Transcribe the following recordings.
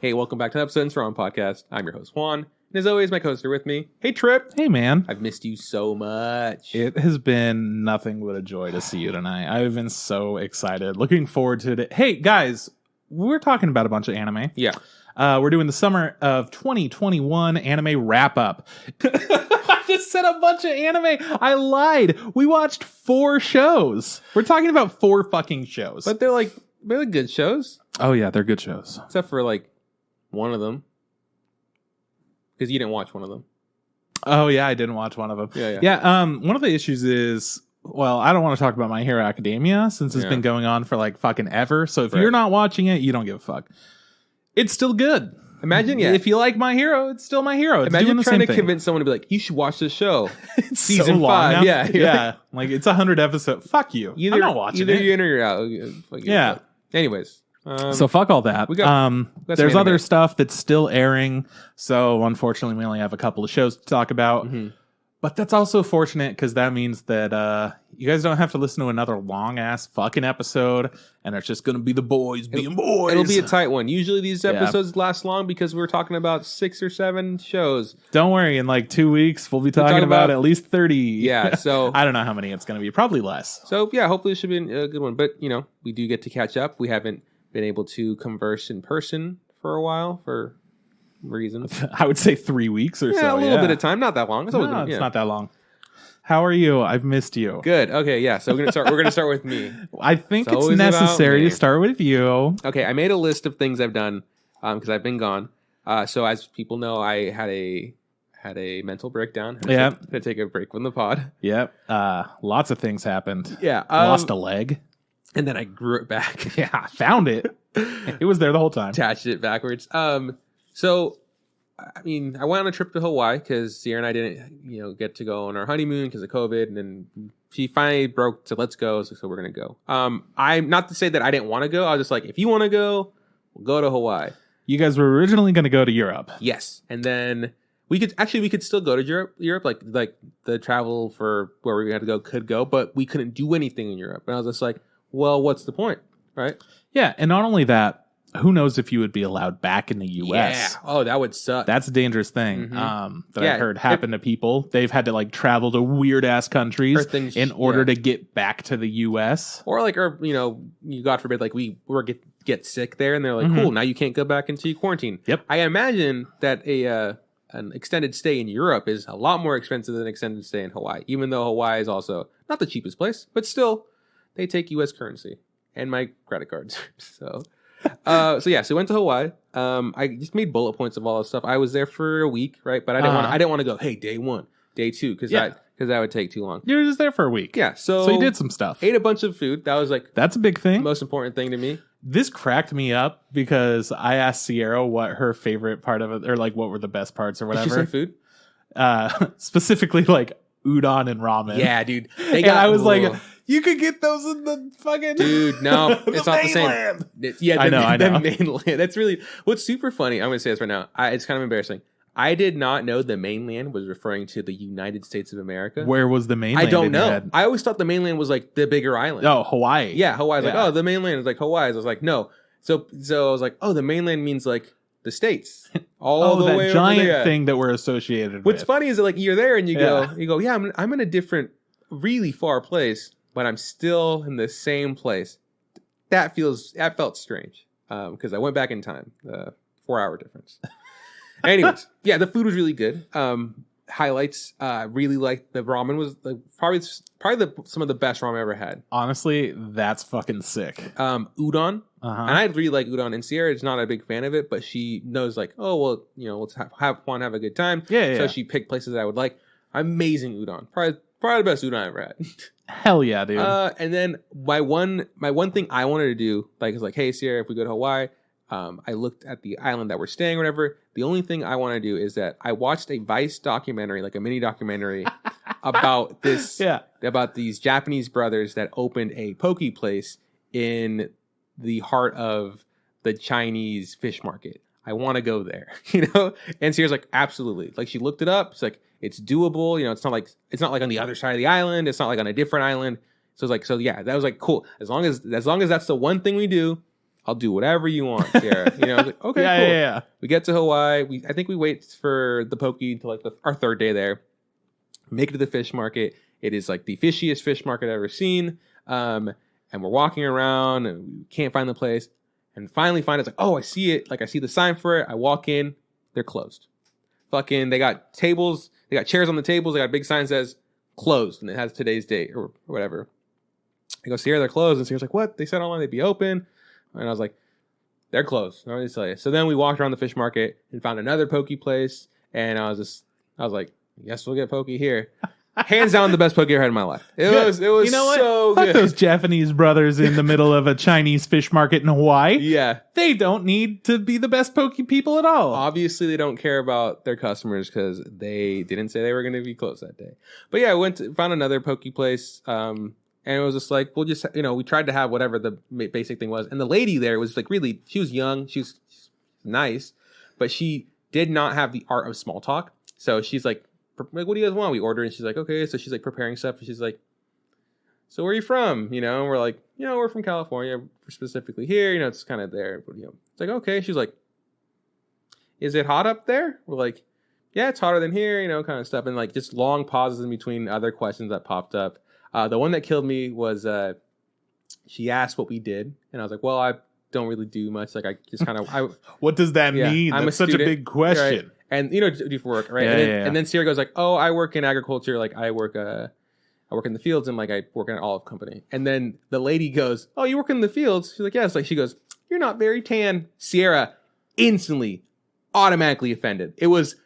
Hey, welcome back to the Episodes Wrong podcast. I'm your host, Juan. And as always, my co-hosts are with me. Hey, Trip. Hey, man. I've missed you so much. It has been nothing but a joy to see you tonight. I've been so excited. Looking forward to it. Hey, guys, we're talking about a bunch of anime. Yeah. We're doing the summer of 2021 anime wrap-up. I just said a bunch of anime. I lied. We watched 4 shows. We're talking about 4 fucking shows. But they're good shows. Oh, yeah, they're good shows. Except for, one of them. Because you didn't watch one of them. Oh, yeah, I didn't watch one of them. Yeah, one of the issues is, well, I don't want to talk about My Hero Academia since it's been going on for fucking ever. So if you're not watching it, you don't give a fuck. It's still good. Imagine, if you like My Hero, it's still My Hero. It's imagine trying to thing. convince someone to be like, you should watch this show. It's Season so long 5. now. Yeah. It's 100 episodes. Fuck you. I'm not watching either it. you're in or you're out. Yeah. Anyways. So fuck all that. We got there's some other anime. stuff that's still airing. So unfortunately, we only have a couple of shows to talk about. Mm-hmm. But that's also fortunate because that means that you guys don't have to listen to another long ass fucking episode, and it's just going to be the boys being boys. It'll be a tight one. Usually these episodes last long because we're talking about 6 or 7 shows. Don't worry, in 2 weeks we'll be talking about at least 30. Yeah, so I don't know how many it's going to be. Probably less. So yeah, hopefully it should be a good one. But we do get to catch up. We haven't been able to converse in person for a while for reasons. I would say 3 weeks or so. A little bit of time, not that long. It's not that long. How are you? I've missed you. Good. Okay, yeah. So we're gonna start with me. I think it's always necessary about me. to start with you. Okay, I made a list of things I've done because I've been gone. So as people know, I had a mental breakdown. Yeah, to take a break from the pod. Yep. Lots of things happened. Yeah, lost a leg, and then I grew it back. Yeah, I found it. It was there the whole time. Attached it backwards. So, I mean, I went on a trip to Hawaii because Sierra and I didn't, get to go on our honeymoon because of COVID, and then she finally broke to let's go, so we're gonna go. I'm not to say that I didn't want to go. I was just like, if you want to go, we'll go to Hawaii. You guys were originally going to go to Europe. Yes, and then we could still go to Europe, like the travel for where we had to go could go, but we couldn't do anything in Europe, and I was just like, well, what's the point, right? Yeah, and not only that. Who knows if you would be allowed back in the U.S.? Yeah. Oh, that would suck. That's a dangerous thing Mm-hmm. that I've heard happen to people. They've had to travel to weird ass countries in order to get back to the U.S. Or you God forbid, we get sick there, and they're like, cool, now you can't go back into quarantine. Yep. I imagine that an extended stay in Europe is a lot more expensive than an extended stay in Hawaii, even though Hawaii is also not the cheapest place, but still, they take U.S. currency and my credit cards. So we went to Hawaii. I just made bullet points of all this stuff. I was there for a week, right? But I didn't want to go, hey, day 1, day 2, because that would take too long. You were just there for a week. Yeah. So you did some stuff. Ate a bunch of food. That was that's a big thing. The most important thing to me. This cracked me up because I asked Sierra what her favorite part of it, or what were the best parts or whatever. Did she say food? Specifically udon and ramen. Yeah, dude. And I was like, you could get those in the fucking... Dude, no, it's not mainland. The same. I know. The mainland. That's really... What's super funny, I'm going to say this right now. It's kind of embarrassing. I did not know the mainland was referring to the United States of America. Where was the mainland? I don't know. I always thought the mainland was the bigger island. Oh, Hawaii. Yeah, Hawaii. The mainland is Hawaii. I was like, no. So I was like, oh, the mainland means the States. All the way giant over there. Thing that we're associated with. What's funny is that you're there and you go, yeah, I'm in a different, really far place, but I'm still in the same place. That felt strange because I went back in time, 4-hour difference. Anyways, yeah, the food was really good. Highlights, really liked the ramen was probably some of the best ramen I ever had. Honestly, that's fucking sick. Udon. And I really like udon, and Sierra is not a big fan of it, but she knows oh well, let's have fun, have a good time. Yeah. So she picked places that I would like. Amazing udon, probably the best udon I ever had. Hell yeah, dude. And then my one thing I wanted to do is hey Sierra, if we go to Hawaii, I looked at the island that we're staying or whatever. The only thing I want to do is that I watched a Vice documentary, a mini documentary about this, about these Japanese brothers that opened a poke place in the heart of the Chinese fish market. I want to go there, And Sierra's like, absolutely. She looked it up. It's it's doable. It's not on the other side of the island. It's not on a different island. So it's that was cool. As long as that's the one thing we do, I'll do whatever you want, Sarah. You know, I was like, okay, cool. Yeah. We get to Hawaii. I think we wait for the poke until like our third day there. Make it to the fish market. It is like the fishiest fish market I've ever seen. And we're walking around and we can't find the place. And finally find it's like, oh, I see it. Like I see the sign for it. I walk in. They're closed. Fucking, they got tables. They got chairs on the tables. They got a big sign that says closed. And it has today's date or whatever. I go, Sierra, they're closed. And Sierra's like, what? They said online they'd be open. And I was like, they're closed. Let me tell you. So then we walked around the fish market and found another poke place. And I was like, yes, we'll get poke here. Hands down, the best poke I've had in my life. It was you know what? So Fuck good. those Japanese brothers in the middle of a Chinese fish market in Hawaii. Yeah. They don't need to be the best poke people at all. Obviously, they don't care about their customers because they didn't say they were going to be closed that day. But yeah, I found another poke place. And it was just like, we'll just, we tried to have whatever the basic thing was. And the lady there was like really, she was young. She was nice. But she did not have the art of small talk. So she's like, what do you guys want? We order, and she's like, okay. So she's like preparing stuff, and she's like, so where are you from? And we're like, we're from California, specifically here. It's kind of there. But, it's like, okay. She's like, is it hot up there? We're like, yeah, it's hotter than here, kind of stuff. And like just long pauses in between other questions that popped up. The one that killed me was she asked what we did, and I was like, well, I don't really do much. Like I just kind of, what does that mean? That's such a big question. Right? And do for work, right? And then Sierra goes like, "Oh, I work in agriculture. Like I work in the fields, and like I work in an olive company." And then the lady goes, "Oh, you work in the fields?" She's like, "Yes." Like she goes, "You're not very tan." Sierra instantly, automatically offended. It was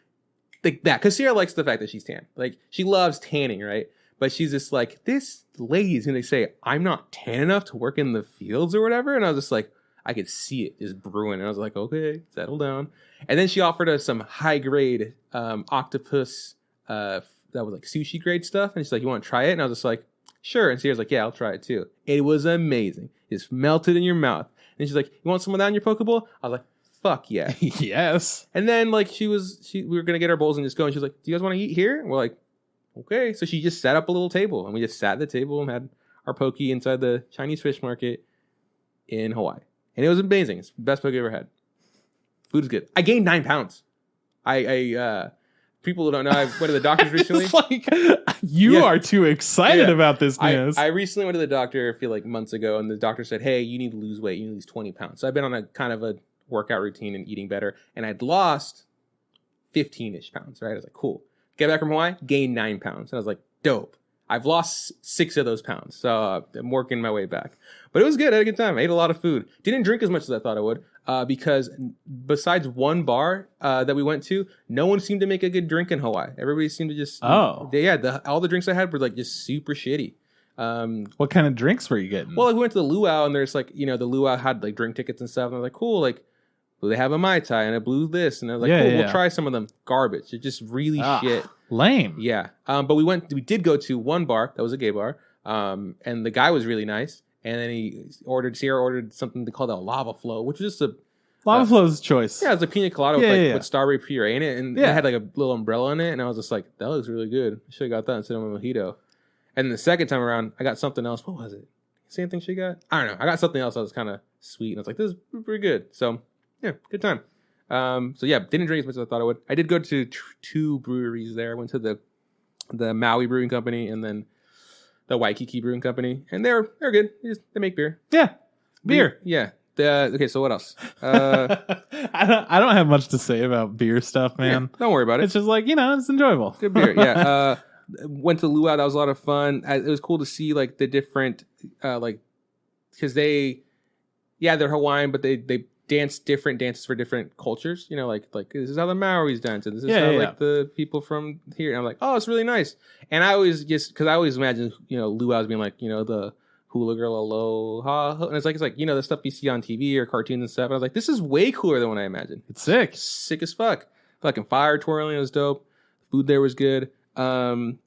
like that because Sierra likes the fact that she's tan. Like she loves tanning, right? But she's just like, this lady is gonna say I'm not tan enough to work in the fields or whatever. And I was just like, I could see it just brewing. And I was like, okay, settle down. And then she offered us some high grade octopus that was like sushi grade stuff. And she's like, you want to try it? And I was just like, sure. And Sierra's like, yeah, I'll try it too. It was amazing. It's melted in your mouth. And she's like, you want some of that in your Pokeball? I was like, fuck yeah. Yes. And then like we were going to get our bowls and just go. And she's like, do you guys want to eat here? And we're like, okay. So she just set up a little table. And we just sat at the table and had our Poke inside the Chinese fish market in Hawaii. And it was amazing. It's the best Poke I've ever had. Food is good. I gained 9 pounds. I people who don't know, I went to the doctor's recently. It's like you are too excited about this news. I recently went to the doctor, I feel like months ago, and the doctor said, hey, you need to lose weight. You need to lose 20 pounds. So I've been on a kind of a workout routine and eating better. And I'd lost 15-ish pounds, right? I was like, cool. Get back from Hawaii, gained 9 pounds. And I was like, dope. I've lost 6 of those pounds. So I'm working my way back. But it was good. I had a good time. I ate a lot of food. Didn't drink as much as I thought I would. Because besides one bar that we went to, no one seemed to make a good drink in Hawaii. Everybody seemed to just... all the drinks I had were like just super shitty. What kind of drinks were you getting? Well, like, we went to the luau, and there's like, the luau had like drink tickets and stuff. And I was like, cool, like, they have a Mai Tai and a blue this. And I was like, cool, we'll try some of them. Garbage. It's just really shit. Lame. Yeah. But we did go to one bar that was a gay bar. And the guy was really nice. And then Sierra ordered something they called a lava flow, which was just a lava flow's choice. Yeah, it was a pina colada with strawberry puree in it, and it had like a little umbrella in it. And I was just like, that looks really good. I should have got that instead of a mojito. And then the second time around, I got something else. What was it? Same thing she got? I don't know. I got something else that was kind of sweet, and I was like, this is pretty good. So yeah, good time. So yeah, didn't drink as much as I thought I would. I did go to 2 breweries there. I went to the Maui Brewing Company and then the Waikiki Brewing Company, and they're good. They make beer. Yeah, beer. Yeah. Okay, so what else? I don't have much to say about beer stuff, man. Yeah, don't worry about it. It's just like, it's enjoyable. Good beer. Yeah. Went to Luau. That was a lot of fun. It was cool to see like the different because they're Hawaiian, but they dance different dances for different cultures. Like this is how the Maoris dance, and this is how like the people from here. And I'm like, oh, it's really nice. And I always imagine luau's being like the hula girl aloha, and it's like the stuff you see on TV or cartoons and stuff. And I was like, this is way cooler than what I imagined. It's sick as fuck. Fucking fire twirling was dope. Food there was good. I don't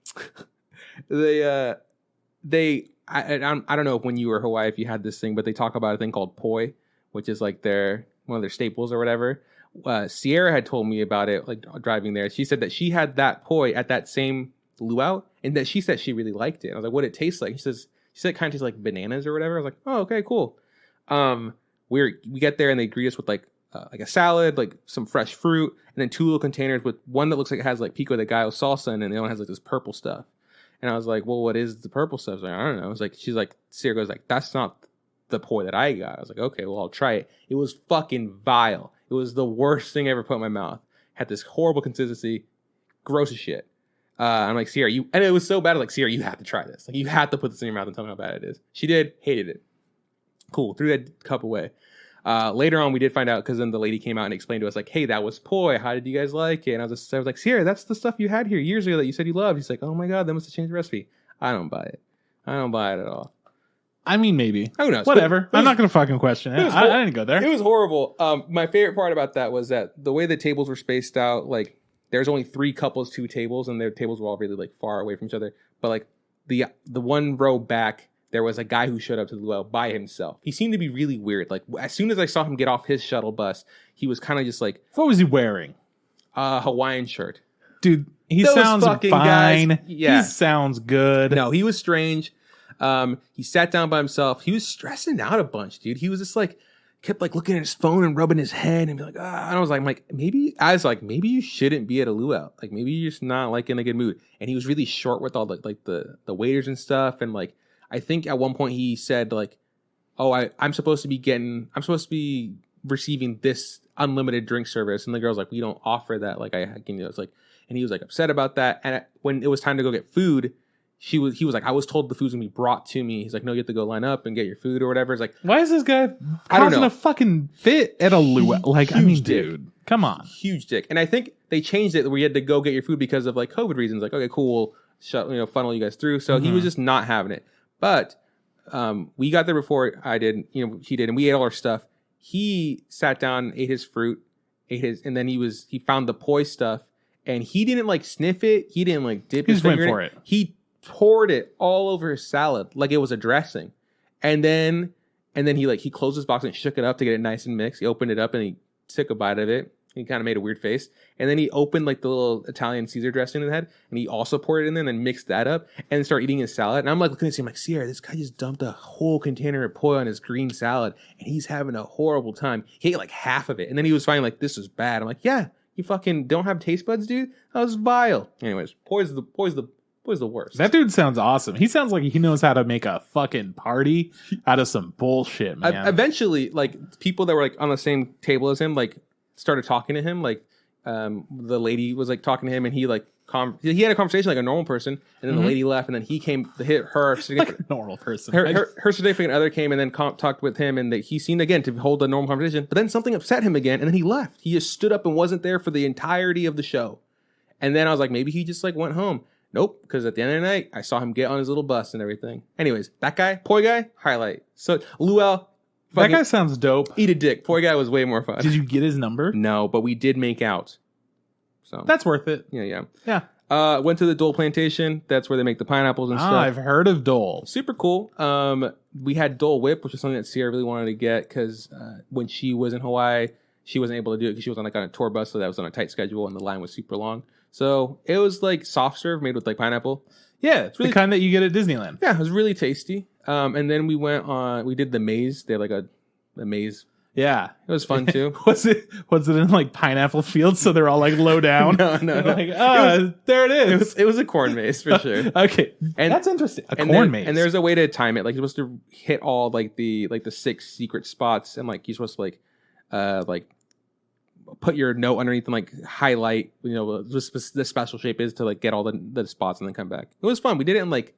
know if when you were in Hawaii if you had this thing, but they talk about a thing called poi, which is like one of their staples or whatever. Sierra had told me about it, like driving there. She said that she had that poi at that same luau, and that she said she really liked it. I was like, what did it taste like? She said it kind of tastes like bananas or whatever. I was like, oh, okay, cool. we get there and they greet us with like a salad, like some fresh fruit, and then 2 little containers with one that looks like it has like pico de gallo salsa, and then the other one has like this purple stuff. And I was like, well, what is the purple stuff? I was like, I don't know. It's like, she's like, Sierra goes like, that's not the poi that I got. I was like, okay, well, I'll try it. It was fucking vile. It was the worst thing I ever put in my mouth. Had this horrible consistency, gross as shit. I'm like, Sierra, and it was so bad. I was like, Sierra, you have to try this. Like, you have to put this in your mouth and tell me how bad it is. She did, hated it. Cool, threw that cup away. Later on, we did find out because then the lady came out and explained to us like, hey, that was poi. How did you guys like it? And I was like, Sierra, that's the stuff you had here years ago that you said you loved. He's like, oh my God, they must have changed the recipe. I don't buy it. I don't buy it at all. I mean, maybe. Who knows? Whatever. I'm not going to fucking question it. I didn't go there. It was horrible. My favorite part about that was that the way the tables were spaced out, like there's only 3 couples, 2 tables, and their tables were all really like far away from each other. But like the one row back, there was a guy who showed up to the luau by himself. He seemed to be really weird. Like as soon as I saw him get off his shuttle bus, he was kind of just like, what was he wearing? Hawaiian shirt. Dude, he sounds fine. Guys, yeah. He sounds good. No, he was strange. He sat down by himself. He was stressing out a bunch, dude. He was just like, kept like looking at his phone and rubbing his head and be like, ah. And I was like, maybe you shouldn't be at a luau. Like maybe you're just not like in a good mood. And he was really short with all the waiters and stuff. And like, I think at one point he said like, oh, I'm supposed to be receiving this unlimited drink service. And the girl's like, we don't offer that. Like I can, it's like, and he was like upset about that. And when it was time to go get food, he was like, I was told the food's gonna be brought to me. He's like, no, you have to go line up and get your food or whatever. It's like, why is this guy causing a fucking fit at a luau? Like, I mean, dude, come on. Huge dick. And I think they changed it where you had to go get your food because of like COVID reasons. Like, okay, cool, we'll funnel you guys through. So he was just not having it. But we got there before I did, he did, and we ate all our stuff. He sat down, ate his fruit, and then he found the poi stuff, and he didn't like sniff it. He didn't like dip his finger in it. He poured it all over his salad like it was a dressing, and then he closed his box and shook it up to get it nice and mixed. He opened it up and he took a bite of it. He kind of made a weird face, and then he opened like the little Italian Caesar dressing in the head, and he also poured it in there and then mixed that up and then started eating his salad. And I'm like looking at him like, Sierra, this guy just dumped a whole container of poi on his green salad, and he's having a horrible time. He ate like half of it, and then he was finally like, this is bad. I'm like, yeah, you fucking don't have taste buds, dude. That was vile. Anyways, poi's the worst. That dude sounds awesome. He sounds like he knows how to make a fucking party out of some bullshit, man. Eventually, like people that were like on the same table as him, like started talking to him. Like the lady was like talking to him, and he like he had a conversation like a normal person, and then the lady left, and then he came to hit her like a normal person. Her significant other came and then talked with him, and he seemed again to hold a normal conversation. But then something upset him again, and then he left. He just stood up and wasn't there for the entirety of the show. And then I was like, maybe he just like went home. Nope, because at the end of the night, I saw him get on his little bus and everything. Anyways, that guy, poi guy, highlight. So luau. That guy sounds dope. Eat a dick. Poi guy was way more fun. Did you get his number? No, but we did make out. So that's worth it. Yeah. Yeah. Went to the Dole Plantation. That's where they make the pineapples and stuff. I've heard of Dole. Super cool. We had Dole Whip, which is something that Sierra really wanted to get because when she was in Hawaii, she wasn't able to do it because she was on a tour bus, so that was on a tight schedule and the line was super long. So it was like soft serve made with like pineapple. Yeah, it's really the kind that you get at Disneyland. Yeah, it was really tasty. And then we did the maze. They had like a maze. Yeah, it was fun too. was it in like pineapple fields? So they're all like low down. No. Like, there it is. It was a corn maze for sure. Okay, and that's interesting. A corn maze. And there's a way to time it. Like you're supposed to hit all like the 6 secret spots, and like you're supposed to like put your note underneath and like highlight, the special shape is to like get all the spots and then come back. It was fun. We did it in like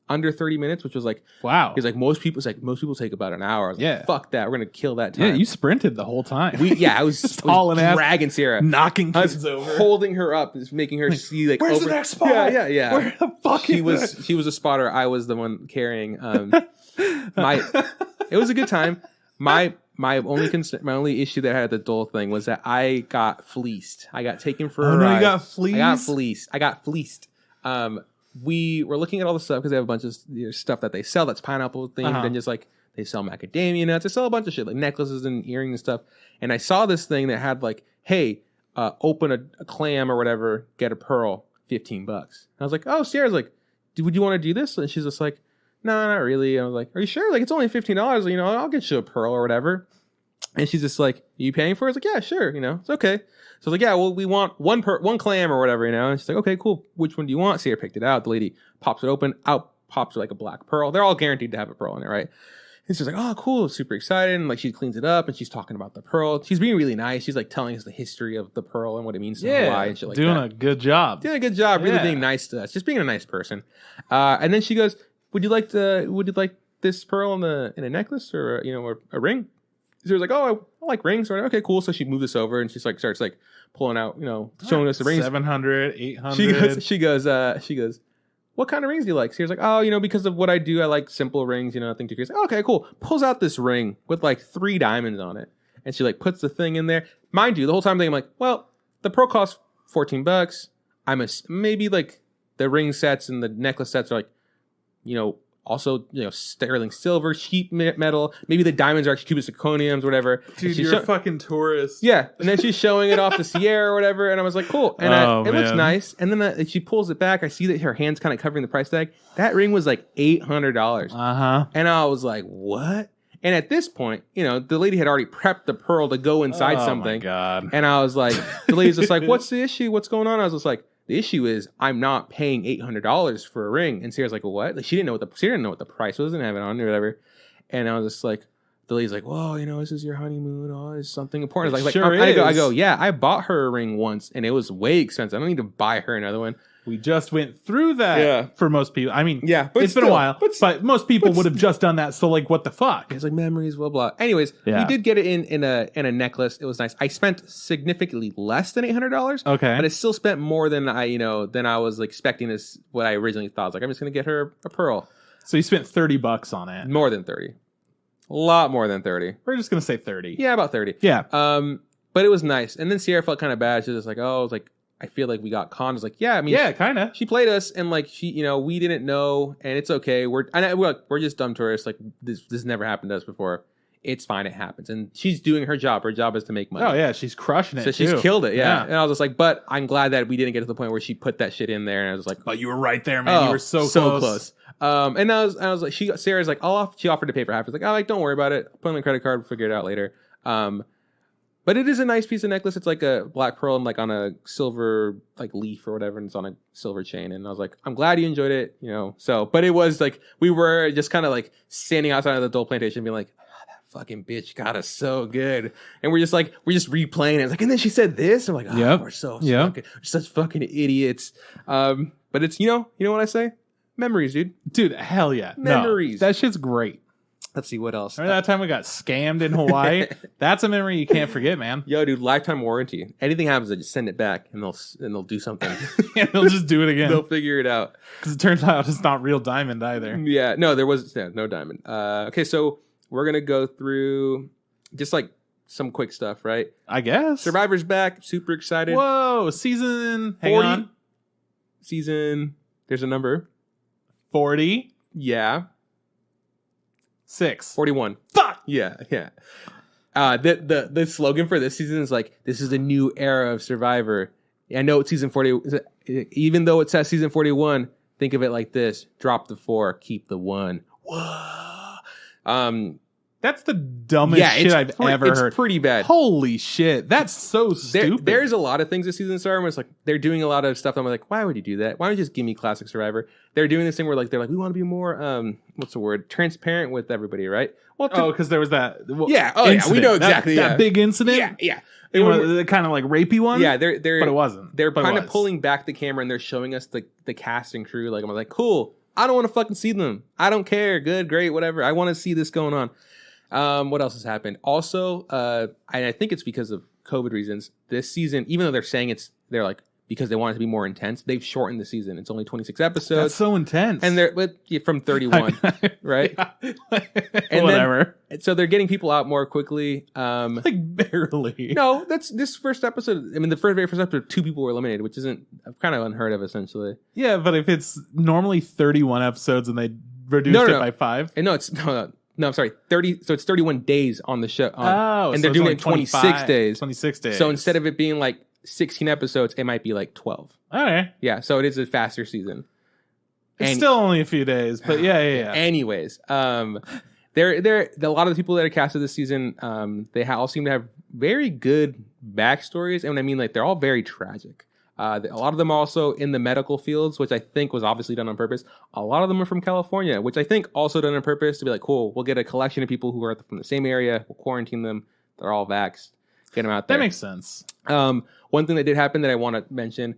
under 30 minutes, which was like, wow. Because like most people take about an hour. I was like, fuck that. We're gonna kill that time. Yeah, you sprinted the whole time. I was dragging Sierra, knocking kids over, holding her up, just making her see like where's over. The next spot? Yeah. Where the fuck she was a spotter. I was the one carrying. It was a good time. My only issue that I had at the Dole thing was that I got fleeced. I got taken for a ride. You got fleeced? I got fleeced. We were looking at all the stuff because they have a bunch of stuff that they sell that's pineapple themed, and just like they sell macadamia nuts. They sell a bunch of shit like necklaces and earrings and stuff. And I saw this thing that had like, hey, open a clam or whatever, get a pearl, $15. And I was like, oh, Sierra's like, would you want to do this? And she's just like, no, not really. And I was like, are you sure? Like, it's only $15. I'll get you a pearl or whatever. And she's just like, "Are you paying for it?" I was like, "Yeah, sure, it's okay." So I was like, "Yeah, well, we want one clam or whatever, And she's like, "Okay, cool. Which one do you want?" Sierra picked it out. The lady pops it open. Out pops like a black pearl. They're all guaranteed to have a pearl in it, right? And she's like, "Oh, cool." Super excited. And like, she cleans it up and she's talking about the pearl. She's being really nice. She's like telling us the history of the pearl and what it means to Hawaii and shit like doing that. a good job. Doing a good job. Really being nice to us. Just being a nice person. And then she goes, would you like this pearl in a necklace or a ring? She was like, "Oh, I like rings." Or, okay, cool. So she moved this over and she's like, starts like pulling out, showing us the rings. 700, 800. She goes, "What kind of rings do you like?" So he was like, "Oh, because of what I do, I like simple rings, nothing too crazy." Like, okay, cool. Pulls out this ring with like 3 diamonds on it. And she like puts the thing in there. Mind you, the whole time I'm like, well, the pearl costs $14. Maybe like the ring sets and the necklace sets are like, also, sterling silver, cheap metal. Maybe the diamonds are actually cubic zirconiums, whatever. Dude, you're a fucking tourist. Yeah. And then she's showing it off to Sierra or whatever. And I was like, cool. And it looks nice. And then she pulls it back. I see that her hand's kind of covering the price tag. That ring was like $800. Uh-huh. And I was like, what? And at this point, the lady had already prepped the pearl to go inside something. Oh, my God. And I was like, the lady's just like, "What's the issue? What's going on?" I was just like, "The issue is I'm not paying $800 for a ring." And Sarah's like, "Well, what?" Like, she didn't know what the price was, didn't have it on or whatever. And I was just like, the lady's like, "Whoa, this is your honeymoon. Oh, it's something important." I go, "Yeah, I bought her a ring once and it was way expensive. I don't need to buy her another one." We just went through that for most people. I mean, but it's been a while, but most people would have just done that. So like, what the fuck? It's like memories, blah, blah. Anyways, we did get it in a necklace. It was nice. I spent significantly less than $800. Okay. But I still spent more than I was like, expecting this, what I originally thought. I was like, I'm just going to get her a pearl. So you spent $30 on it. More than 30. A lot more than 30. We're just going to say 30. Yeah, about 30. Yeah. But it was nice. And then Sierra felt kind of bad. She was like, "Oh, it's like, I feel like we got conned." I was like, "Yeah, I mean, kind of." She played us, and like she, we didn't know, and it's okay. We're just dumb tourists. Like this never happened to us before. It's fine. It happens, and she's doing her job. Her job is to make money. Oh yeah, she's crushing it. So she's killed it. Yeah. And I was just like, but I'm glad that we didn't get to the point where she put that shit in there. And I was like, "But you were right there, man. You were so close." And I was like, Sarah's like, she offered to pay for half. I was like, "Oh, like, don't worry about it. Put on the credit card. We'll figure it out later." But it is a nice piece of necklace. It's like a black pearl and like on a silver like leaf or whatever, and it's on a silver chain. And I was like, I'm glad you enjoyed it, So, but it was like we were just kind of like standing outside of the adult plantation, being like, "Oh, that fucking bitch got us so good," and we're just replaying it. It's like, and then she said this. I'm like, "Oh, we're we're such fucking idiots." But it's you know what I say? Memories, dude. Hell yeah, memories. No, that shit's great. Let's see what else. Remember that time we got scammed in Hawaii? That's a memory you can't forget, man. Yo, dude, lifetime warranty. Anything happens, I just send it back, and they'll do something. And they'll just do it again. They'll figure it out. Because it turns out it's not real diamond either. Yeah, no, there was no diamond. Okay, so we're gonna go through just like some quick stuff, right? I guess. Survivor's back. Super excited. Whoa, season 40. Season. There's a number. 40. Yeah. 41. Fuck! Yeah. The slogan for this season is like, "This is a new era of Survivor." I know it's season 40. Even though it says season 41, think of it like this: drop the 4, keep the 1. Whoa. That's the dumbest shit I've ever heard. It's pretty bad. Holy shit. That's so stupid. There's a lot of things this season started where it's like they're doing a lot of stuff. I'm like, why would you do that? Why don't you just give me classic Survivor? They're doing this thing where they're like, we want to be more what's the word? Transparent with everybody, right? Well, because there was that incident. We know exactly that big incident. Yeah. The kind of like rapey one. Yeah, they're but it wasn't. They're kind of pulling back the camera and they're showing us the cast and crew. Like I'm like, cool. I don't want to fucking see them. I don't care. Good, great, whatever. I want to see this going on. What else has happened? Also, I think it's because of COVID reasons. This season, even though they're saying they're like, because they want it to be more intense, they've shortened the season. It's only 26 episodes. That's so intense. And they're from 31, right? And whatever. So they're getting people out more quickly. Like barely. No, that's this first episode. I mean, the very first episode, 2 people were eliminated, which isn't kind of unheard of, essentially. Yeah, but if it's normally 31 episodes and they reduced it by 5. No, I'm sorry. 30. So it's 31 days on the show. And they're so doing it 26 days. 26 days. So instead of it being like 16 episodes, it might be like 12. Okay. Yeah. So it is a faster season. It's still only a few days, but yeah. Anyways, they're a lot of the people that are casted this season. They all seem to have very good backstories, and I mean, like, they're all very tragic. A lot of them are also in the medical fields, which I think was obviously done on purpose. A lot of them are from California, which I think also done on purpose to be like, cool, we'll get a collection of people who are from the same area, we'll quarantine them, they're all vaxxed, get them out there. That makes sense. One thing that did happen that I want to mention,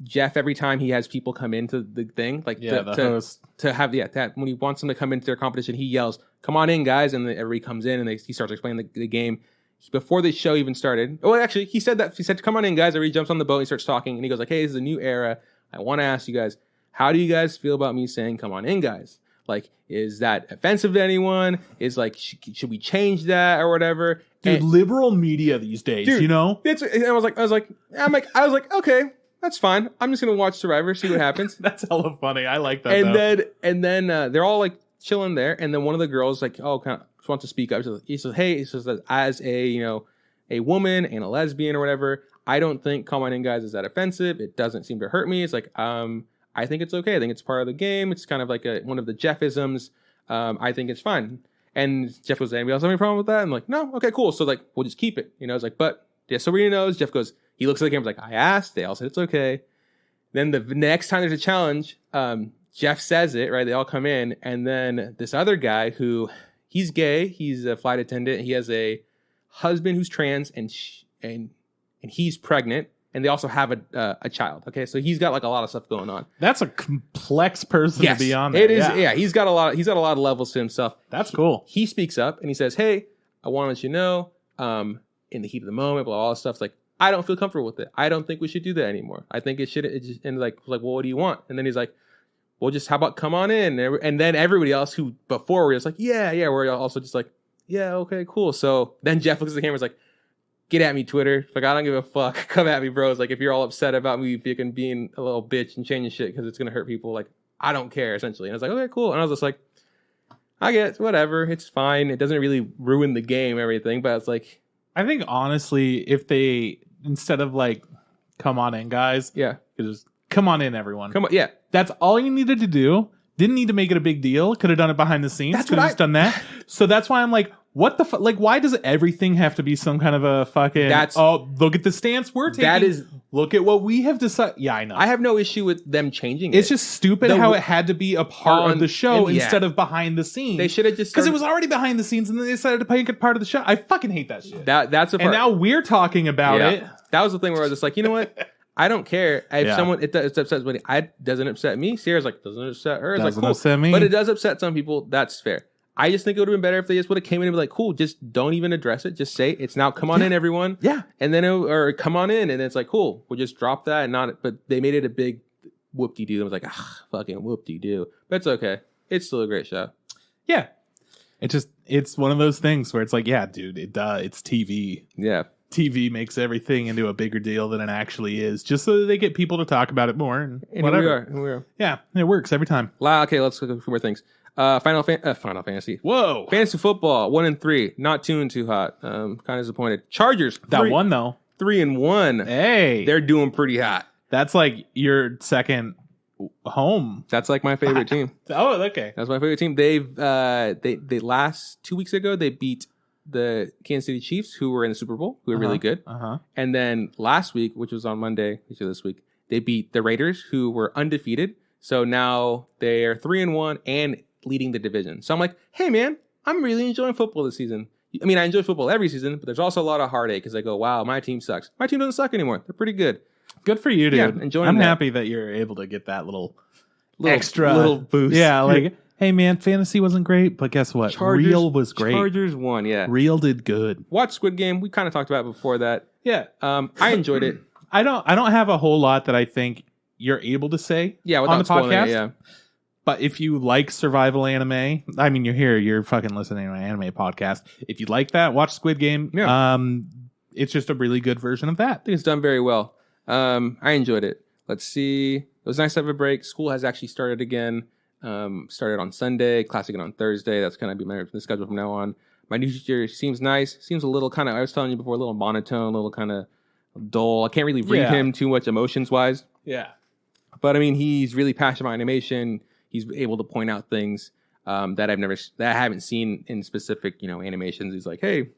Jeff, every time he has people come into the thing, like the host. To have that when he wants them to come into their competition, he yells, "Come on in, guys!" And then everybody comes in, and he starts explaining the game. Before the show even started, actually, he said, "Come on in, guys." Everybody jumps on the boat, and he starts talking, and he goes like, "Hey, this is a new era. I want to ask you guys, how do you guys feel about me saying, 'Come on in, guys'? Like, is that offensive to anyone? Is like, should we change that or whatever?" Dude, liberal media these days, dude, you know? And I was like, okay, that's fine. I'm just gonna watch Survivor, see what happens. That's hella funny. I like that. And then they're all like chilling there, and then one of the girls like, kind of wants to speak up. He says, "Hey," he says, that as a woman and a lesbian or whatever, I don't think 'Come on in, guys' is that offensive. It doesn't seem to hurt me. It's like, I think it's okay. I think it's part of the game. It's kind of like one of the Jeffisms. I think it's fine. And Jeff goes, "Anybody else have any problem with that?" I'm like, "No, okay, cool." So like, we'll just keep it. It's like, but yeah, so everybody knows. Jeff goes, he looks at the camera like, "I asked." They all said it's okay. Then the next time there's a challenge, Jeff says it, right? They all come in, and then this other guy who, he's gay, he's a flight attendant. He has a husband who's trans, and he's pregnant, and they also have a child. Okay, so he's got like a lot of stuff going on. That's a complex person to be on there. It is. Yeah, he's got a lot of levels to himself. That's cool. He speaks up and he says, "Hey, I want to let you know, in the heat of the moment, blah, all this stuff. It's like, I don't feel comfortable with it. I don't think we should do that anymore. I think it should." And like, well, what do you want? And then he's like, "Well, just how about come on in?" And then everybody else who before were just like, yeah, we're also just like, yeah, okay, cool. So then Jeff looks at the camera, is like, "Get at me, Twitter. Like, I don't give a fuck. Come at me, bros. Like, if you're all upset about me being a little bitch and changing shit because it's gonna hurt people, like, I don't care," essentially. And I was like, okay, cool. And I was just like, I guess whatever. It's fine. It doesn't really ruin the game, everything. But it's like, I think honestly, if they, instead of like, "Come on in, guys," just "Come on in, everyone." Come on, yeah. That's all you needed to do. Didn't need to make it a big deal. Could have done it behind the scenes. Could have just done that. So that's why I'm like, what the fuck? Like, why does everything have to be some kind of a fucking, look at the stance we're taking. Look at what we have decided. Yeah, I know. I have no issue with them changing it. It's just stupid how it had to be a part of the show instead of behind the scenes. They should have just... Because it was already behind the scenes and then they decided to make it part of the show. I fucking hate that shit. That's a part. And now we're talking about it. That was the thing where I was just like, you know what? I don't care if someone it upsets me. It doesn't upset me. Sierra's like, doesn't upset her. It's doesn't like, cool. upset me. But it does upset some people. That's fair. I just think it would have been better if they just would have came in and be like, cool, just don't even address it. Just say it's now, "Come on in, everyone." Yeah. And then or "Come on in," and it's like, cool, we'll just drop that and not. But they made it a big whoop-de-doo. I was like, fucking whoop-de-doo. But it's okay. It's still a great show. Yeah. It's one of those things where it's like, yeah, dude, it's TV. Yeah. TV makes everything into a bigger deal than it actually is, just so that they get people to talk about it more. And whatever. Here we are. Yeah, it works every time. Okay, let's look at a few more things. Final Fantasy. Whoa. Fantasy football, 1 and 3. Not too hot. Kind of disappointed. Chargers. That one, though. 3-1. Hey. They're doing pretty hot. That's like your second home. That's like my favorite team. Oh, okay. That's my favorite team. They last 2 weeks ago, they beat the Kansas City Chiefs, who were in the Super Bowl, who were really good. And then last week, which was on Monday, which is this week, they beat the Raiders, who were undefeated. So now they're 3-1 and leading the division. So I'm like, hey man, I'm really enjoying football this season. I mean, I enjoy football every season, but there's also a lot of heartache because I go, wow, my team sucks. My team doesn't suck anymore. They're pretty good. Good for you, dude. Yeah, enjoying I'm that. happy that you're able to get that little extra boost. Yeah, like, hey man, fantasy wasn't great, but guess what? Real was great. Chargers won, yeah. Real did good. Watch Squid Game. We kind of talked about it before that. Yeah. I enjoyed it. I don't have a whole lot that I think you're able to say on the podcast. It, yeah. But if you like survival anime, I mean, you're fucking listening to an anime podcast. If you like that, watch Squid Game. Yeah. It's just a really good version of that. I think it's done very well. I enjoyed it. Let's see. It was nice to have a break. School has actually started again. Started on Sunday, class again on Thursday. That's going to be my schedule from now on. My new teacher seems nice. Seems a little kind of, I was telling you before, a little monotone, a little kind of dull. I can't really read him too much emotions-wise. Yeah. But, I mean, he's really passionate about animation. He's able to point out things. that I haven't seen in specific, animations. He's like, hey,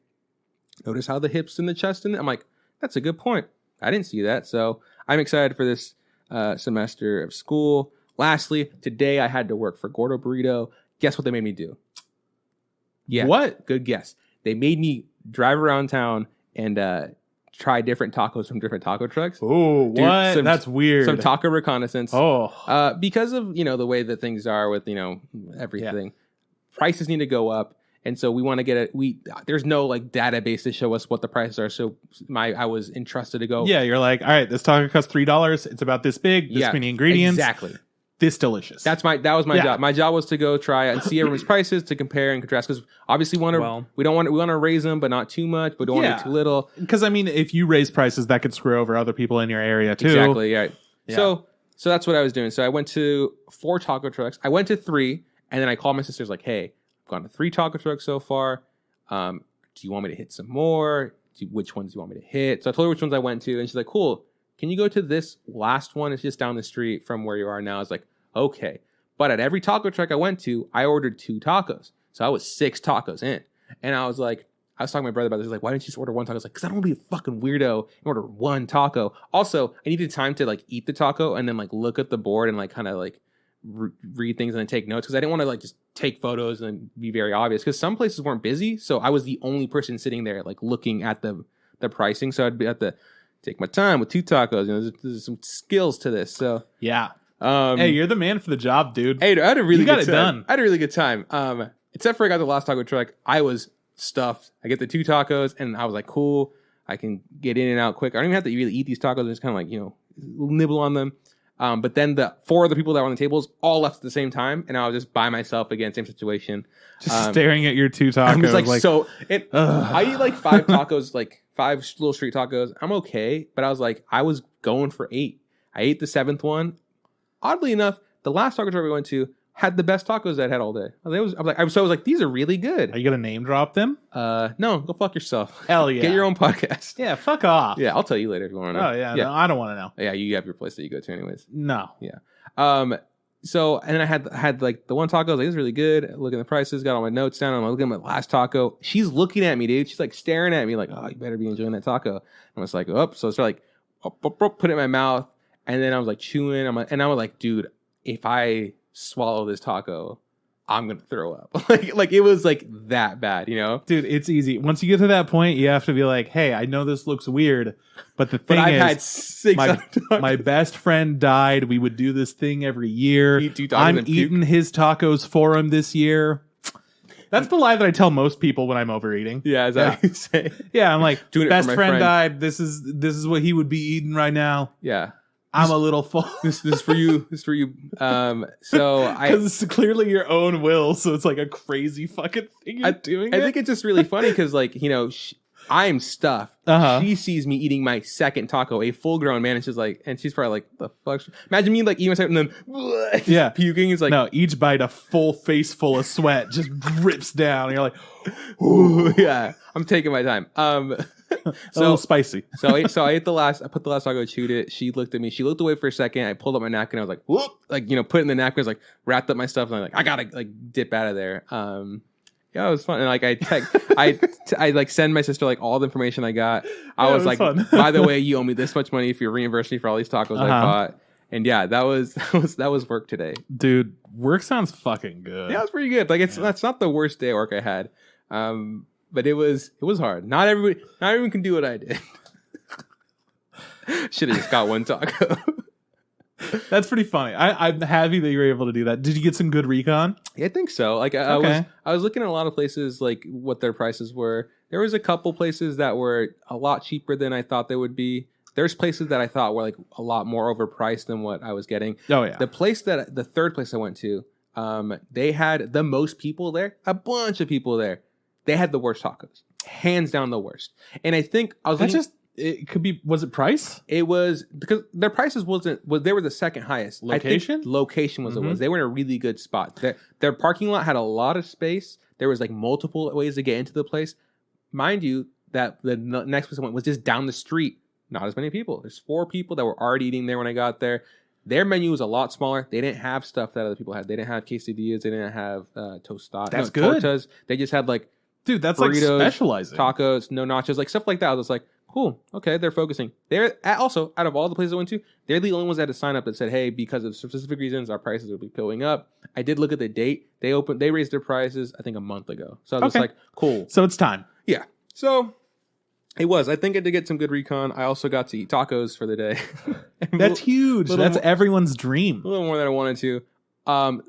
notice how the hips and the chest, and I'm like, that's a good point. I didn't see that. So I'm excited for this semester of school. Lastly, today I had to work for Gordo Burrito. Guess what they made me do? Yeah. What? Good guess. They made me drive around town and try different tacos from different taco trucks. Oh, what? That's weird. Some taco reconnaissance. Oh. Because of, the way that things are with, everything. Yeah. Prices need to go up. And so we want to get there's no database to show us what the prices are. So I was entrusted to go. Yeah, you're like, all right, this taco costs $3. It's about this big, this many ingredients. Exactly. This delicious. That was my job. My job was to go try and see everyone's prices to compare and contrast. Because obviously we want to raise them, but not too much, but don't want to too little. Because if you raise prices, that could screw over other people in your area too. Exactly. Yeah. So that's what I was doing. So I went to 4 taco trucks. I went to 3, and then I called my sisters like, hey, gone to 3 taco trucks so far. Do you want me to hit some more? Which ones do you want me to hit? So I told her which ones I went to, and she's like, cool. Can you go to this last one? It's just down the street from where you are now. I was like, okay. But at every taco truck I went to, I ordered 2 tacos. So I was 6 tacos in. And I was talking to my brother about this. He's like, why didn't you just order 1 taco? I was like, because I don't want to be a fucking weirdo and order 1 taco. Also, I needed time to eat the taco and then look at the board and kind of read things and then take notes, because I didn't want to just take photos and be very obvious, because some places weren't busy, so I was the only person sitting there looking at the pricing, so I'd have to take my time with 2 tacos. There's some skills to this. So yeah, hey, you're the man for the job, dude. Hey, I had a really good time. Done. I had a really good time. Except for I got the last taco truck, I was stuffed. I get the 2 tacos and I was like, cool, I can get in and out quick. I don't even have to really eat these tacos. I just kind of nibble on them. But then the 4 other people that were on the tables all left at the same time, and I was just by myself again, same situation. Just staring at your 2 tacos. I'm just I eat 5 tacos, 5 little street tacos. I'm okay, but I was going for 8. I ate the 7th one. Oddly enough, the last taco truck we went to had the best tacos I'd had all day. I was like, these are really good. Are you gonna name drop them? No, go fuck yourself. Hell yeah. Get your own podcast. Yeah, fuck off. Yeah, I'll tell you later if you want to know. Oh yeah, no, I don't want to know. Yeah, you have your place that you go to anyways. No. Yeah. So and then I had the 1 taco. I was like, this is really good. Looking at the prices, got all my notes down. I'm looking at my last taco. She's looking at me, dude. She's staring at me oh, you better be enjoying that taco. I was like, oh, so it's put it in my mouth, and then I was chewing. I was like, dude, if I swallow this taco, I'm gonna throw up. It was that bad, Dude, it's easy. Once you get to that point, you have to be like, hey, I know this looks weird, but the thing I've is, had 6 my best friend died. We would do this thing every year. I'm eating his tacos for him this year. That's the lie that I tell most people when I'm overeating. Yeah, is that what you say? Yeah, I'm like, doing best friend died. This is what he would be eating right now. Yeah. I'm a little full. This is for you. This is for you. So because it's clearly your own will, so it's a crazy fucking thing you're doing. I think it's just really funny because I'm stuffed. She sees me eating my 2nd taco, a full grown man, and she's probably the fuck. Imagine me eating my 2nd and then puking. It's no, each bite a full face full of sweat just drips down. And you're like, ooh, yeah, I'm taking my time. A little spicy. So I ate the last. I put the last taco, chewed it. She looked at me. She looked away for a second. I pulled up my napkin. I was like, whoop, put it in the napkin. I was wrapped up my stuff. And I'm I gotta dip out of there. Yeah, it was fun. And I send my sister all the information I got. I was fun. By the way, you owe me this much money if you reimburse me for all these tacos I bought. And yeah, that was work today.'t work sounds fucking good. Yeah, it was pretty good. That's not the worst day at work I had. But it was hard. Not everyone can do what I did. Should have just got 1 taco. That's pretty funny. I'm happy that you were able to do that. Did you get some good recon? Yeah, I think so. I was looking at a lot of places what their prices were. There was a couple places that were a lot cheaper than I thought they would be. There's places that I thought were a lot more overpriced than what I was getting. Oh yeah. The 3rd place I went to, they had the most people there, a bunch of people there. They had the worst tacos, hands down the worst. And I think I was it could be. Was it price? It was because their prices they were the 2nd highest. Location? I think location was They were in a really good spot. Their parking lot had a lot of space. There was multiple ways to get into the place. Mind you, that the next place I went was just down the street. Not as many people. There's 4 people that were already eating there when I got there. Their menu was a lot smaller. They didn't have stuff that other people had. They didn't have quesadillas. They didn't have tostadas. That's good. Tortas. They just had like dude, that's burritos, like specializing. Tacos, no nachos, like stuff like that. I was like, cool. Okay, they're focusing. They're also out of all the places I went to, they're the only ones that had to sign up that said, hey, because of specific reasons, our prices will be going up. I did look at the date. They raised their prices, I think, a month ago. So I was just like, cool. So it's time. Yeah. So it was. I think I did get some good recon. I also got to eat tacos for the day. That's huge. That's everyone's dream. A little more than I wanted to.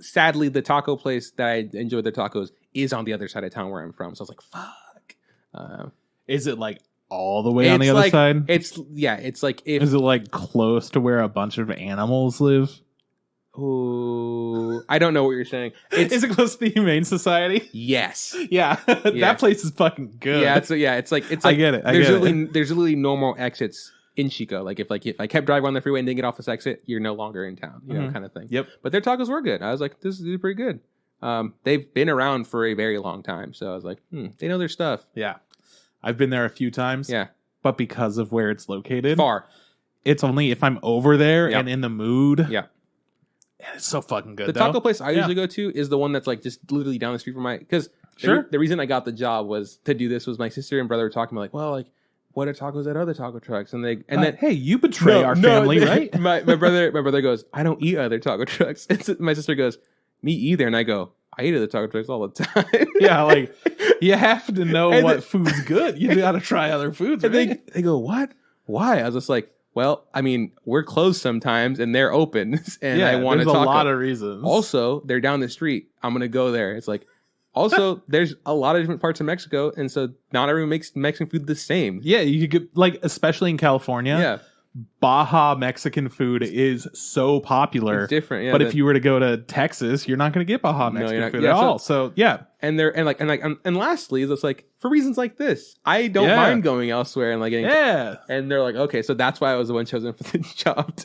Sadly, the taco place that I enjoyed their tacos is on the other side of town where I'm from. So I was like, fuck. Is it like all the way on the other side? It's like is it like close to where a bunch of animals live? Oh, I don't know what you're saying. Is it close to the Humane Society? Yes. Yeah. That place is fucking good. Yeah, it's like I get it. There's literally normal exits in Chico. Like if I kept driving on the freeway and didn't get off this exit, you're no longer in town, you know, kind of thing. Yep. But their tacos were good. I was like, this is pretty good. They've been around for a very long time, so I was like, they know their stuff. Yeah. I've been there a few times. Yeah. But because of where it's located, far. It's only if I'm over there and in the mood. Yeah. It's so fucking good. The taco place I usually go to is the one that's like just literally down the street from because the reason I got the job was to do this was my sister and brother were talking about like, well, like what are tacos at other taco trucks? And then hey, you betray our family, right? my brother goes, I don't eat other taco trucks. And my sister goes, me either. And I go, I eat at the taco trucks all the time. Yeah, like you have to know what food's good. You got to try other foods. And right? they go, what? Why? I was just like, well, I mean, we're closed sometimes and they're open, and I want to talk. There's a lot of reasons. Also, they're down the street. I'm gonna go there. It's like, also, there's a lot of different parts of Mexico, and so not everyone makes Mexican food the same. Yeah, you could like, especially in California. Yeah. Baja Mexican food is so popular. It's different, yeah. But if you were to go to Texas, you're not going to get Baja Mexican food at all. So yeah, and lastly, it's like for reasons like this, I don't mind going elsewhere and like getting And they're like, okay, so that's why I was the one chosen for the job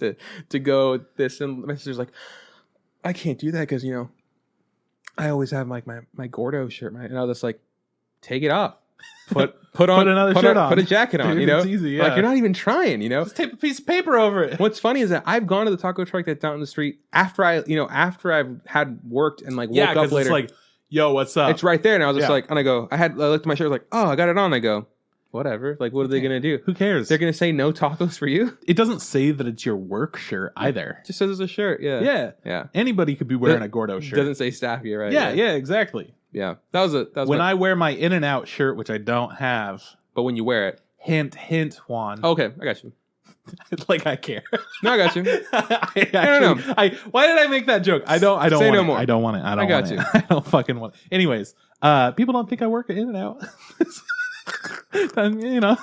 to go this. And my sister's like, I can't do that because you know, I always have like my Gordo shirt, and I was just like, take it off. Put another shirt on. Put a jacket on, you know? It's easy, Like, you're not even trying, you know? Just tape a piece of paper over it. What's funny is that I've gone to the taco truck that's down the street after I've had worked and like woke up later. It's like, yo, what's up? It's right there. And I was just like, and I looked at my shirt, I was like, oh, I got it on. I go, whatever. Like, what are they going to do? Who cares? They're going to say no tacos for you? It doesn't say that it's your work shirt either. It just says it's a shirt. Yeah. Yeah. Anybody could be wearing a Gordo shirt. Doesn't say staff here, right? Yeah, exactly. Yeah. That was when I wear my In-N-Out shirt, which I don't have. But when you wear it. Hint, Juan. Okay, I got you. Like I care. No, I got you. I don't know. Why did I make that joke? I don't Say want no it. more. I don't want it. I got you. I don't fucking want it. Anyways, people don't think I work at In-N-Out. You know.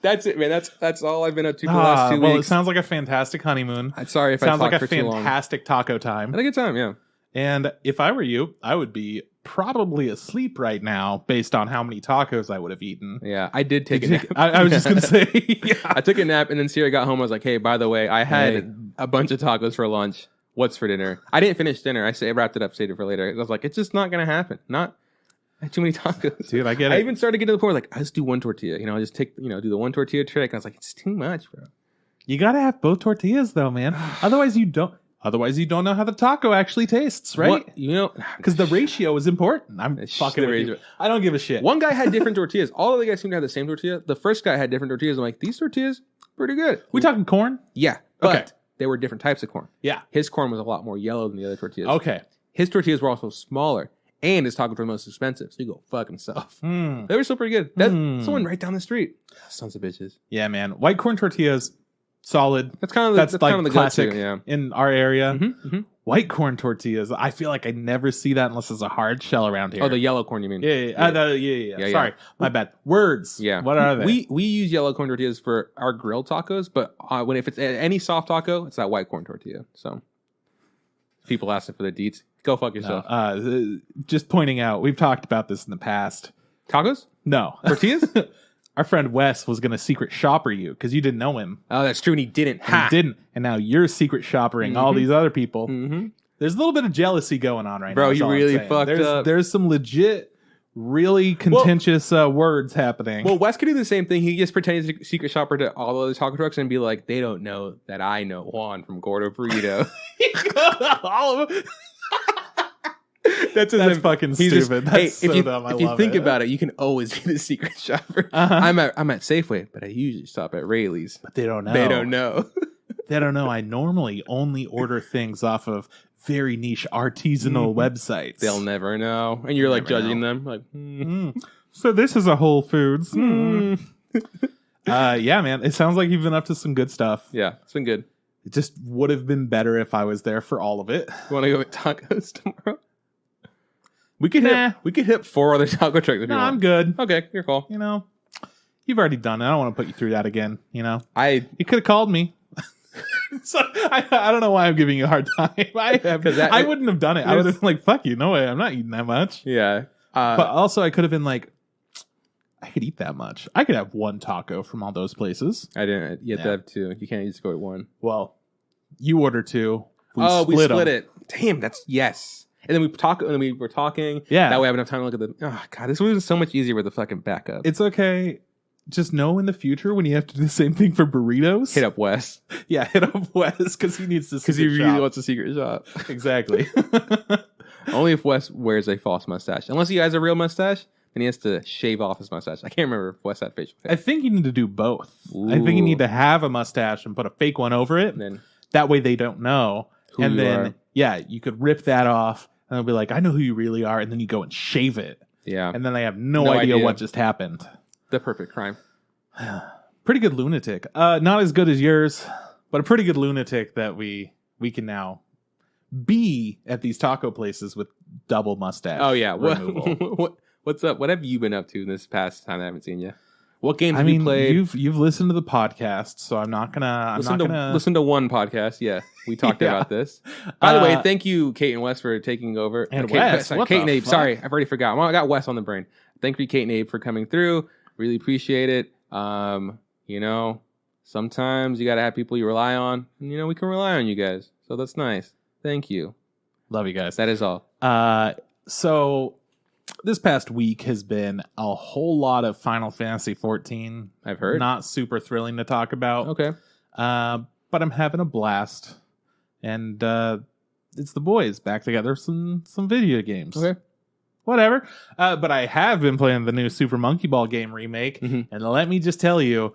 That's it, man. That's all I've been up to for the last 2 weeks. Well, it sounds like a fantastic honeymoon. I'm sorry if I talked talked like for too long. Sounds like a fantastic taco time. I had a good time, yeah. And if I were you, I would be probably asleep right now based on how many tacos I would have eaten. Yeah, I did take a nap. I was just going to say. Yeah. I took a nap, and then Sierra got home. I was like, hey, by the way, I had a bunch of tacos for lunch. What's for dinner? I didn't finish dinner. I wrapped it up, saved it for later. I was like, it's just not going to happen. Not too many tacos. Dude, I get it. I even started getting to the point where, like, I just do one tortilla. You know, I just take, do the one tortilla trick. And I was like, it's too much, bro. You got to have both tortillas, though, man. Otherwise, you don't know how the taco actually tastes, right? What? You know, because the ratio is important. I'm fucking with you. I don't give a shit. One guy had different tortillas. All of the guys seemed to have the same tortilla. The first guy had different tortillas. I'm like, these tortillas, pretty good. We talking corn? Yeah. But they were different types of corn. Yeah. His corn was a lot more yellow than the other tortillas. Okay. His tortillas were also smaller. And his tacos were the most expensive. So you go fuck himself. They were still pretty good. That's someone right down the street. Sons of bitches. Yeah, man. White corn tortillas, solid. That's kind of the classic go-to, in our area. Mm-hmm. White corn tortillas. I feel like I never see that unless it's a hard shell around here. Oh, the yellow corn, you mean? Yeah. Sorry, my bad. Words. Yeah. What are they? We use yellow corn tortillas for our grilled tacos, but if it's any soft taco, it's that white corn tortilla. So people asking for the deets. Go fuck yourself. Just pointing out, we've talked about this in the past. Tacos? No. Tortillas? Our friend Wes was going to secret shopper you because you didn't know him. Oh, that's true. And he didn't. And he didn't. And now you're secret shoppering all these other people. Mm-hmm. There's a little bit of jealousy going on right now. Bro, you really fucked up. There's some legit really contentious words happening. Well, Wes could do the same thing. He just pretends to secret shopper to all the other taco trucks and be like, they don't know that I know Juan from Gordo Burrito. All of them. That's fucking stupid. That's so dumb. If you think about it, you can always be the secret shopper. I'm at Safeway, but I usually stop at Rayleigh's. But they don't know. They don't know. They don't know. I normally only order things off of very niche artisanal websites. They'll never know. And you're like judging them. Like, So this is a Whole Foods. Yeah, man. It sounds like you've been up to some good stuff. Yeah, it's been good. It just would have been better if I was there for all of it. You want to go get tacos tomorrow? We could hit 4 other taco trucks if you want. I'm good. Okay, your call. You know, you've already done it. I don't want to put you through that again. You know, you could have called me. So I don't know why I'm giving you a hard time. I wouldn't have done it. I would have been like, fuck you. No way. I'm not eating that much. Yeah. But also I could have been like, I could eat that much. I could have 1 taco from all those places. I didn't. You have to have 2. You can't just go at 1. Well, you order 2. We split it. Damn, that's yes. And then we were talking. Yeah. That way I have enough time to look at the. Oh god, this was so much easier with the fucking backup. It's okay. Just know in the future when you have to do the same thing for burritos. Hit up Wes. Yeah, hit up Wes because he needs to. Because he really wants a secret shop. Exactly. Only if Wes wears a false mustache. Unless he has a real mustache, then he has to shave off his mustache. I can't remember if Wes had facial hair. I think you need to do both. Ooh. I think you need to have a mustache and put a fake one over it. And then that way they don't know. And then, you could rip that off. And they'll be like, I know who you really are. And then you go and shave it. Yeah. And then they have no idea what just happened. The perfect crime. Pretty good lunatic. Not as good as yours, but a pretty good lunatic that we can now be at these taco places with double mustache. Oh, yeah. Removal. What's up? What have you been up to in this past time I haven't seen you? What games have you played? You've listened to the podcast, so I'm not gonna listen to one podcast. Yeah, we talked about this. By the way, thank you, Kate and Wes, for taking over. And Kate and Abe. Fuck? Sorry, I've already forgot. I got Wes on the brain. Thank you, Kate and Abe, for coming through. Really appreciate it. You know, sometimes you gotta have people you rely on, and you know we can rely on you guys, so that's nice. Thank you. Love you guys. That is all. So this past week has been a whole lot of Final Fantasy 14. I've heard. Not super thrilling to talk about. Okay. But I'm having a blast. And it's the boys back together some video games. Okay. Whatever. But I have been playing the new Super Monkey Ball game remake. Mm-hmm. And let me just tell you,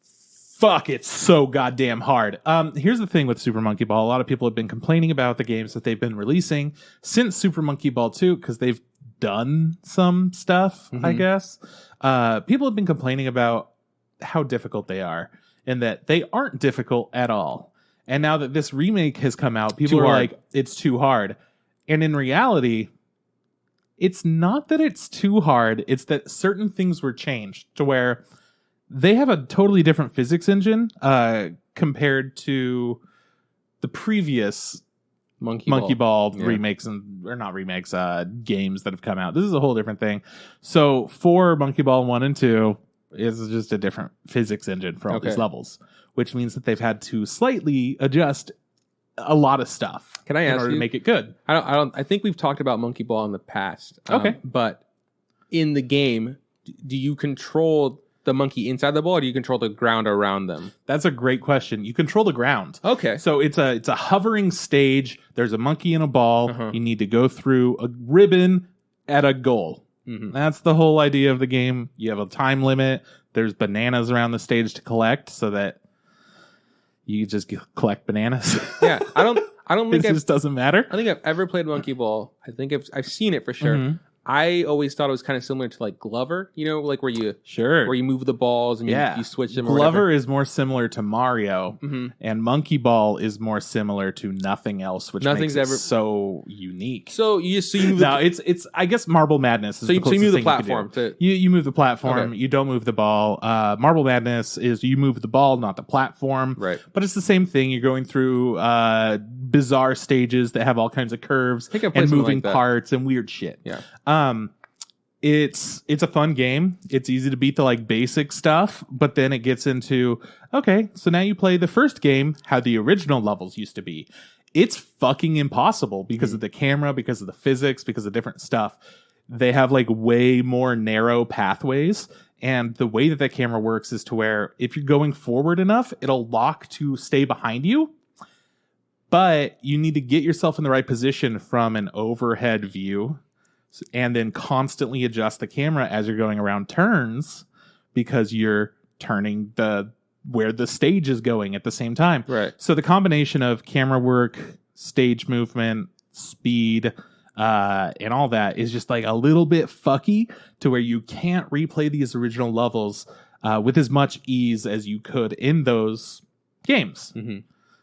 fuck, it's so goddamn hard. Here's the thing with Super Monkey Ball. A lot of people have been complaining about the games that they've been releasing since Super Monkey Ball 2 because they've done some stuff, I guess. People have been complaining about how difficult they are and that they aren't difficult at all. And now that this remake has come out, people are like, it's too hard. And in reality, it's not that it's too hard. It's that certain things were changed to where they have a totally different physics engine compared to the previous Monkey Ball remakes or not remakes, games that have come out. This is a whole different thing. So for Monkey Ball 1 and 2, it's just a different physics engine for all these levels, which means that they've had to slightly adjust a lot of stuff. Can I ask in order to make it good? I think we've talked about Monkey Ball in the past. Okay. But in the game, do you control the monkey inside the ball, or do you control the ground around them? That's a great question. You control the ground. Okay. So it's a hovering stage. There's a monkey in a ball. You need to go through a ribbon at a goal. That's the whole idea of the game. You have a time limit. There's bananas around the stage to collect so that you just collect bananas. Yeah. I don't think it just doesn't matter. I think I've ever played Monkey Ball. I think I've seen it for sure. I always thought it was kind of similar to like Glover, you know, like where you move the balls and you switch them. Glover is more similar to Mario, and Monkey Ball is more similar to nothing else, which makes it so unique. So you move. Now it's I guess Marble Madness. Is so you move the platform. You move the platform. Okay. You don't move the ball. Marble Madness is you move the ball, not the platform. Right. But it's the same thing. You're going through bizarre stages that have all kinds of curves and moving parts and weird shit. Yeah. It's a fun game. It's easy to beat the like basic stuff, but then it gets into, okay, so now you play the first game, how the original levels used to be. It's fucking impossible because of the camera, because of the physics, because of different stuff. they have like way more narrow pathways. And the way that camera works is to where if you're going forward enough, it'll lock to stay behind you. But you need to get yourself in the right position from an overhead view and then constantly adjust the camera as you're going around turns because you're turning where the stage is going at the same time. Right. So the combination of camera work, stage movement, speed, and all that is just like a little bit fucky to where you can't replay these original levels with as much ease as you could in those games. Mm-hmm.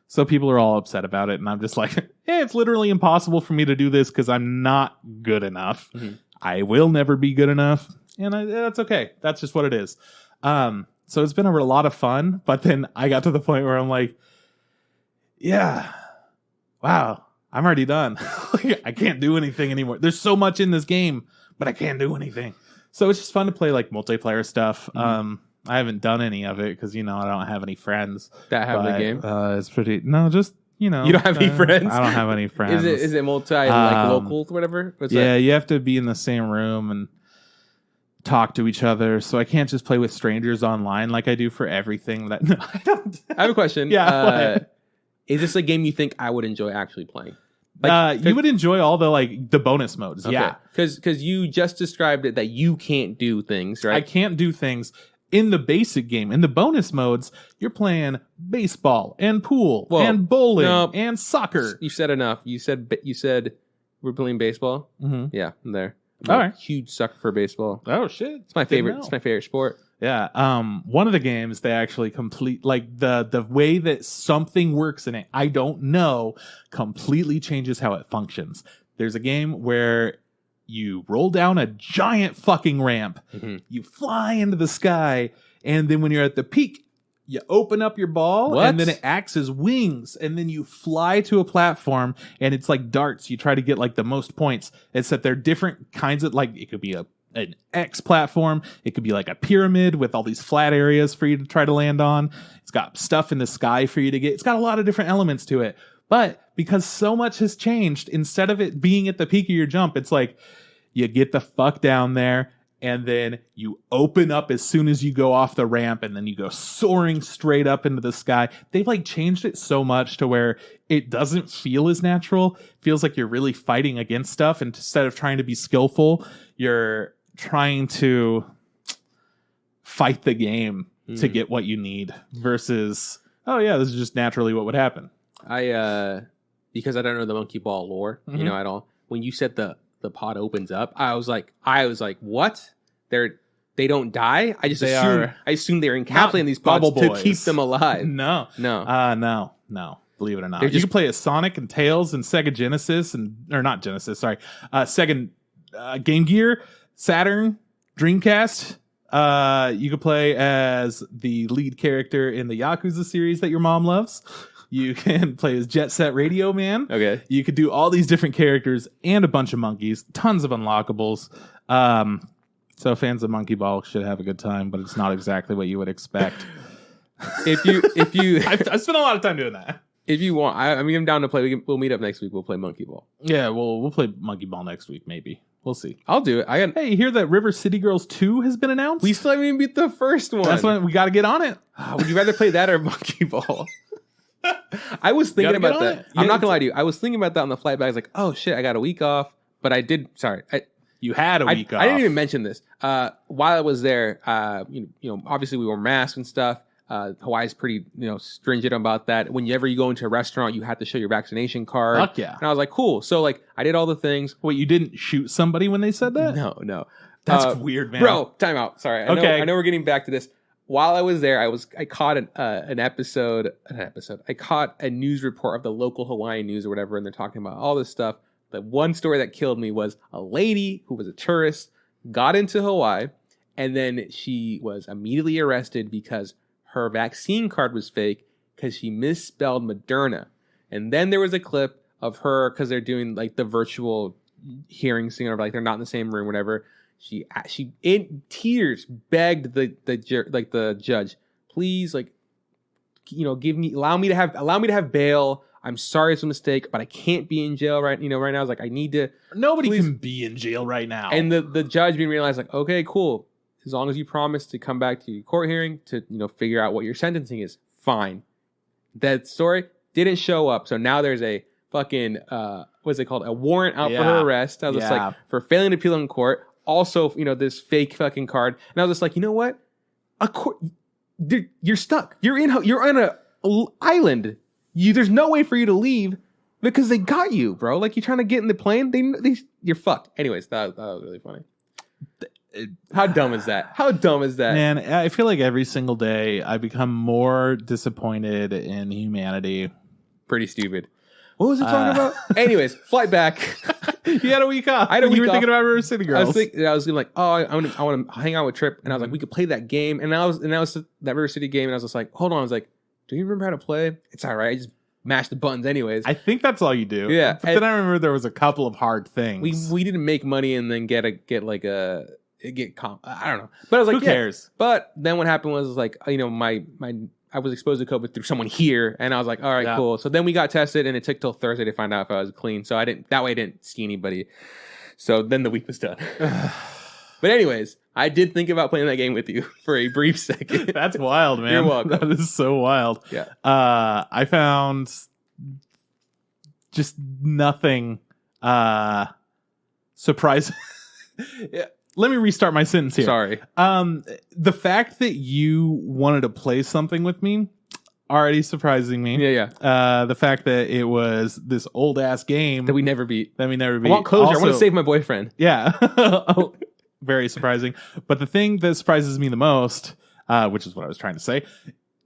So people are all upset about it, and I'm just like, it's literally impossible for me to do this because I'm not good enough. Mm-hmm. I will never be good enough, and that's okay. That's just what it is. So it's been a lot of fun, but then I got to the point where I'm like, yeah, wow, I'm already done. I can't do anything anymore. There's so much in this game, but I can't do anything. So it's just fun to play like multiplayer stuff. Mm-hmm. I haven't done any of it because, I don't have any friends that have the game. It's pretty, no, just, you don't have any friends? I don't have any friends. Is it multi, like local, whatever? What's that? You have to be in the same room and talk to each other. So I can't just play with strangers online like I do for everything. No, I don't. I have a question. Yeah. Is this a game you think I would enjoy actually playing? You would enjoy all the bonus modes. Okay. Yeah. Because you just described it that you can't do things, right? I can't do things. In the basic game, in the bonus modes, you're playing baseball and pool and bowling and soccer. You said enough. You said we're playing baseball. Mm-hmm. Yeah, I'm there. All right. Huge sucker for baseball. Oh shit! It's my favorite. It's my favorite sport. Yeah. One of the games they actually complete like the way that something works in it. I don't know. Completely changes how it functions. There's a game where you roll down a giant fucking ramp. Mm-hmm. You fly into the sky. And then when you're at the peak, you open up your ball. What? And then it acts as wings. And then you fly to a platform. And it's like darts. You try to get like the most points. It's that there are different kinds of like, it could be an X platform. It could be like a pyramid with all these flat areas for you to try to land on. It's got stuff in the sky for you to get. It's got a lot of different elements to it. But because so much has changed, instead of it being at the peak of your jump, it's like you get the fuck down there and then you open up as soon as you go off the ramp and then you go soaring straight up into the sky. They've like changed it so much to where it doesn't feel as natural. It feels like you're really fighting against stuff. And instead of trying to be skillful, you're trying to fight the game to get what you need versus, oh yeah, this is just naturally what would happen. Because I don't know the monkey ball lore, at all. When you said the pod opens up, I was like, what? They don't die? I assume they're encapsulating these pods to keep them alive. No. Believe it or not, you can play as Sonic and Tails and Sega Genesis Sega Game Gear, Saturn, Dreamcast. You could play as the lead character in the Yakuza series that your mom loves. You can play as Jet Set Radio Man. Okay. You could do all these different characters and a bunch of monkeys. Tons of unlockables. So fans of Monkey Ball should have a good time, but it's not exactly what you would expect. If you, I spent a lot of time doing that. If you want, I'm down to play. We'll meet up next week. We'll play Monkey Ball. Yeah, we'll play Monkey Ball next week. Maybe we'll see. I'll do it. Hey, you hear that River City Girls 2 has been announced? We still haven't even beat the first one. That's when we got to get on it. Would you rather play that or Monkey Ball? I was thinking about that. I'm not gonna lie to you. I was thinking about that on the flight back. I was like, oh shit, I got a week off. But I did. Sorry, you had a week off. I didn't even mention this. While I was there, obviously we wore masks and stuff. Hawaii's pretty, stringent about that. Whenever you go into a restaurant, you have to show your vaccination card. Fuck yeah. And I was like, cool. So like, I did all the things. Wait, you didn't shoot somebody when they said that? No. That's weird, man. Bro, time out. Sorry. I know we're getting back to this. While I was there, I caught an episode. I caught a news report of the local Hawaiian news or whatever, and they're talking about all this stuff. The one story that killed me was a lady who was a tourist got into Hawaii, and then she was immediately arrested because her vaccine card was fake because she misspelled Moderna. And then there was a clip of her because they're doing like the virtual hearing thing, or like they're not in the same room, whatever. She in tears begged the judge, please, allow me to have bail. I'm sorry it's a mistake, but I can't be in jail right now. I was like, I need to. Nobody can be in jail right now. And the judge being realized, like, okay, cool. As long as you promise to come back to your court hearing to, figure out what your sentencing is, fine. That story didn't show up. So now there's a fucking, what's it called? A warrant out for her arrest. I was just like, for failing to appeal in court. Also, this fake fucking card. And I was just like, you know what? You're stuck. You're on a island. There's no way for you to leave because they got you, bro. Like, you're trying to get in the plane. You're fucked. Anyways, that was really funny. How dumb is that? How dumb is that? Man, I feel like every single day I become more disappointed in humanity. Pretty stupid. What was it talking about? Anyways, flight back. You had a week off. You were thinking about River City Girls. I was like, oh, I want to hang out with Trip, and I was like, we could play that game, and that was that River City game, and I was just like, hold on, I was like, do you remember how to play? It's all right, I just mash the buttons anyways. I think that's all you do. Yeah, but then I remember there was a couple of hard things. We didn't make money and then get comp. I don't know, but I was like, who cares? But then what happened was like, I was exposed to COVID through someone here, and I was like, all right, cool. So then we got tested, and it took till Thursday to find out if I was clean. So I didn't see anybody. So then the week was done. But anyways, I did think about playing that game with you for a brief second. That's wild, man. You're welcome. That is so wild. Yeah. I found just nothing surprising. Let me restart my sentence here. Sorry. The fact that you wanted to play something with me already surprising me. Yeah. The fact that it was this old ass game that we never beat. I want closure. Also, I want to save my boyfriend. Yeah. Very surprising. But the thing that surprises me the most, which is what I was trying to say,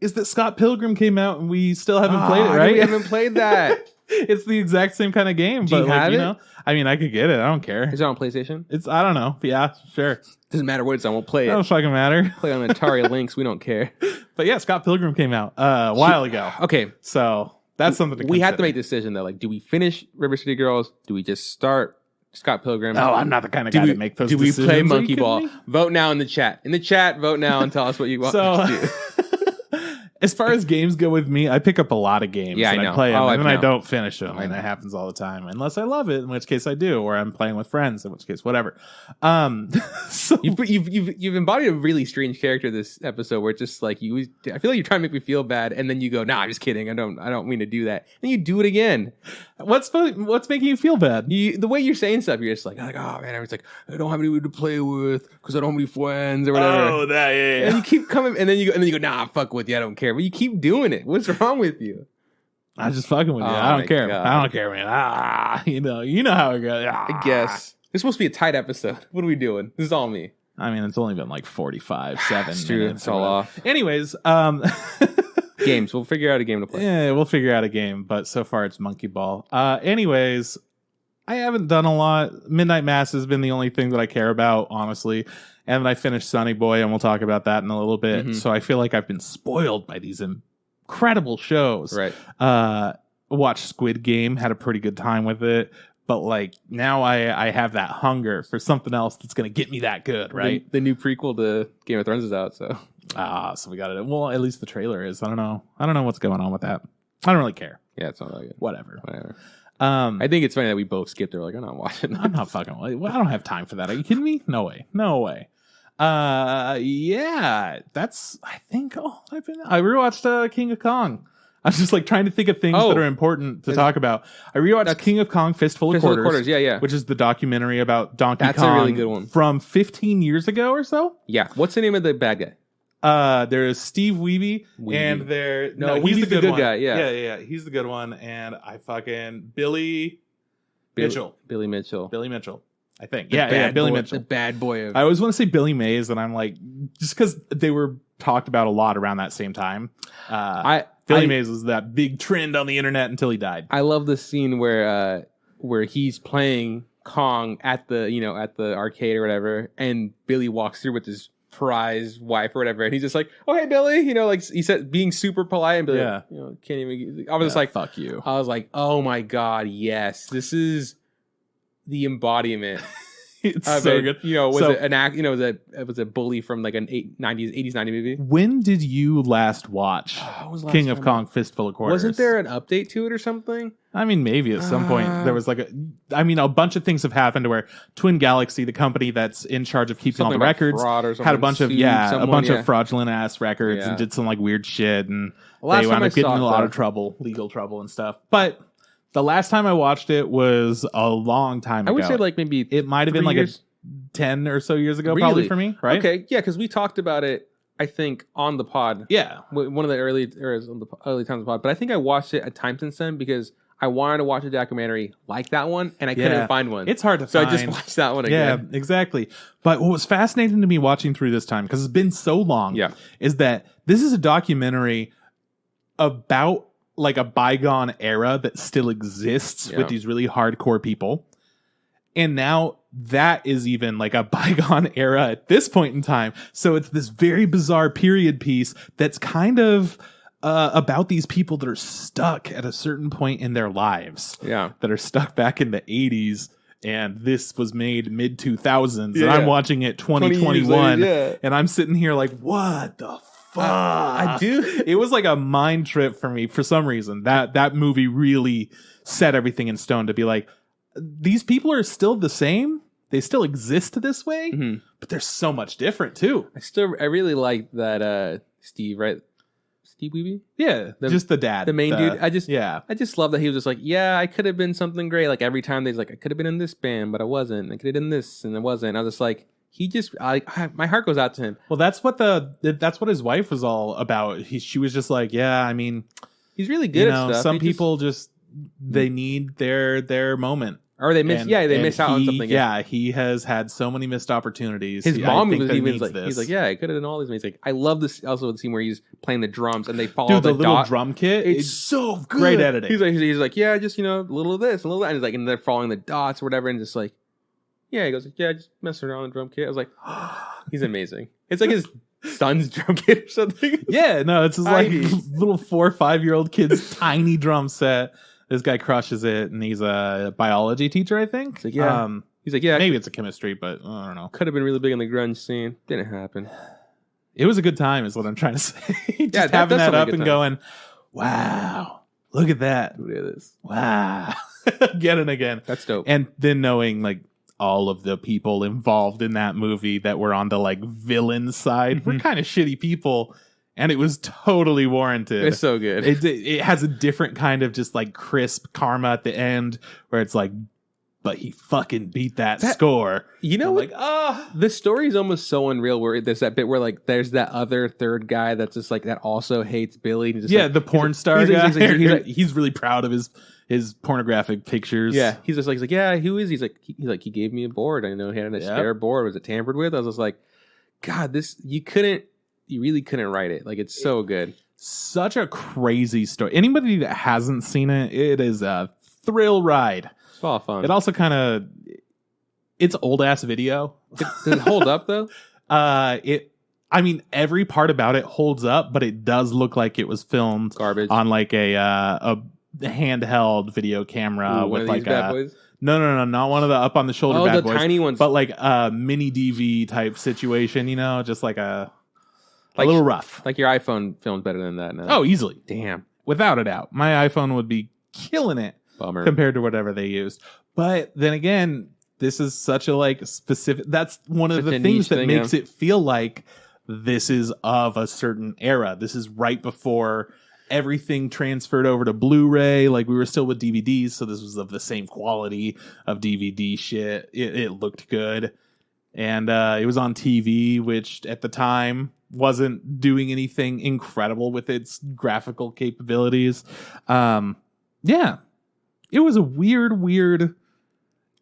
is that Scott Pilgrim came out and we still haven't played it, right? We haven't played that. It's the exact same kind of game. Do you have it? I mean, I could get it. I don't care. Is it on PlayStation? I don't know. Yeah, sure. Doesn't matter what it's on. We'll play it. Don't fucking matter. Play on Atari Lynx. We don't care. But yeah, Scott Pilgrim came out a while ago. Okay. So that's something to consider. We have to make a decision though. Like, do we finish River City Girls? Do we just start Scott Pilgrim? Oh, I'm not the kind of guy to make those decisions. Do we play Monkey Ball? Vote now in the chat. Vote now and tell us what you want to do. As far as games go with me, I pick up a lot and I play them, and then I don't finish them, and that happens all the time. Unless I love it, in which case I do, or I'm playing with friends, in which case whatever. So you've embodied a really strange character this episode, where it's just like I feel like you're trying to make me feel bad, and then you go, "Nah, I'm just kidding. I don't mean to do that." And you do it again. What's making you feel bad? The way you're saying stuff, you're just like, "Oh man," I was like, "I don't have anyone to play with because I don't have any friends or whatever." Oh, that yeah. And you keep coming, and then you go, "Nah, fuck with you. I don't care." But you keep doing it. What's wrong with you? I'm just fucking with you. I don't care. God. I don't care, man. You know how it goes. I guess. It's supposed to be a tight episode. What are we doing? This is all me. I mean, it's only been like 7 it's true. minutes. It's all off. Anyways, games. We'll figure out a game to play. Yeah, we'll figure out a game. But so far, it's Monkey Ball. Anyways, I haven't done a lot. Midnight Mass has been the only thing that I care about, honestly. And then I finished Sonny Boy, and we'll talk about that in a little bit. Mm-hmm. So I feel like I've been spoiled by these incredible shows. Right. Watched Squid Game, had a pretty good time with it. But like now I have that hunger for something else that's going to get me that good, right? The new prequel to Game of Thrones is out, so. So we got it. Well, at least the trailer is. I don't know what's going on with that. I don't really care. Yeah, it's not really good. Whatever. I think it's funny that we both skipped it. We're like, I'm not watching that. I'm not fucking. I don't have time for that. Are you kidding me? No way. Yeah, that's. I think. I rewatched King of Kong. I was just like trying to think of things that are important to talk about. I rewatched King of Kong: Fistful of Quarters. Yeah. Which is the documentary about Donkey Kong. That's a really good one. From 15 years ago or so. Yeah. What's the name of the bad guy? There's Steve Weeby. And he's the good guy. Yeah. He's the good one. And I fucking Billy Mitchell. I think. Billy Mitchell. The bad boy. I always want to say Billy Mays, and I'm like, just because they were talked about a lot around that same time. Billy Mays was that big trend on the internet until he died. I love the scene where he's playing Kong at the arcade or whatever, and Billy walks through with his prize wife or whatever, and he's just like, "Oh hey Billy," like he said, being super polite, and Billy, can't even. I was just like, "Fuck you." I was like, "Oh my god, yes, this is the embodiment It's so good. You know, was it an act? You know, it was a bully from like an 80s, 90s movie. When did you last watch King of Kong Fistful of Quarters? Wasn't there an update to it or something? I mean, maybe at some point there was like a bunch of things have happened to where Twin Galaxy, the company that's in charge of keeping all the records, had a bunch of fraudulent ass records and did some like weird shit, and they wound up getting in a lot of trouble, legal trouble and stuff. But the last time I watched it was a long time ago. I would say like maybe it might have been like 10 or so years ago, probably for me, right? Okay, yeah, because we talked about it, I think, on the pod. Yeah, one of the early times of the pod. But I think I watched it a time since then because I wanted to watch a documentary like that one, and I couldn't find one. It's hard to find. So I just watched that one again. Yeah, exactly. But what was fascinating to me watching through this time, because it's been so long, is that this is a documentary about like a bygone era that still exists with these really hardcore people. And now that is even like a bygone era at this point in time. So it's this very bizarre period piece that's kind of about these people that are stuck at a certain point in their lives. Yeah. That are stuck back in the 80s. And this was made mid 2000s. And I'm watching it 2021. And I'm sitting here like, what the fuck? I do. It was like a mind trip for me for some reason. That movie really set everything in stone to be like, these people are still the same. They still exist this way, but they're so much different too. I really like that Steve, right? Steve Weeby? Yeah, just the dad. The main dude. I just love that he was just like, yeah, I could have been something great. Like every time they's like, I could have been in this band, but I wasn't. I could have done this and I wasn't. I was just like, my heart goes out to him. Well, that's what his wife was all about. She was just like, yeah, I mean, he's really good at stuff. Some people just they need their moment. Or they miss, they miss out on something. Yeah, he has had so many missed opportunities. His mom was even like, he's like, yeah, I could have done all these. He's like, I love this. Also, the scene where he's playing the drums and they follow the little drum kit. It's so good. Great editing. He's like, yeah, just a little of this, a little of that. And he's like, and they're following the dots or whatever, and just like, yeah, he goes, yeah, just messing around on the drum kit. I was like, he's amazing. It's like his son's drum kit or something. Yeah, no, it's his like little 4 or 5 year old kid's tiny drum set. This guy crushes it, and he's a biology teacher, I think. He's like, yeah. He's like, yeah. Maybe it's a chemistry, but I don't know. Could have been really big in the grunge scene. Didn't happen. It was a good time, is what I'm trying to say. Just having that up and going, wow, look at that. Look at this. Wow. Again and again. That's dope. And then knowing, like, all of the people involved in that movie that were on the, like, villain side were kind of shitty people. And it was totally warranted. It's so good. It has a different kind of just like crisp karma at the end where it's like, but he fucking beat that score. You know what? Like, the story is almost so unreal where there's that bit where like there's that other third guy that's just like that also hates Billy. Just, like, the porn star guy. He's really proud of his pornographic pictures. Yeah, he's like, yeah, who is he? He's like, he gave me a board. I know he had a spare board. Was it tampered with? I was just like, God, you really couldn't write it. Like, it's so good. Such a crazy story. Anybody that hasn't seen it, it is a thrill ride. It's all fun. It also kind of, it's old ass video. Does it hold up though? I mean, every part about it holds up, but it does look like it was filmed on like a handheld video camera with like bad boys? No, not one of the up on the shoulder bad boys. Tiny ones, but like a mini DV type situation. Just like a little rough. Like your iPhone films better than that now. Oh, easily. Damn. Without a doubt. My iPhone would be killing it. Bummer. Compared to whatever they used. But then again, this is such a like specific, that's one of the things that makes it feel like this is of a certain era. This is right before everything transferred over to Blu-ray. Like we were still with DVDs, so this was of the same quality of DVD shit. It looked good. And it was on TV, which at the time wasn't doing anything incredible with its graphical capabilities. Yeah. It was a weird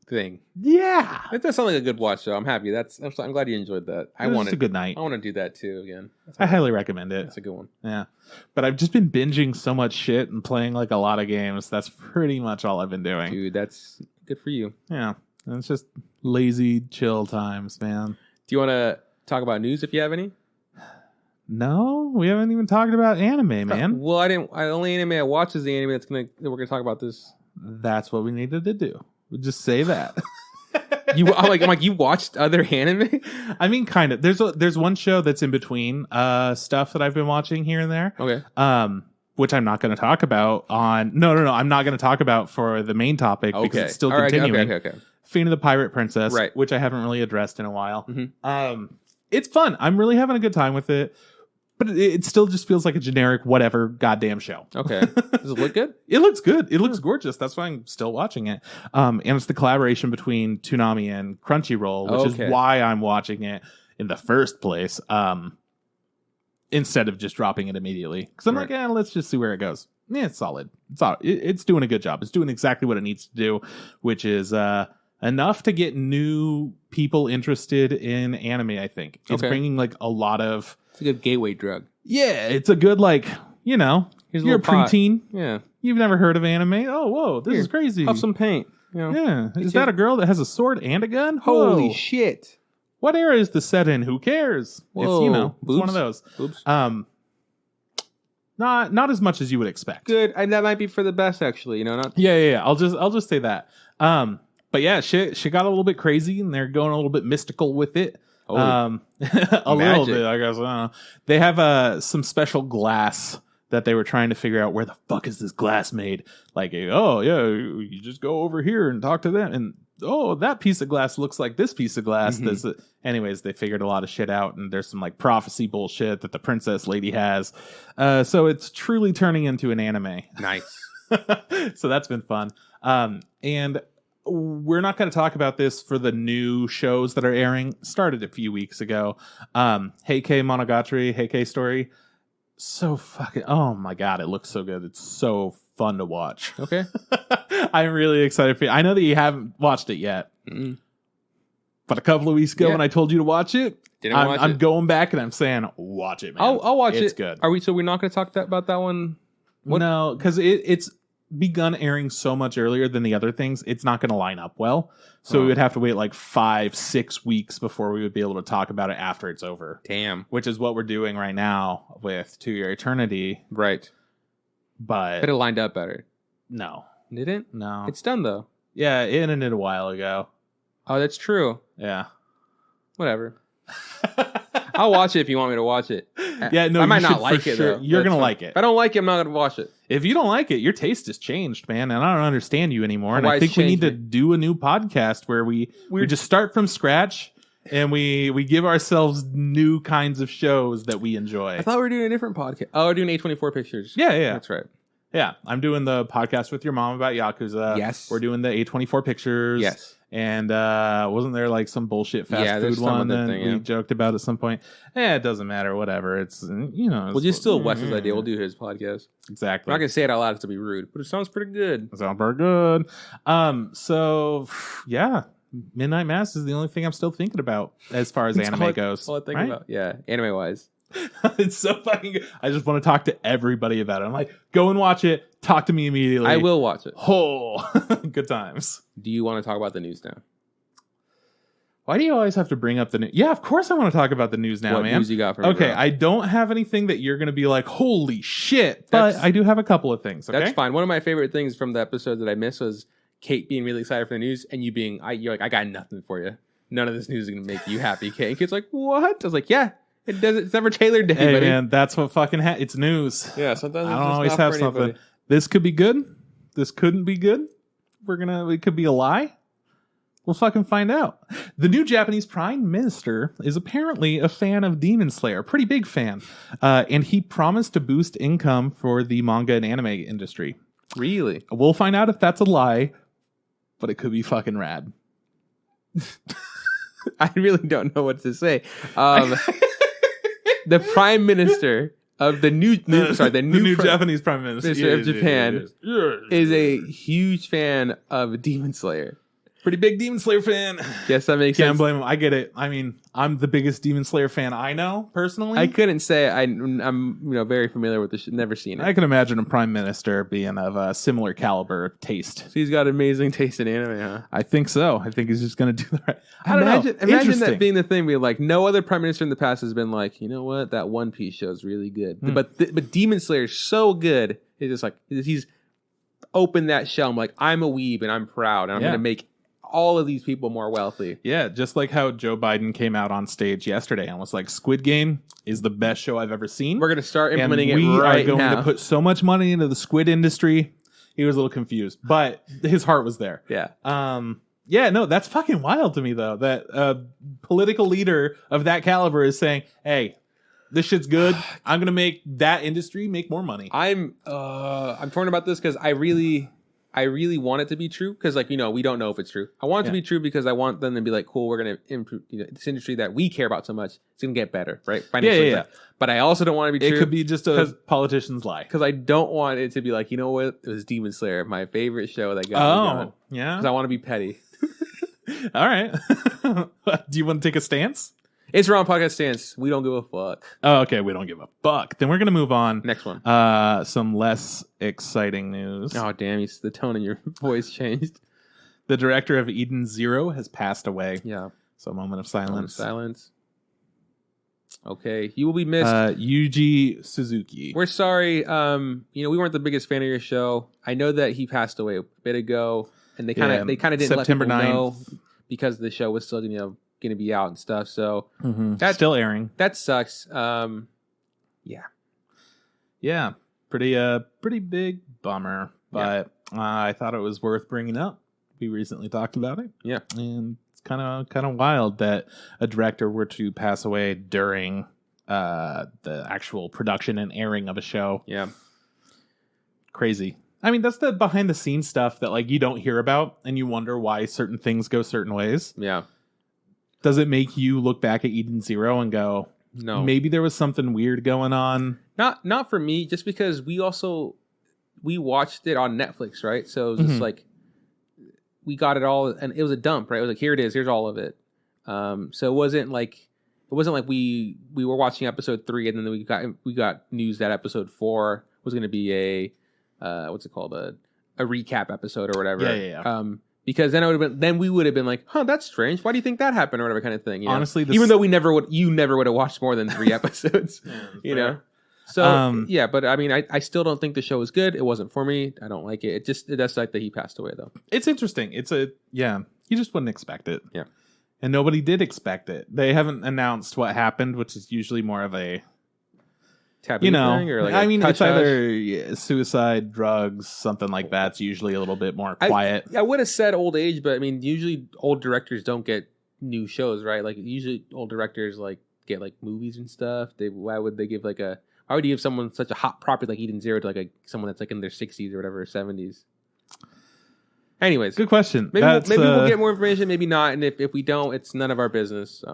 thing. Yeah. It does sound like a good watch, though. I'm happy. I'm glad you enjoyed that. It was a good night. I want to do that, too, again. I highly recommend it. It's a good one. Yeah. But I've just been binging so much shit and playing, like, a lot of games. That's pretty much all I've been doing. Dude, that's good for you. Yeah. And it's just lazy, chill times, man. Do you want to talk about news if you have any? No, we haven't even talked about anime, man. Well, the only anime I watch is the anime that we're gonna talk about this. That's what we needed to do. We just say that. I'm like, you watched other anime? I mean, kind of. There's one show that's in between stuff that I've been watching here and there. Okay. Which I'm not going to talk about on. No. I'm not going to talk about for the main topic because it's still continuing. Okay. Fate of the Pirate Princess, right? Which I haven't really addressed in a while. Mm-hmm. It's fun. I'm really having a good time with it. But it still just feels like a generic whatever goddamn show. Okay. Does it look good? It looks good. It looks gorgeous. That's why I'm still watching it. And it's the collaboration between Toonami and Crunchyroll, which is why I'm watching it in the first place. Instead of just dropping it immediately. Because I'm like, let's just see where it goes. Yeah, it's solid. It's doing a good job. It's doing exactly what it needs to do, which is enough to get new people interested in anime, I think. It's bringing like a lot of... It's a good gateway drug. Yeah, it's a good, like, you're a preteen. Yeah. You've never heard of anime. Oh, whoa, this is crazy. Have some paint. Yeah. Is that a girl that has a sword and a gun? Holy shit. What era is the set in? Who cares? Whoa. It's one of those. Oops. Not as much as you would expect. Good. That might be for the best, actually. Not. Yeah. I'll just say that. But yeah, shit got a little bit crazy, and they're going a little bit mystical with it. A little bit, I guess. I don't know. They have some special glass that they were trying to figure out where the fuck is this glass made. Like, oh yeah, you just go over here and talk to them, and that piece of glass looks like this piece of glass. Mm-hmm. Anyways, they figured a lot of shit out, and there's some like prophecy bullshit that the princess lady has. So it's truly turning into an anime. Nice. So that's been fun. And we're not going to talk about this for the new shows that are airing. Started a few weeks ago. Heikei Monogatari, Heikei Story. So fucking... Oh my god, it looks so good. It's so fun to watch. Okay. I'm really excited for you. I know that you haven't watched it yet. Mm-mm. But a couple of weeks ago when I told you to watch it, I'm going back and I'm saying, watch it, man. I'll watch it. It's good. So we're not going to talk about that one? What? No, because it's begun airing so much earlier than the other things, it's not going to line up well. So we would have to wait like 5-6 weeks before we would be able to talk about it after it's over. Damn. Which is what we're doing right now with To Your Eternity. Right. But it lined up better. No. Didn't? No. It's done though. Yeah, it ended a while ago. Oh, that's true. Yeah. Whatever. I'll watch it if you want me to watch it. Yeah, no, I might not like it, though. You're going to like it. If I don't like it, I'm not going to watch it. If you don't like it, your taste has changed, man, and I don't understand you anymore. And I think we need to do a new podcast where we just start from scratch and we give ourselves new kinds of shows that we enjoy. I thought we were doing a different podcast. Oh, we're doing A24 Pictures. Yeah. That's right. Yeah, I'm doing the podcast with your mom about Yakuza. Yes. We're doing the A24 Pictures. Yes. And wasn't there like some bullshit fast food one that we joked about at some point? It doesn't matter. Whatever. It's, We'll just steal Wes's idea. We'll do his podcast. Exactly. I'm not going to say it out loud to be rude, but it sounds pretty good. It sounds pretty good. So, yeah. Midnight Mass is the only thing I'm still thinking about as far as anime goes. All I think about. Yeah, anime-wise. It's so fucking good. I just want to talk to everybody about it. I'm like, go and watch it. Talk to me immediately. I will watch it. Oh, good times. Do you want to talk about the news now? Why do you always have to bring up the news? Yeah, of course I want to talk about the news now, man. What news you got for me? Okay, I don't have anything that you're going to be like, holy shit. But I do have a couple of things. Okay? That's fine. One of my favorite things from the episode that I missed was Kate being really excited for the news and you being, you're like, I got nothing for you. None of this news is going to make you happy, Kate. And Kate's like, what? I was like, yeah. It's never tailored to anybody. Hey man, that's what fucking it's news. Yeah, sometimes I don't always have something. This could be good. This couldn't be good. It could be a lie. We'll fucking find out. The new Japanese prime minister is apparently a fan of Demon Slayer, pretty big fan, and he promised to boost income for the manga and anime industry. Really? We'll find out if that's a lie, but it could be fucking rad. I really don't know what to say. The prime minister of the new Japanese prime minister of Japan is a huge fan of Demon Slayer. Pretty big Demon Slayer fan. Yes, that makes sense. Can't blame him. I get it. I mean, I'm the biggest Demon Slayer fan I know, personally. I couldn't say I'm very familiar with this. Never seen it. I can imagine a prime minister being of a similar caliber of taste. So he's got amazing taste in anime, huh? I think so. I think he's just going to do the right. Imagine that being the thing. Be like, no other prime minister in the past has been like, you know what, that One Piece show is really good, but Demon Slayer is so good. It's just like he's opened that shell. I'm like, I'm a weeb and I'm proud and I'm going to make all of these people more wealthy. Yeah, just like how Joe Biden came out on stage yesterday and was like, Squid Game is the best show I've ever seen. We're going to start implementing and it We right are going now. to put so much money into the squid industry. He was a little confused, but his heart was there. Yeah. Yeah, no, that's fucking wild to me, though, that a political leader of that caliber is saying, hey, this shit's good. I'm going to make that industry make more money. I'm torn about this because I really want it to be true because, like, we don't know if it's true. I want it to be true because I want them to be like, cool, we're going to improve this industry that we care about so much. It's going to get better, right? Financially. Yeah. But I also don't want it to be true. It could be just a politician's lie. Because I don't want it to be like, you know what? It was Demon Slayer, my favorite show that got me going. Yeah. Because I want to be petty. All right. Do you want to take a stance? It's Wrong Podcast Stance. We don't give a fuck. Oh, okay. We don't give a fuck. Then we're going to move on. Next one. Some less exciting news. Oh, damn. The tone in your voice changed. The director of Eden Zero has passed away. Yeah. So a moment of silence. Silence. Okay. You will be missed. Yuji Suzuki. We're sorry. We weren't the biggest fan of your show. I know that he passed away a bit ago. And they kind of didn't September let people 9th. know because the show was still going to be out and stuff. So that's still airing. That sucks. Yeah, pretty big bummer. But I thought it was worth bringing up. We recently talked about it. Yeah, and it's kind of wild that a director were to pass away during the actual production and airing of a show. Yeah, crazy. I mean, that's the behind the scenes stuff that like you don't hear about and you wonder why certain things go certain ways. Yeah. Does it make you look back at Eden Zero and go, no, maybe there was something weird going on? Not for me, just because we watched it on Netflix, right? So it was just like we got it all and it was a dump, right? It was like, here it is, here's all of it. So it wasn't like we were watching episode 3 and then we got news that episode 4 was going to be a what's it called, a recap episode or whatever. Yeah. Because then we would have been like, huh, that's strange. Why do you think that happened or whatever kind of thing? Honestly, even though you never would have watched more than 3 episodes. Yeah, So but I mean, I still don't think the show is good. It wasn't for me. I don't like it. It does suck that he passed away though. It's interesting. You just wouldn't expect it. Yeah, and nobody did expect it. They haven't announced what happened, which is usually more of a taboo thing, or like it's either suicide, drugs, something like that. It's usually a little bit more quiet. I would have said old age, but I mean, usually old directors don't get new shows, right? Like usually old directors like get like movies and stuff. Why would you give someone such a hot property like Eden Zero to like someone that's like in their 60s or whatever, 70s? Anyways, good question. Maybe we'll get more information. Maybe not. And if we don't, it's none of our business.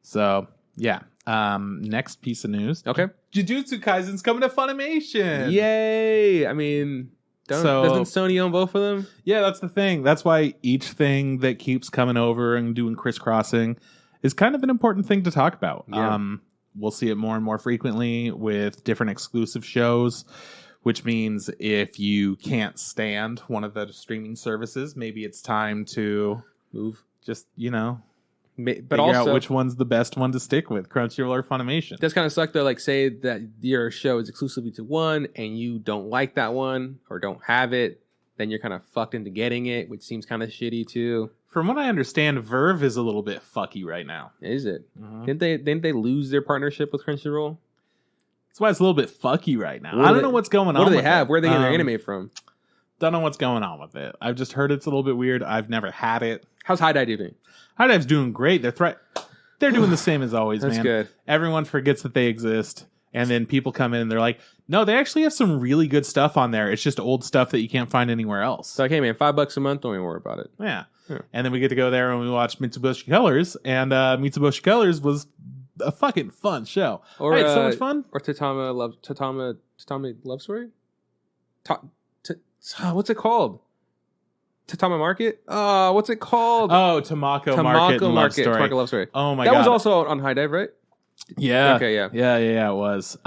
So yeah. Next piece of news. Okay. Jujutsu Kaisen's coming to Funimation. Yay! I mean, doesn't Sony own both of them? Yeah, that's the thing. That's why each thing that keeps coming over and doing crisscrossing is kind of an important thing to talk about. Yeah. We'll see it more and more frequently with different exclusive shows, which means if you can't stand one of the streaming services, maybe it's time to move. Just, but figure also out which one's the best one to stick with, Crunchyroll or Funimation. Does kind of suck though. Like, say that your show is exclusively to one, and you don't like that one or don't have it, then you're kind of fucked into getting it, which seems kind of shitty too. From what I understand, Verve is a little bit fucky right now. Is it? Mm-hmm. Didn't they lose their partnership with Crunchyroll? That's why it's a little bit fucky right now. I don't know what's going on. What do they have? Where are they getting their anime from? Don't know what's going on with it. I've just heard it's a little bit weird. I've never had it. How's High Dive doing? High Dive's doing great. They're doing the same as always, That's man. Good. Everyone forgets that they exist, and then people come in and they're like, no, they actually have some really good stuff on there. It's just old stuff that you can't find anywhere else. So, okay, man, $5 a month, don't even worry about it. Yeah. And then we get to go there and we watch Mitsubishi Colors, and Mitsubishi Colors was a fucking fun show. Or, I had so much fun. Or Tatami Love Story? What's it called? Tatama Market? What's it called? Oh, Tamako Market Love Story. Tamako Love Story. Oh my god. That was also on High Dive, right? Yeah. Okay, yeah. Yeah, it was.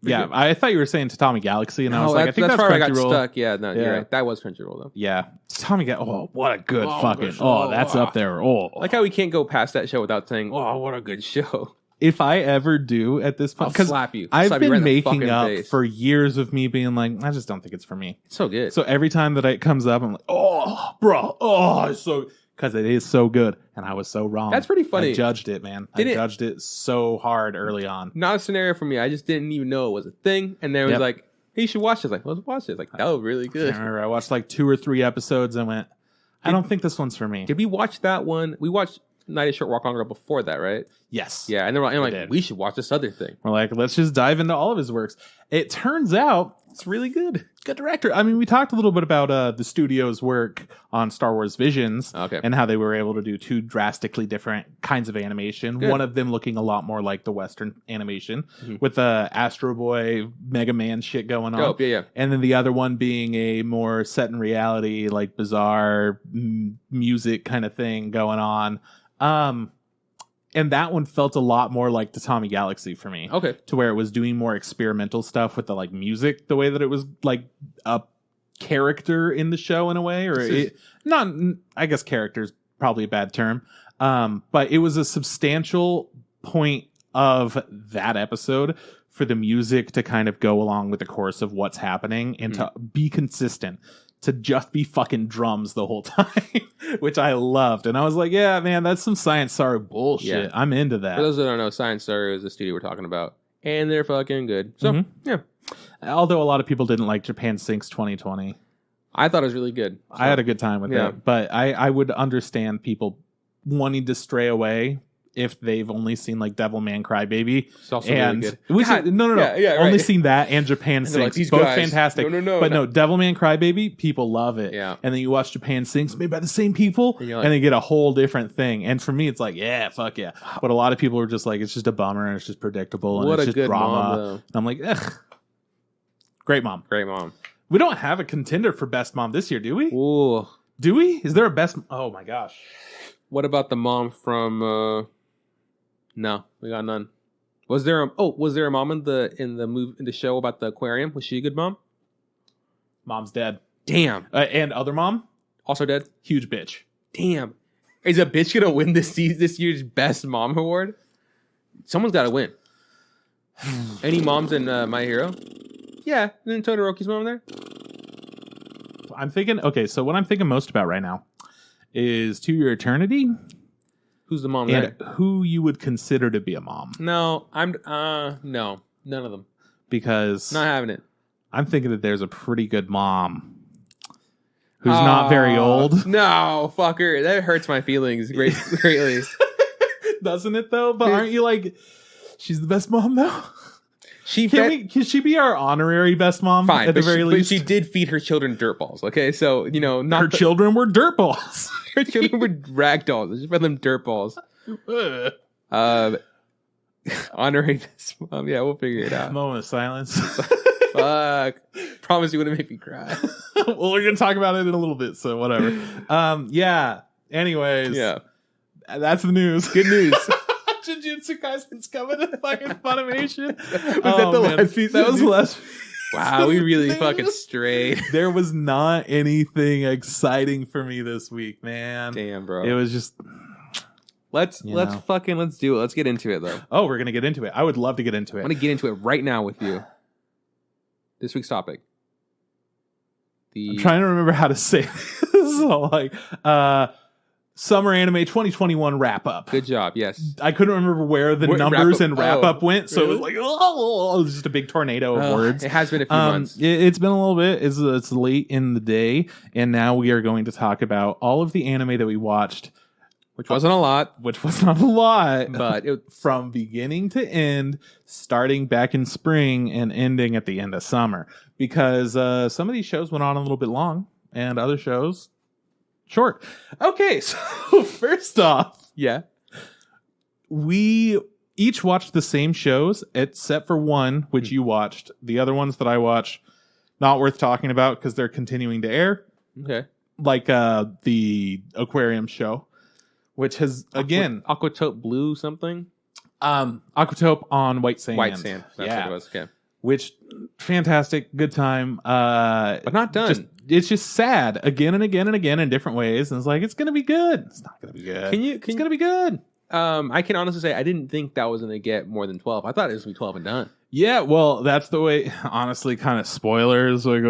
Yeah, I thought you were saying Tatami Galaxy, and I was like, I think that's probably Crunchyroll. I got stuck. Yeah, no, you're right. That was Crunchyroll, though. Yeah. Tatami Galaxy. Oh, what a good fucking... Oh, that's up there. Oh. Like how we can't go past that show without saying, oh, what a good show. if I ever do at this point, because I've been making up for years of me being like, I just don't think it's for me. It's so good. So every time that it comes up, I'm like, oh, bro, it's so, because it is so good. And I was so wrong. That's pretty funny. I judged it, man. I judged it so hard early on. Not a scenario for me. I just didn't even know it was a thing. And then it was like, hey, you should watch this. Like, let's watch it. Like, that was really good. I remember I watched like 2 or 3 episodes and went, I don't think this one's for me. Did we watch that one? We watched Night of Short Walk On Girl before that, right? Yes. Yeah, and then we're like, we should watch this other thing. We're like, let's just dive into all of his works. It turns out it's really good. Good director. I mean, we talked a little bit about the studio's work on Star Wars Visions and how they were able to do 2 drastically different kinds of animation. Good. One of them looking a lot more like the Western animation with the Astro Boy, Mega Man shit going on. Dope, yeah. And then the other one being a more set in reality, like bizarre music kind of thing going on. And that one felt a lot more like Tatami Galaxy for me. Okay. To where it was doing more experimental stuff with the like music, the way that it was like a character in the show in a way, or I guess character is probably a bad term. But it was a substantial point of that episode for the music to kind of go along with the course of what's happening and to be consistent. To just be fucking drums the whole time, which I loved. And I was like, yeah, man, that's some Science Saru bullshit. Yeah. I'm into that. For those that don't know, Science Saru is the studio we're talking about. And they're fucking good. So, yeah. Although a lot of people didn't like Japan Sinks 2020. I thought it was really good. So. I had a good time with it. But I would understand people wanting to stray away if they've only seen like Devilman Crybaby. It's also really good. No. Yeah, only seen that and Japan Sinks. Like, both guys, fantastic. No. Devilman Crybaby, people love it. Yeah. And then you watch Japan Sinks made by the same people and they get a whole different thing. And for me, it's like, yeah, fuck yeah. But a lot of people are just like, it's just a bummer and it's just predictable and what it's just good drama. Mom, though. And I'm like, ugh. Great mom. Great mom. We don't have a contender for best mom this year, do we? Ooh. Do we? Is there a best? Oh my gosh. What about the mom from... No, we got none. Was there a mom in the show about the aquarium? Was she a good mom? Mom's dead. Damn. And other mom? Also dead? Huge bitch. Damn. Is a bitch gonna win this year's best mom award? Someone's gotta win. Any moms in My Hero? Yeah, isn't Todoroki's mom there? I'm thinking, okay, so what I'm thinking most about right now is To Your Eternity. Who's the mom and there? Who you would consider to be a mom? No, no, none of them. Because not having it. I'm thinking that there's a pretty good mom who's not very old. No, fucker, that hurts my feelings greatly. Doesn't it though? But aren't you like, she's the best mom though? Can she be our honorary best mom? Fine, at the very least. But she did feed her children dirt balls. Okay, so not her children were dirt balls. Her children were rag dolls. She fed them dirt balls. Honoring this mom. Yeah, we'll figure it out. Moment of silence. Fuck. Promise you wouldn't make me cry. Well, we're gonna talk about it in a little bit, so whatever. Yeah. Anyways. Yeah. That's the news. Good news. Jujutsu Kaisen's coming to fucking Funimation. Was that the last season? That was the last. Wow, we really fucking strayed. There was not anything exciting for me this week, man. Damn, bro. It was just. Let's do it. Let's get into it, though. Oh, we're gonna get into it. I would love to get into it. I want to get into it right now with you. This week's topic. I'm trying to remember how to say this. So, like, Summer Anime 2021 wrap up. Good job. Yes. I couldn't remember where the numbers and wrap up went, so really? It was like, it was just a big tornado of words. It has been a few months. It's been a little bit. It's late in the day, and now we are going to talk about all of the anime that we watched, which wasn't a lot. Which was not a lot, but from beginning to end, starting back in spring and ending at the end of summer, because some of these shows went on a little bit long, and other shows. Short. Okay, so first off, we each watched the same shows except for one, which you watched. The other ones that I watched, not worth talking about because they're continuing to air. Okay. Like the aquarium show, which has, again... Aquatope Blue something? Aquatope on White Sand. White Sand. That's what it was. Okay. Which, fantastic, good time. But not done. It's just sad again and again and again in different ways. And it's like, it's going to be good. It's not going to be good. It's going to be good. I can honestly say I didn't think that was going to get more than 12. I thought it was going to be 12 and done. Yeah, well, that's the way, honestly, kind of spoilers. Like,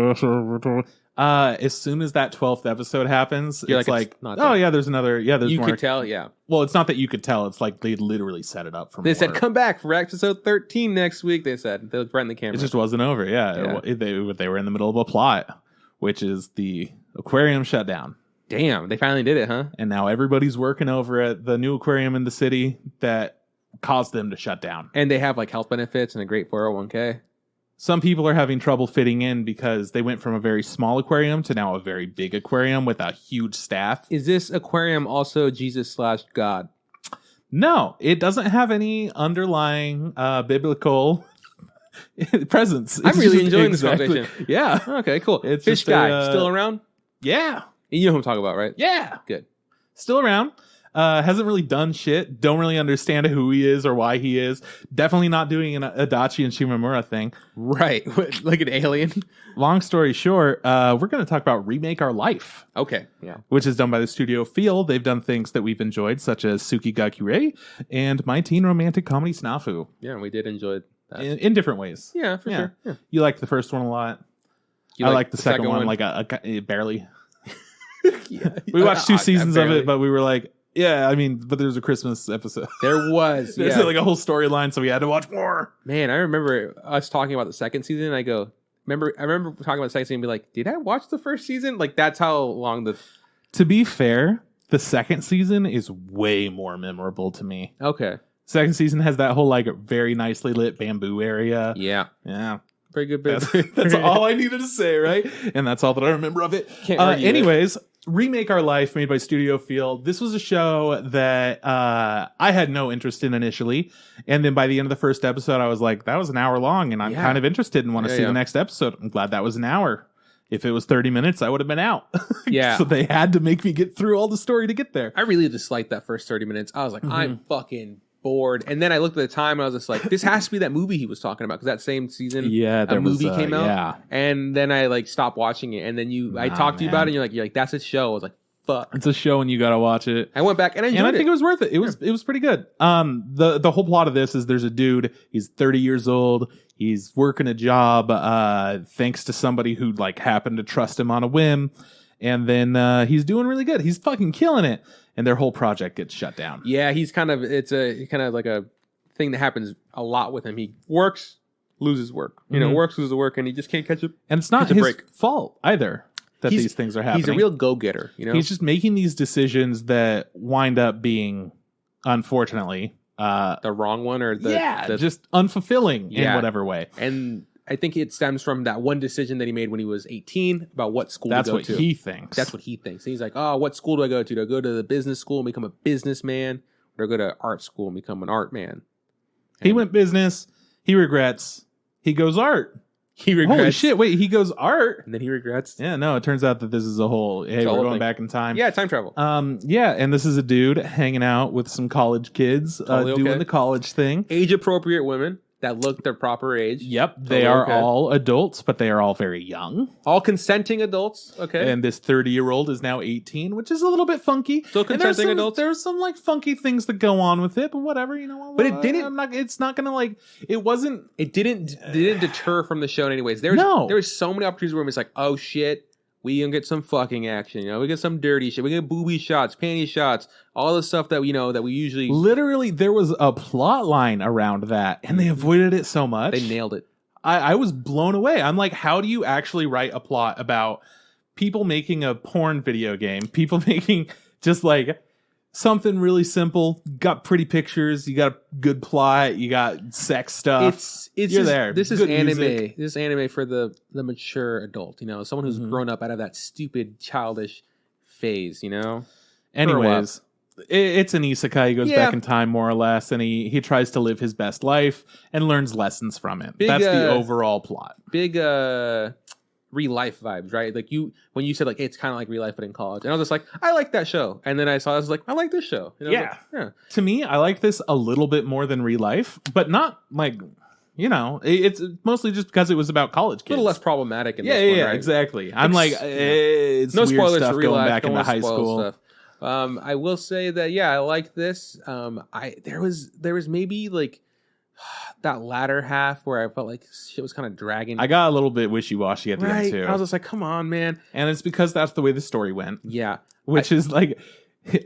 as soon as that 12th episode happens, it's like, oh, yeah, there's another. Yeah, there's more. You could tell, yeah. Well, it's not that you could tell. It's like they literally set it up for more. They said, come back for episode 13 next week, they said. They looked right in the camera. It just wasn't over, yeah. They were in the middle of a plot, which is the aquarium shutdown. Damn, they finally did it, huh? And now everybody's working over at the new aquarium in the city that caused them to shut down. And they have like health benefits and a great 401k. Some people are having trouble fitting in because they went from a very small aquarium to now a very big aquarium with a huge staff. Is this aquarium also Jesus/God? No, it doesn't have any underlying biblical presence. I'm really enjoying this conversation. Yeah. Okay, cool. Fish guy still around? Yeah. You know who I'm talking about, right? Yeah. Good. Still around. Hasn't really done shit. Don't really understand who he is or why he is. Definitely not doing an Adachi and Shimamura thing. Right. Like an alien. Long story short, we're going to talk about Remake Our Life. Okay. Yeah. Which is done by the studio Feel. They've done things that we've enjoyed, such as Tsuki ga Kirei and My Teen Romantic Comedy SNAFU. Yeah, we did enjoy that. In different ways. Yeah, for sure. Yeah. You liked the first one a lot. I like the second one like barely. Yeah. We watched 2 seasons of it, but we were like, yeah, I mean, but there's a Christmas episode. There was. There's like a whole storyline, so we had to watch more. Man, I remember us talking about the second season, and I remember talking about the second season and be like, did I watch the first season? Like, that's how long the... To be fair, the second season is way more memorable to me. Okay. Second season has that whole, like, very nicely lit bamboo area. Yeah. Yeah. Pretty good bit. That's all I needed to say, right? And that's all that I remember of it. Anyways... Remake Our Life, made by Studio Field. This was a show that I had no interest in initially. And then by the end of the first episode, I was like, that was an hour long, and I'm kind of interested and want to see the next episode. I'm glad that was an hour. If it was 30 minutes, I would have been out. Yeah. So they had to make me get through all the story to get there. I really disliked that first 30 minutes. I was like, I'm fucking bored. And then I looked at the time and I was just like, this has to be that movie he was talking about, because that same season a movie came out. Yeah. And then I like stopped watching it, and then I talked to you about it, and you're like that's a show. I was like, fuck, it's a show and you gotta watch it. I went back and I enjoyed it. And I think it was worth it. It was pretty good. The whole plot of this is there's a dude, he's 30 years old, he's working a job thanks to somebody who like happened to trust him on a whim, and then he's doing really good. He's fucking killing it. And their whole project gets shut down. Yeah, it's kind of like a thing that happens a lot with him. He works, loses work. Works, loses work, and he just can't catch it. And it's not his fault either that these things are happening. He's a real go-getter. He's just making these decisions that wind up being, unfortunately, the wrong one, or just unfulfilling in whatever way. And I think it stems from that one decision that he made when he was 18 about what school to go to. That's what he thinks. That's what he thinks. And he's like, oh, what school do I go to? Do I go to the business school and become a businessman? Or do I go to art school and become an art man? And he went business. He regrets. He goes art. He regrets. Holy shit, wait, he goes art. And then he regrets. Yeah, no, it turns out that this is a whole, hey, we're going back in time. Yeah, time travel. Yeah, and this is a dude hanging out with some college kids, doing the college thing. Age-appropriate women that look their proper age. Yep, they are all adults, but they are all very young. All consenting adults, okay. And this 30-year-old is now 18, which is a little bit funky. Still consenting adults? There's some like funky things that go on with it, but whatever, But it didn't... it's not gonna like... It wasn't... It didn't deter from the show in any ways. There was so many opportunities where it's like, oh shit, we can get some fucking action, we get some dirty shit, we get booby shots, panty shots, all the stuff that we that we usually... Literally, there was a plot line around that, and they avoided it so much. They nailed it. I was blown away. I'm like, how do you actually write a plot about people making a porn video game? People making just like something really simple, got pretty pictures, you got a good plot, you got sex stuff. You're there. This is anime. Music. This is anime for the mature adult, someone who's grown up out of that stupid childish phase, Anyways, it's an isekai. He goes back in time more or less, and he tries to live his best life and learns lessons from it. That's the overall plot. Big real life vibes, right? Like when you said like it's kind of like real life but in college, and I was just like, I like that show, and then I was like, I like this show. Yeah. To me, I like this a little bit more than real life, but not like it's mostly just because it was about college kids. A little less problematic in this one, right? Exactly. I'm like, it's no weird spoilers stuff for real going life. back into high school. Stuff. I will say that I like this. There was maybe like that latter half where I felt like shit was kind of dragging. I got a little bit wishy-washy at the end too. I was just like, come on, man. And it's because that's the way the story went. Yeah. Which is like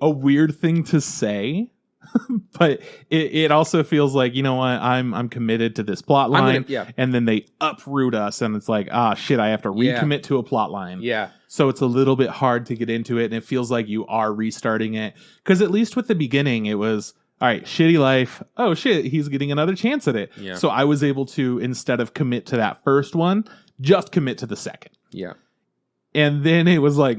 a weird thing to say. But it also feels like, you know what, I'm committed to this plot line, and then they uproot us, and it's like, shit, I have to recommit to a plot line. Yeah. So it's a little bit hard to get into it, and it feels like you are restarting it. Because at least with the beginning, it was, all right, shitty life. Oh shit, he's getting another chance at it. Yeah. So I was able to, instead of commit to that first one, just commit to the second. Yeah. And then it was like,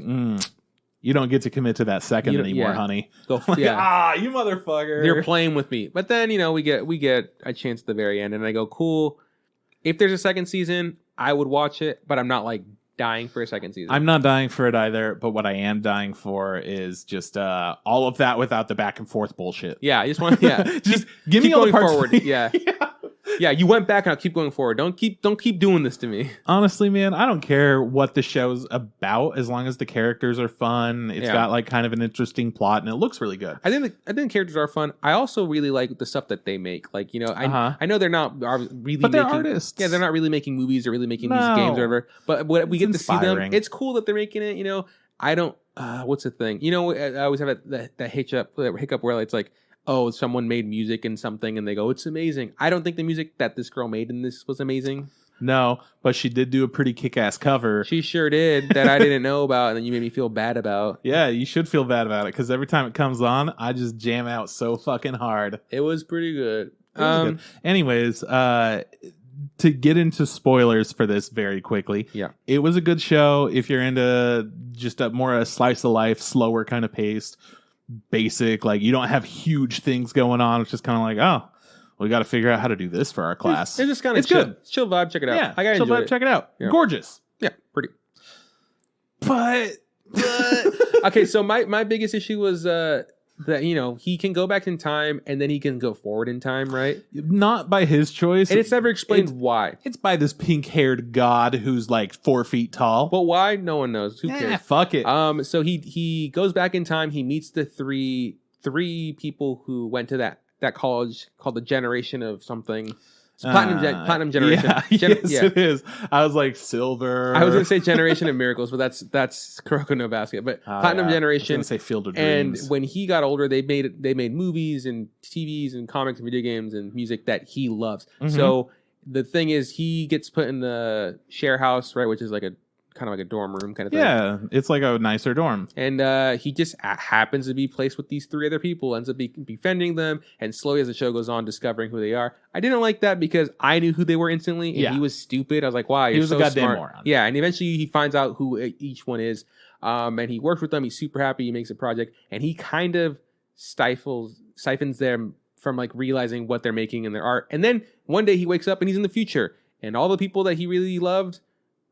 you don't get to commit to that second anymore, honey. You motherfucker. You're playing with me. But then, we get a chance at the very end, and I go, cool. If there's a second season, I would watch it, but I'm not like dying for a second season. I'm not dying for it either, but what I am dying for is just all of that without the back and forth bullshit. Yeah, I just want just give me all the parts forward. Yeah, you went back and I'll keep going forward. Don't keep doing this to me. Honestly, man, I don't care what the show's about as long as the characters are fun. It's got like kind of an interesting plot and it looks really good. I think the characters are fun. I also really like the stuff that they make. Like, I know they're not really but they're making artists. Yeah, they're not really making movies or really making these games or whatever. But what we get to see them, it's cool that they're making it, I don't what's the thing? I always have that hiccup where it's like, oh, someone made music in something and they go, it's amazing. I don't think the music that this girl made in this was amazing. No, but she did do a pretty kick-ass cover. She sure did, that I didn't know about, and then you made me feel bad about. Yeah, you should feel bad about it, because every time it comes on, I just jam out so fucking hard. It was pretty good. Good. Anyways, to get into spoilers for this very quickly, it was a good show. If you're into just a slice of life, slower kind of paced, basic, like you don't have huge things going on. It's just kind of like, oh, we got to figure out how to do this for our class. It's just kind of chill vibe. Check it out. Yeah, I got chill vibe. Check it out. Yeah. Gorgeous. Yeah, pretty. But okay, so my biggest issue was that he can go back in time and then he can go forward in time, right? Not by his choice, and it's never explained why. It's by this pink-haired god who's like 4 feet tall. But why? No one knows. Who cares? Fuck it. So he goes back in time. He meets the three people who went to that college called the Generation of something. Platinum Generation. Yes, it is. I was like Silver. I was going to say Generation of Miracles, but that's Kuroko no Basket. But Platinum Generation. I was going to say Field of Dreams. And when he got older, they made movies and TVs and comics and video games and music that he loves. Mm-hmm. So the thing is, he gets put in the share house, right, which is like kind of like a dorm room kind of thing. Yeah, it's like a nicer dorm. And he just happens to be placed with these three other people, ends up befriending them, and slowly as the show goes on, discovering who they are. I didn't like that because I knew who they were instantly, and he was stupid. I was like, wow, you're so smart. He was a goddamn moron. Yeah, and eventually he finds out who each one is, and he works with them. He's super happy. He makes a project, and he kind of siphons them from like realizing what they're making in their art. And then one day he wakes up and he's in the future, and all the people that he really loved,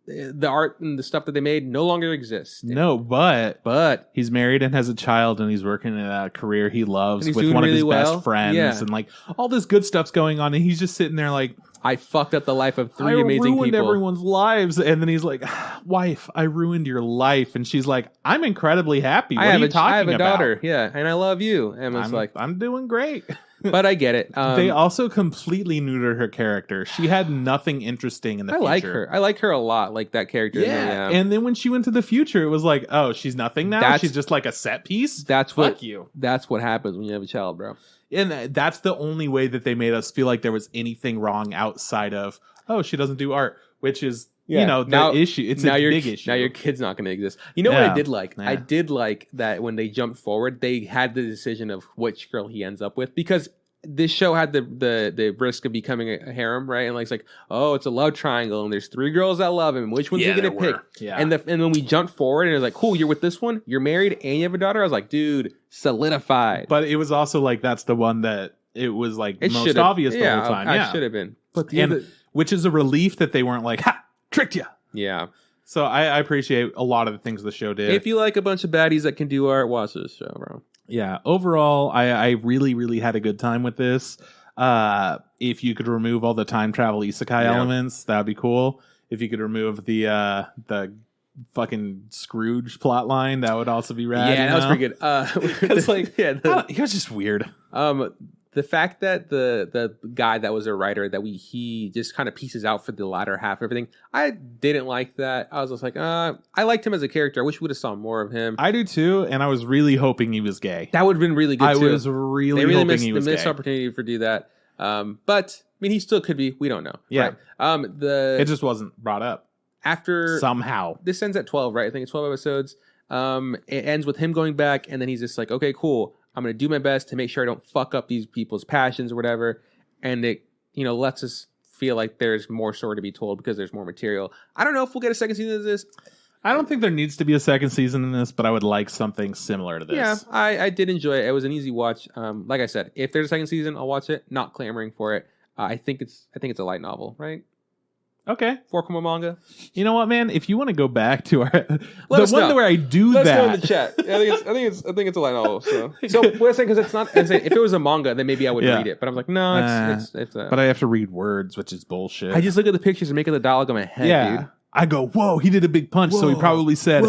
the art and the stuff that they made, no longer exists. No, but he's married and has a child, and he's working in a career he loves with one of his best friends, and like all this good stuff's going on, and he's just sitting there like, I fucked up the life of three amazing people. I ruined everyone's lives. And then he's like, wife, I ruined your life. And she's like, I'm incredibly happy. What are you talking about? I have a daughter, and I love you. And it's like, I'm doing great. But I get it. They also completely neutered her character. She had nothing interesting in the future. I like her a lot, like that character. Yeah. And then when she went to the future, it was like, oh, she's nothing now? She's just like a set piece? Fuck you. That's what happens when you have a child, bro. And that's the only way that they made us feel like there was anything wrong outside of, oh, she doesn't do art, which is, the issue. It's a big issue. Now your kid's not going to exist. You know what I did like? Yeah. I did like that when they jumped forward, they had the decision of which girl he ends up with, because this show had the risk of becoming a harem, right? And like it's like, oh, it's a love triangle, and there's three girls that love him. Which one's he gonna pick? Yeah. And when we jumped forward, and it was like, cool, you're with this one, you're married, and you have a daughter. I was like, dude, solidified. But it was also like that's the one that it was like most obvious the whole time. I should have been. But which is a relief that they weren't like, ha, tricked you. Yeah. So I appreciate a lot of the things the show did. If you like a bunch of baddies that can do art, watch this show, bro. Yeah, overall, I really, really had a good time with this. If you could remove all the time travel isekai elements, that would be cool. If you could remove the fucking Scrooge plot line. That would also be rad. Yeah, that was pretty good. It's like, he was just weird. The fact that the guy that was a writer that he just kind of pieces out for the latter half of everything, I didn't like that. I was just like, I liked him as a character. I wish we would have saw more of him. I do too, and I was really hoping he was gay. That would have been really good too. I was really hoping he was gay. They missed opportunity for do that. But I mean, he still could be. We don't know. Yeah. Right? It just wasn't brought up after somehow. This ends at 12, right? I think it's 12 episodes. It ends with him going back, and then he's just like, okay, cool. I'm going to do my best to make sure I don't fuck up these people's passions or whatever. And it, lets us feel like there's more story to be told because there's more material. I don't know if we'll get a second season of this. I don't think there needs to be a second season in this, but I would like something similar to this. Yeah, I did enjoy it. It was an easy watch. Like I said, if there's a second season, I'll watch it. Not clamoring for it. I think it's a light novel, right? Okay. 4-comic manga. You know what, man? If you want to go back to our where I do Let's that, go in the chat. I think it's a light novel. So what I'm saying, because it's not. If it was a manga, then maybe I would read it. But I was like, no, it's. But I have to read words, which is bullshit. I just look at the pictures and make it the dialogue in my head, dude. I go, whoa, he did a big punch, so he probably said,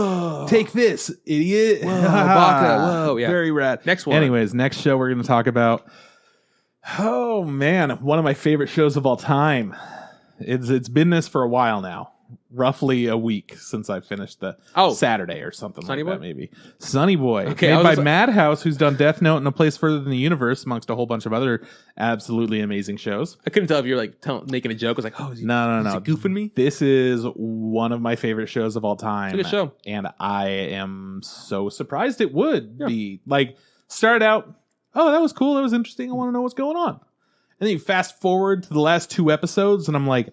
take this, idiot. Whoa, Baka, whoa, yeah. Very rad. Next one. Anyways, next show we're going to talk about, oh man, one of my favorite shows of all time. It's been this for a while now. Roughly a week since I finished the Saturday or something Sonny like Boy? that, maybe. Sonny Boy. Okay, made by Madhouse, who's done Death Note and A Place Further Than the Universe, amongst a whole bunch of other absolutely amazing shows. I couldn't tell if you were like making a joke. I was like, oh, is he goofing me? This is one of my favorite shows of all time. It's a good show. And I am so surprised it would be. Like, started out, oh, that was cool. That was interesting. I want to know what's going on. And then you fast forward to the last 2 episodes, and I'm like,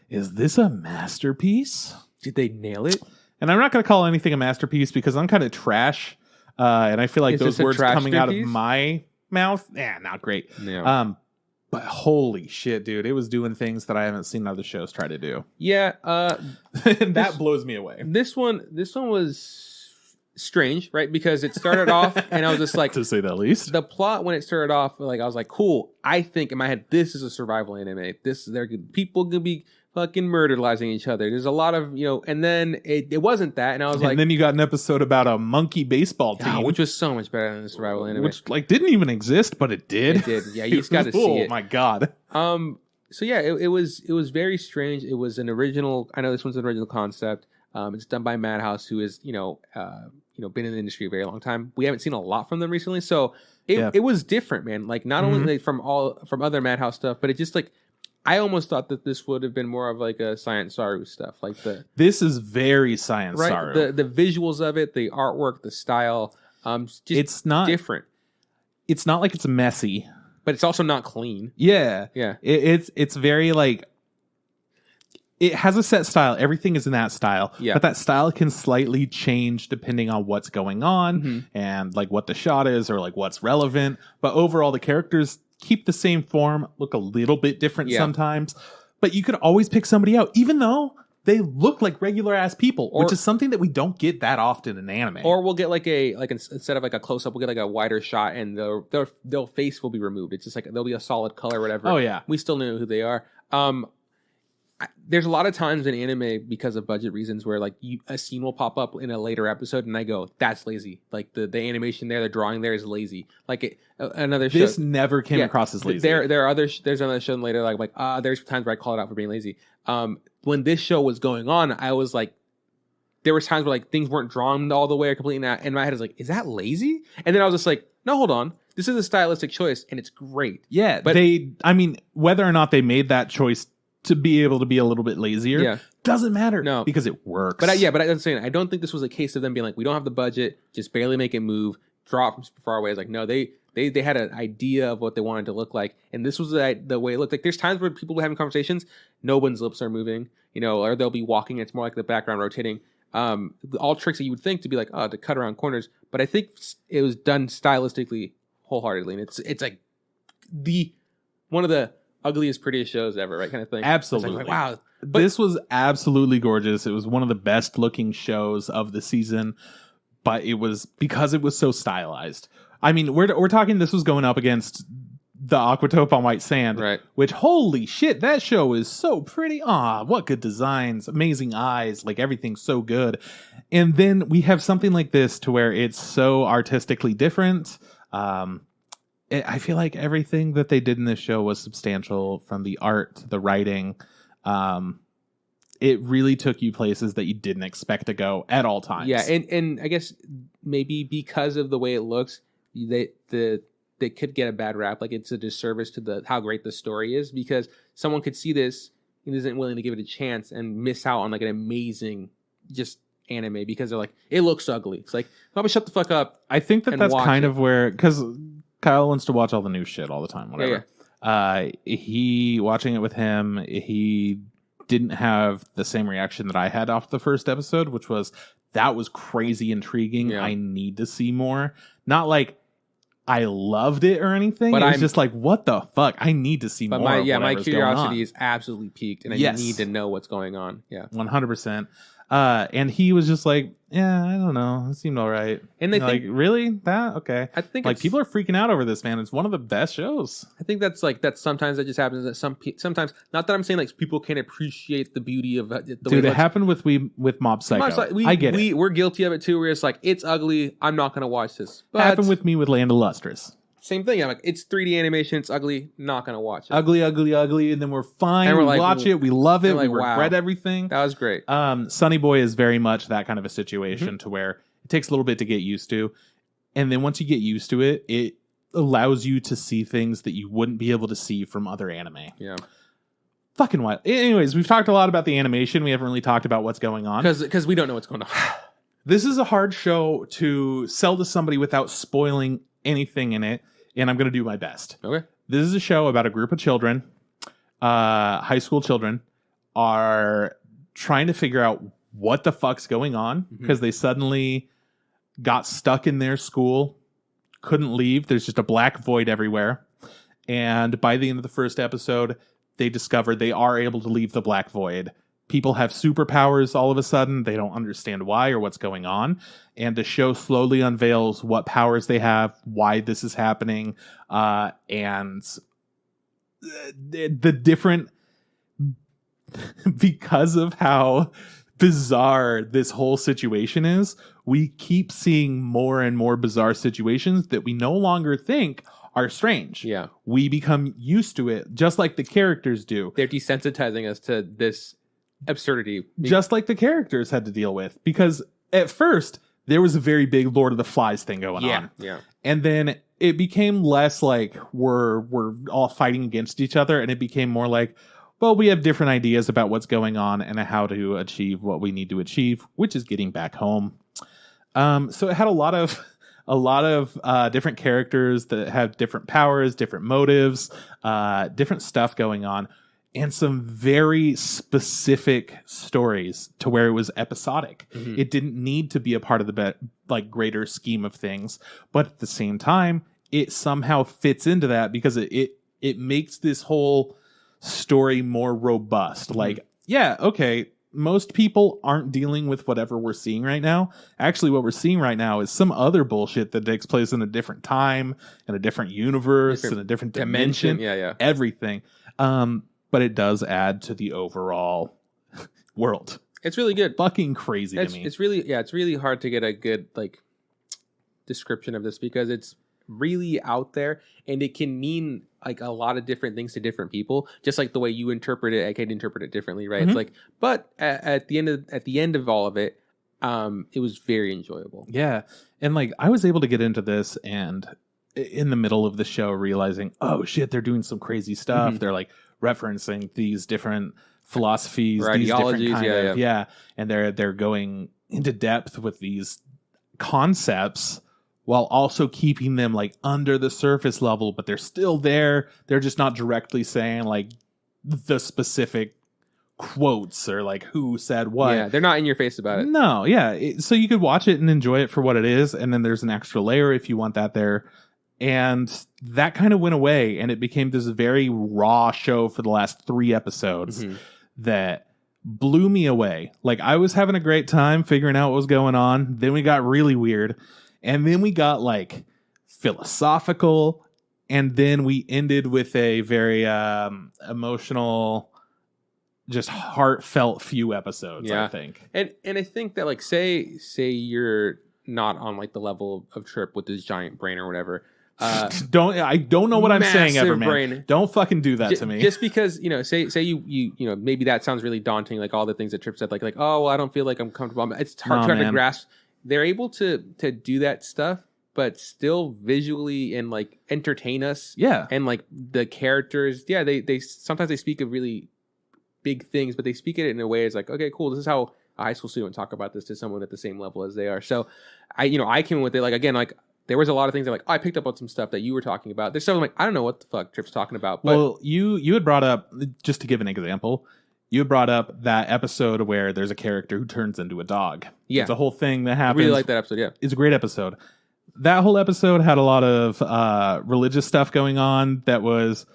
is this a masterpiece? Did they nail it? And I'm not going to call anything a masterpiece because I'm kind of trash. And I feel like those words coming out of my mouth, not great. Yeah. But holy shit, dude. It was doing things that I haven't seen other shows try to do. Yeah. And that blows me away. This one was strange, right? Because it started off and I was just like, to say the least, the plot when it started off, like I was like, cool. I think in my head, this is a survival anime. People gonna be fucking murderizing each other. There's a lot of, and then it wasn't that, and I was like, and then you got an episode about a monkey baseball team, which was so much better than the survival anime, which didn't even exist, but it did. It did. Yeah, you just got to see it. Oh my god. So yeah, it was very strange. It was an original. I know this one's an original concept. It's done by Madhouse, who is been in the industry a very long time. We haven't seen a lot from them recently, so it was different, man. Like not only from other Madhouse stuff, but it just like I almost thought that this would have been more of like a Science Saru stuff. Like this is very Science Saru. The visuals of it, the artwork, the style. It's not different. It's not like it's messy, but it's also not clean. Yeah. It's very like. It has a set style. Everything is in that style. Yeah. But that style can slightly change depending on what's going on and like what the shot is or like what's relevant. But overall, the characters keep the same form, look a little bit different sometimes. But you could always pick somebody out, even though they look like regular ass people, which is something that we don't get that often in anime. Or we'll get instead of like a close up, we'll get like a wider shot and their face will be removed. It's just like there'll be a solid color or whatever. Oh yeah. We still know who they are. There's a lot of times in anime because of budget reasons where like a scene will pop up in a later episode and I go, that's lazy. Like the animation there, the drawing there is lazy. Like another show. This never came across as lazy. There are there's another show later like there's times where I call it out for being lazy. When this show was going on, I was like, there was times where like things weren't drawn all the way or completely not. And my head was like, is that lazy? And then I was just like, no, hold on. This is a stylistic choice and it's great. Yeah, but whether or not they made that choice to be able to be a little bit lazier doesn't matter. No, because it works. But I'm saying I don't think this was a case of them being like, we don't have the budget, just barely make it move, draw it from far away. It's like, no, they had an idea of what they wanted to look like, and this was the way it looked like. There's times where people were having conversations, no one's lips are moving, or they'll be walking. It's more like the background rotating. All tricks that you would think to be like, to cut around corners, but I think it was done stylistically wholeheartedly, and it's like one of the ugliest, prettiest shows ever, right? Kind of thing. Absolutely. Like, wow. But this was absolutely gorgeous. It was one of the best looking shows of the season, but it was because it was so stylized. I mean, we're talking, this was going up against the Aquatope on White Sand, right? Which, holy shit, that show is so pretty. What good designs, amazing eyes, like everything's so good. And then we have something like this to where it's so artistically different. I feel like everything that they did in this show was substantial, from the art to the writing. It really took you places that you didn't expect to go at all times. Yeah, and I guess maybe because of the way it looks, they could get a bad rap. Like, it's a disservice to how great the story is, because someone could see this and isn't willing to give it a chance and miss out on like an amazing just anime because they're like, it looks ugly. It's like, probably shut the fuck up. I think that's kind of where, because Kyle wants to watch all the new shit all the time, whatever. He watching it with him, he didn't have the same reaction that I had off the first episode, which was, that was crazy intriguing. I need to see more. Not like I loved it or anything. But it was just like, what the fuck? I need to see more. My curiosity is absolutely peaked, and I need to know what's going on. Yeah, 100%. And he was just like, yeah, I don't know. It seemed all right. And they think, like, really? That? Okay. I think like people are freaking out over this, man. It's one of the best shows. I think that's sometimes that just happens, that sometimes, not that I'm saying like people can't appreciate the beauty of the Dude, it happened with Mob Psycho. I get it. We're guilty of it too, where it's like, it's ugly, I'm not going to watch this. But happened with me with Land of Lustrous. Same thing. I'm like, it's 3D animation, it's ugly, not gonna watch it. Ugly, and then we're fine. And we watch it, we love it, we regret everything. That was great. Sonny Boy is very much that kind of a situation to where it takes a little bit to get used to. And then once you get used to it, it allows you to see things that you wouldn't be able to see from other anime. Yeah. Fucking wild. Anyways, we've talked a lot about the animation. We haven't really talked about what's going on. Because we don't know what's going on. This is a hard show to sell to somebody without spoiling anything in it. And I'm going to do my best. Okay. This is a show about a group of children, high school children, are trying to figure out what the fuck's going on because they suddenly got stuck in their school, couldn't leave. There's just a black void everywhere. And by the end of the first episode, they discovered they are able to leave the black void. People have superpowers all of a sudden. They don't understand why or what's going on. And the show slowly unveils what powers they have, why this is happening, and the different... because of how bizarre this whole situation is, we keep seeing more and more bizarre situations that we no longer think are strange. Yeah. We become used to it, just like the characters do. They're desensitizing us to this absurdity, just like the characters had to deal with, because at first there was a very big Lord of the Flies thing going on, and then it became less like we're all fighting against each other, and it became more like, well, we have different ideas about what's going on and how to achieve what we need to achieve, which is getting back home. So it had a lot of different characters that have different powers, different motives, different stuff going on. And some very specific stories to where it was episodic. It didn't need to be a part of the greater scheme of things, but at the same time, it somehow fits into that because it makes this whole story more robust. Like, yeah, okay, most people aren't dealing with whatever we're seeing right now. Actually, what we're seeing right now is some other bullshit that takes place in a different time, in a different universe, in a different dimension. Everything. But it does add to the overall world. It's really good. Fucking crazy to me. It's really hard to get a good description of this because it's really out there and it can mean like a lot of different things to different people. Just like the way you interpret it, I can interpret it differently, right? It's like, but at the end of all of it, it was very enjoyable. Yeah, and like I was able to get into this and in the middle of the show realizing, oh shit, they're doing some crazy stuff. They're like referencing these different philosophies, these different kind of, and they're going into depth with these concepts while also keeping them like under the surface level, but they're still there. They're just not directly saying like the specific quotes or like who said what. Yeah, they're not in your face about it. No, so you could watch it and enjoy it for what it is, and then there's an extra layer if you want that there. And that kind of went away, and it became this very raw show for the last 3 episodes that blew me away. Like, I was having a great time figuring out what was going on. Then we got really weird. And then we got, like, philosophical. and then we ended with a very emotional, just heartfelt few episodes. I think, and I think that like say you're not on like the level of Trip with his giant brain or whatever. I don't know what I'm saying ever, man. Brain. Don't fucking do that to me. Just because, say you maybe that sounds really daunting, like all the things that Trip said, like oh, well, I don't feel like I'm comfortable. It's hard to grasp. They're able to do that stuff, but still visually and like entertain us. Yeah. And like the characters, they sometimes they speak of really big things, but they speak it in a way it's like, okay, cool, this is how a high school student talk about this to someone at the same level as they are. So I came with it like, again, like there was a lot of things that like I picked up on some stuff that you were talking about. There's stuff I'm like, I don't know what the fuck Trip's talking about. But well, you had brought up, just to give an example, you had brought up that episode where there's a character who turns into a dog. Yeah. It's a whole thing that happens. I really like that episode, yeah. It's a great episode. That whole episode had a lot of religious stuff going on that was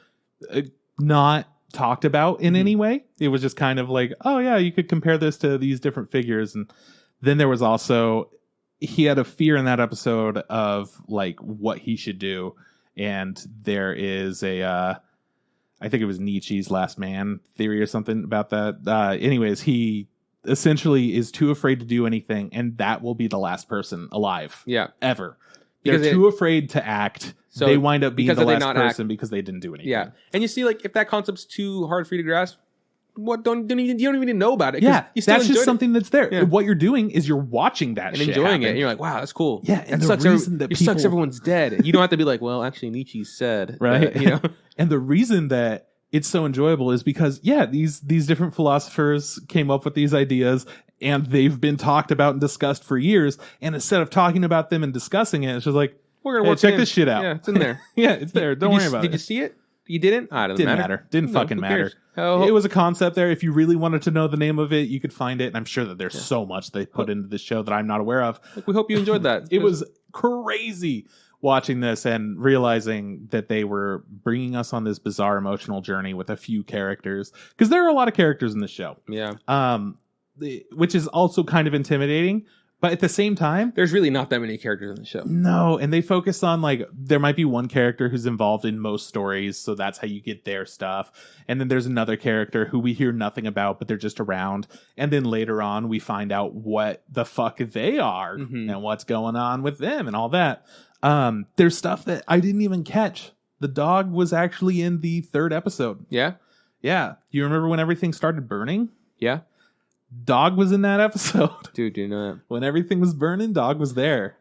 not talked about in any way. It was just kind of like, oh yeah, you could compare this to these different figures. And then there was also, he had a fear in that episode of like what he should do. And there is a, I think it was Nietzsche's last man theory or something about that. Anyways, he essentially is too afraid to do anything, and that will be the last person alive. Yeah. Ever. They're too afraid to act. So they wind up being the last person because they didn't do anything. Yeah. And you see, like, if that concept's too hard for you to grasp, you don't even know about it. Yeah. That's just something that's there. Yeah. What you're doing is you're watching that and shit enjoying happen. it. And you're like, wow, that's cool. Yeah. And it the sucks everyone's dead. You don't have to be like, well, actually, Nietzsche said. Right. That, And the reason that it's so enjoyable is because, these different philosophers came up with these ideas, and they've been talked about and discussed for years. And instead of talking about them and discussing it, it's just like, we're gonna check this shit out. Yeah, it's in there. Yeah, it's there. Don't worry about it. Did you see it? You didn't? It didn't matter. Didn't fucking matter. It was a concept there. If you really wanted to know the name of it, you could find it. And I'm sure that there's so much they put into this show that I'm not aware of. We hope you enjoyed that. It was crazy watching this and realizing that they were bringing us on this bizarre emotional journey with a few characters, because there are a lot of characters in the show. Yeah. Which is also kind of intimidating. But at the same time, there's really not that many characters in the show. No, and they focus on, like, there might be one character who's involved in most stories, so that's how you get their stuff. And then there's another character who we hear nothing about, but they're just around. And then later on, we find out what the fuck they are and what's going on with them and all that. There's stuff that I didn't even catch. The dog was actually in the 3rd episode. Yeah? Yeah. Do you remember when everything started burning? Yeah. Dog was in that episode. Dude, do you know that? When everything was burning, Dog was there,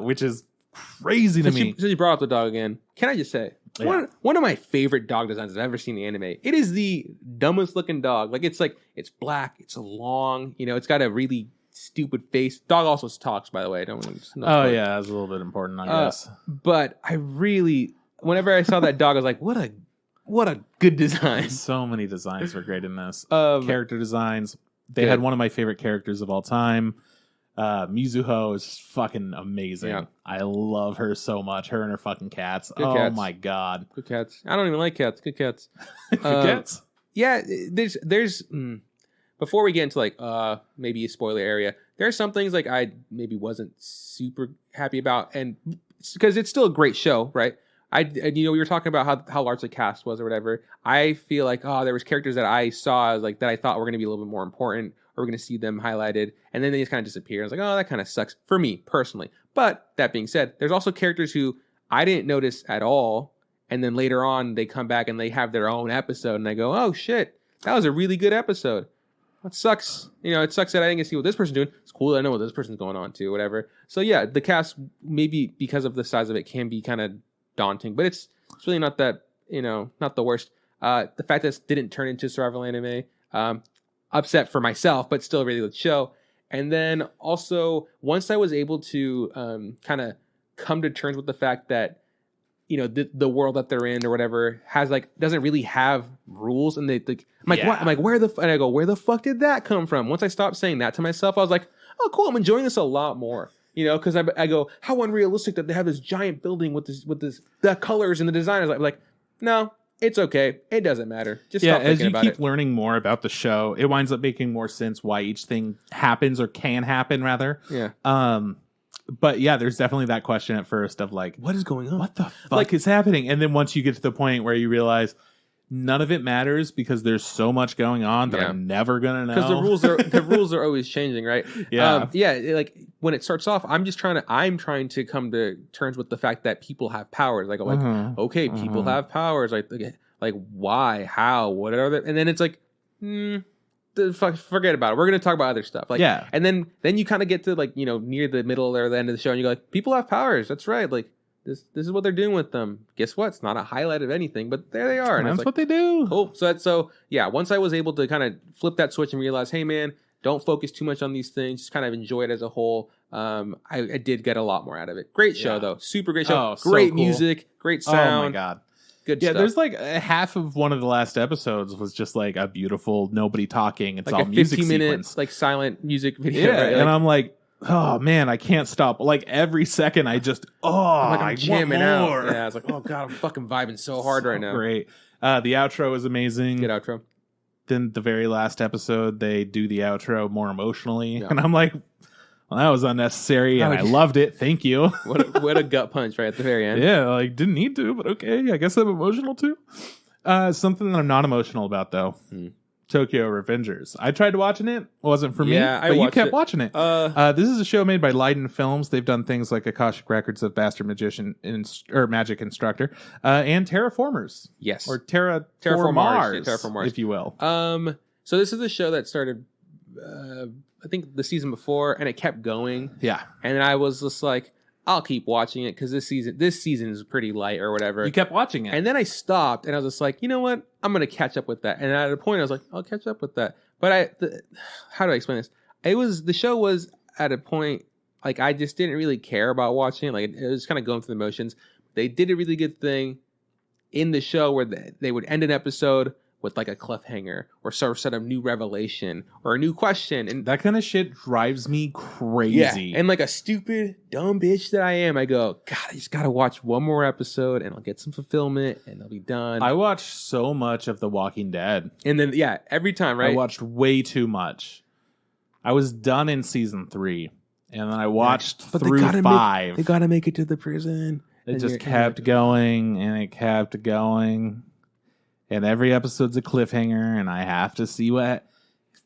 which is crazy to me. So you brought up the dog again. Can I just say, one of my favorite dog designs I've ever seen in anime. It is the dumbest looking dog. It's black, it's long, it's got a really stupid face. Dog also talks, by the way. Yeah, that's a little bit important, I guess. But I really, whenever I saw that dog, I was like, what a good design. So many designs were great in this. Character designs. They had one of my favorite characters of all time. Mizuho is fucking amazing. Yeah. I love her so much. Her and her fucking cats. Cats. My god. Good cats. I don't even like cats. Good cats. Good cats. Yeah, there's before we get into maybe a spoiler area, there are some things I maybe wasn't super happy about, and because it's still a great show, right? We were talking about how large the cast was or whatever. I feel like, there was characters that I saw that I thought were going to be a little bit more important, or we're going to see them highlighted, and then they just kind of disappear. I was like, oh, that kind of sucks for me personally. But that being said, there's also characters who I didn't notice at all, and then later on they come back and they have their own episode, and I go, oh shit, that was a really good episode. It sucks. It sucks that I didn't get to see what this person's doing. It's cool that I know what this person's going on to, whatever. So yeah, the cast, maybe because of the size of it, can be kind of daunting, but it's really not that, not the worst. The fact that this didn't turn into survival anime, upset for myself, but still a really good show. And then also, once I was able to kind of come to terms with the fact that the world that they're in or whatever has doesn't really have rules, and I'm like, where the fuck did that come from? Once I stopped saying that to myself, I was like, oh cool, I'm enjoying this a lot more. Because I go, how unrealistic that they have this giant building with the colors and the design. I'm like, no, it's okay. It doesn't matter. Just stop thinking about it. As you keep learning more about the show, it winds up making more sense why each thing happens, or can happen rather. Yeah. But yeah, there's definitely that question at first of like, what is going on? What the fuck is happening? And then once you get to the point where you realize none of it matters because there's so much going on that I'm never gonna know. Because the rules are always changing, right? Like when it starts off, I'm trying to come to terms with the fact that people have powers. Like, okay, people have powers. Like why, how, what are they? And then it's like, forget about it. We're gonna talk about other stuff. Like, and then you kind of get to like near the middle or the end of the show, and you go like, people have powers. That's right. Like. This is what they're doing with them. Guess what? It's not a highlight of anything, but there they are. And that's what they do. Cool. So once I was able to kind of flip that switch and realize, hey man, don't focus too much on these things. Just kind of enjoy it as a whole. I did get a lot more out of it. Great show though. Super great show. Great music. Great sound. Oh my god. Good stuff. There's like half of one of the last episodes was just like a beautiful nobody talking. It's like all music 15 minutes sequence. like silent music video. Yeah, right? And I'm like, oh man, I can't stop. Like every second, I just I'm jamming out. Yeah, I was like, oh god, I'm fucking vibing so hard right now. Great. The outro is amazing. Good outro. Then the very last episode, they do the outro more emotionally, and I'm like, well, that was unnecessary, and I loved it. Thank you. What a gut punch right at the very end. Yeah, like didn't need to, but okay. I guess I'm emotional too. Something that I'm not emotional about though. Tokyo Revengers. I tried watching it. Wasn't for me. But you kept watching it. This is a show made by Lidenfilms. They've done things like Akashic Records of Bastard Magician or Magic Instructor, and Formars. Yes, or Formars, if you will. So this is the show that started, I think the season before, and it kept going. Yeah, and then I was just like, I'll keep watching it because this season is pretty light or whatever. You kept watching it. And then I stopped and I was just like, you know what? I'm going to catch up with that. And at a point I was like, I'll catch up with that. But how do I explain this? The show was at a point, like I just didn't really care about watching it. Like it was kind of going through the motions. They did a really good thing in the show where they would end an episode with like a cliffhanger or some sort of new revelation or a new question, and that kind of shit drives me crazy. Yeah, and like a stupid dumb bitch that I am, I go, God, I just gotta watch one more episode and I'll get some fulfillment and I'll be done. I watched so much of The Walking Dead, and then every time, right? I watched way too much. I was done in season 3, and then I watched through 5. They gotta make it to the prison. It just kept going and it kept going. And every episode's a cliffhanger, and I have to see what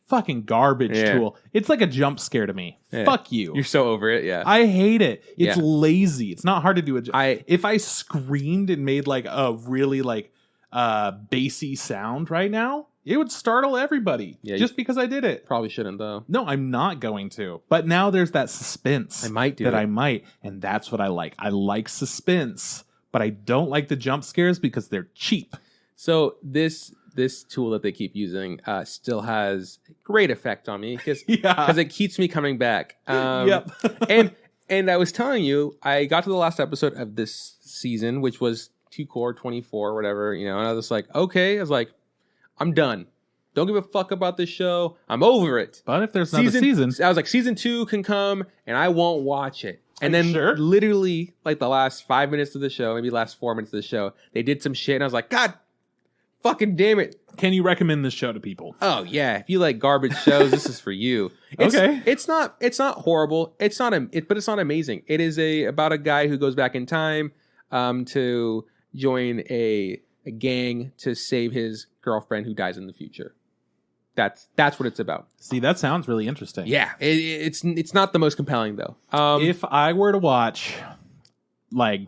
fucking garbage tool. It's like a jump scare to me. Yeah. Fuck you. You're so over it, yeah. I hate it. It's lazy. It's not hard to do. If I screamed and made like a really like bassy sound right now, it would startle everybody. Yeah, just because I did it. Probably shouldn't though. No, I'm not going to. But now there's that suspense. I might do that. I might, and that's what I like. I like suspense, but I don't like the jump scares because they're cheap. So this tool that they keep using still has great effect on me because it keeps me coming back. and I was telling you, I got to the last episode of this season, which was 24 or whatever, and I was like, okay, I was like, I'm done. Don't give a fuck about this show. I'm over it. But if there's another season, I was like, season 2 can come and I won't watch it. And then literally like the last 5 minutes of the show, maybe last 4 minutes of the show, they did some shit and I was like, God fucking damn it. Can you recommend this show to people? Oh yeah. If you like garbage shows, this is for you. It's not horrible. But it's not amazing. It is about a guy who goes back in time to join a gang to save his girlfriend who dies in the future. That's what it's about. See, that sounds really interesting. Yeah. It's not the most compelling though. If I were to watch like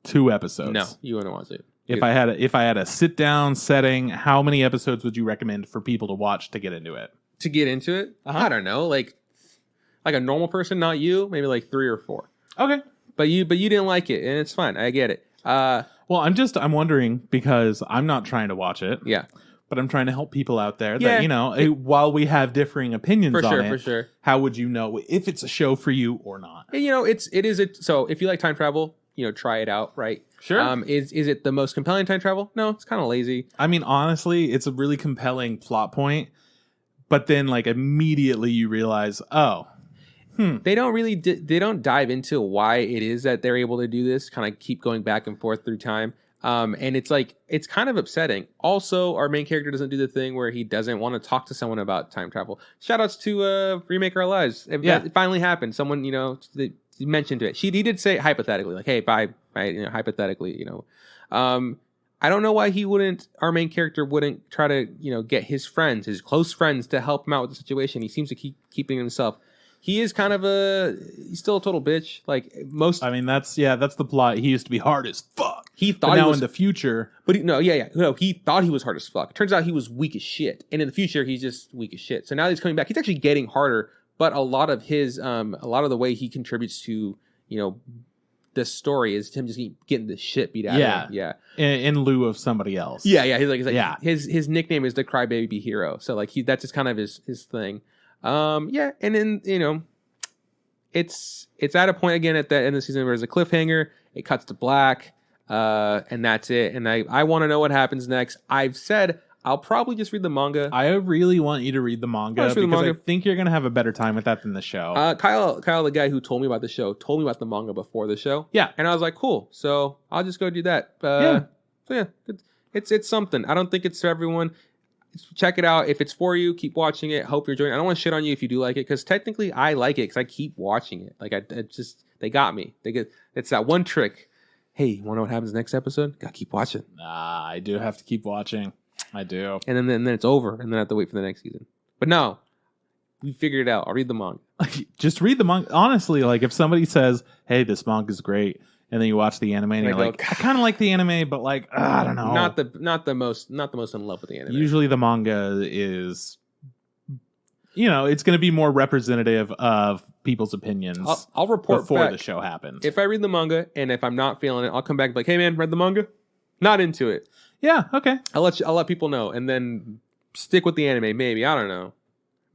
2 episodes. No, you wouldn't watch it. If I had a sit down setting, how many episodes would you recommend for people to watch to get into it? To get into it? I don't know, like a normal person, not you, maybe like 3 or 4. Okay. But you didn't like it, and it's fine. I get it. Well, I'm wondering because I'm not trying to watch it. Yeah. But I'm trying to help people out there that, while we have differing opinions on it, for sure. How would you know if it's a show for you or not? So if you like time travel, try it out, right? Sure. Is it the most compelling time travel? No, it's kind of lazy. I mean, honestly, it's a really compelling plot point, but then like immediately you realize, they don't dive into why it is that they're able to do this, kind of keep going back and forth through time. And it's kind of upsetting. Also, our main character doesn't do the thing where he doesn't want to talk to someone about time travel. Shout outs to Remake Our Lives. It finally happened. Someone, mentioned it. He did say hypothetically, like, hey, bye, hypothetically, I don't know why our main character wouldn't try to, get his friends, his close friends, to help him out with the situation. He seems to keep keeping himself. He is kind of he's still a total bitch. Like most. I mean, that's the plot. He used to be hard as fuck. He thought he was in the future. But he thought he was hard as fuck. Turns out he was weak as shit. And in the future, he's just weak as shit. So now he's coming back. He's actually getting harder. But a lot of the way he contributes to, the story is him just getting the shit beat out of him. Yeah. In lieu of somebody else. Yeah. His nickname is the Crybaby Hero. So like that's just kind of his thing. And then it's at a point again at the end of the season where there's a cliffhanger. It cuts to black, and that's it. And I want to know what happens next. I've said I'll probably just read the manga. I really want you to read the manga I think you're gonna have a better time with that than the show. Kyle, the guy who told me about the show, told me about the manga before the show. Yeah, and I was like, cool. So I'll just go do that. It's something. I don't think it's for everyone. Check it out. If it's for you, keep watching it. Hope you're enjoying it. I don't want to shit on you if you do like it, because technically I like it because I keep watching it. Like they got me. It's that one trick. Hey, you want to know what happens next episode? Gotta keep watching. I do have to keep watching. I do. And then it's over, and then I have to wait for the next season. But no, we figured it out. I'll read the manga. Just read the manga. Honestly, like if somebody says, "Hey, this manga is great," and then you watch the anime and you're like, I kind of like the anime, but like, I don't know. Not the most in love with the anime. Usually the manga is, it's going to be more representative of people's opinions. I'll report before back the show happens. If I read the manga, and if I'm not feeling it, I'll come back and be like, hey man, read the manga? Not into it. Yeah, okay. I'll let people know, and then stick with the anime, maybe. I don't know.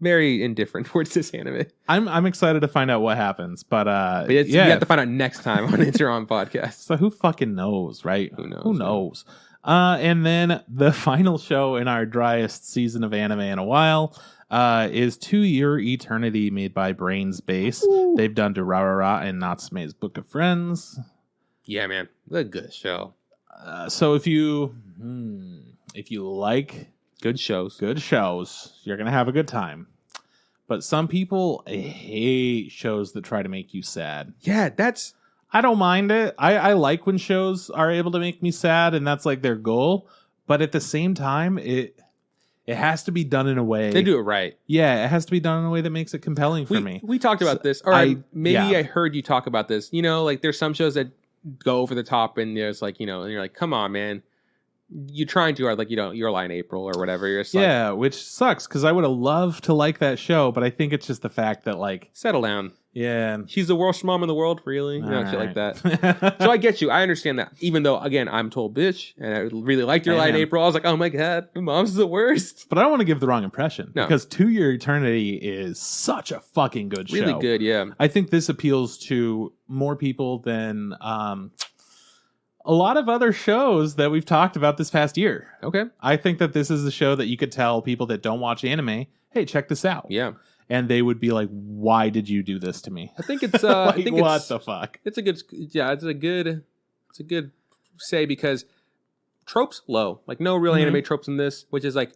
Very indifferent towards this anime. I'm excited to find out what happens, but you have to find out next time on Interon Podcast. So who fucking knows, right? Who knows? Who knows? And then the final show in our driest season of anime in a while is To Your Eternity, made by Brains Base. Ooh. They've done Durarara and Natsume's Book of Friends. Yeah, man, a good show. So if you like good shows, you're gonna have a good time. But some people hate shows that try to make you sad. Yeah, I don't mind it. I like when shows are able to make me sad, and that's like their goal. But at the same time, it has to be done in a way. They do it right. Yeah, it has to be done in a way that makes it compelling for me. We talked about this. Or I heard you talk about this. Like there's some shows that go over the top, and there's like, and you're like, come on, man. You're trying too hard, like, you're like April or whatever. You're yeah, which sucks, because I would have loved to like that show, but I think it's just the fact that, like... Settle down. Yeah. She's the worst mom in the world, really? Shit like that. So I get you. I understand that. Even though, again, I'm told bitch, and I really liked your line April. I was like, oh my god, my mom's the worst. But I don't want to give the wrong impression. No. Because To Your Eternity is such a fucking good show. Really good, yeah. I think this appeals to more people than a lot of other shows that we've talked about this past year. Okay. I think that this is a show that you could tell people that don't watch anime, hey, check this out. Yeah. And they would be like, why did you do this to me? I think it's what the fuck? It's a good say, because tropes low. Like no real anime tropes in this, which is like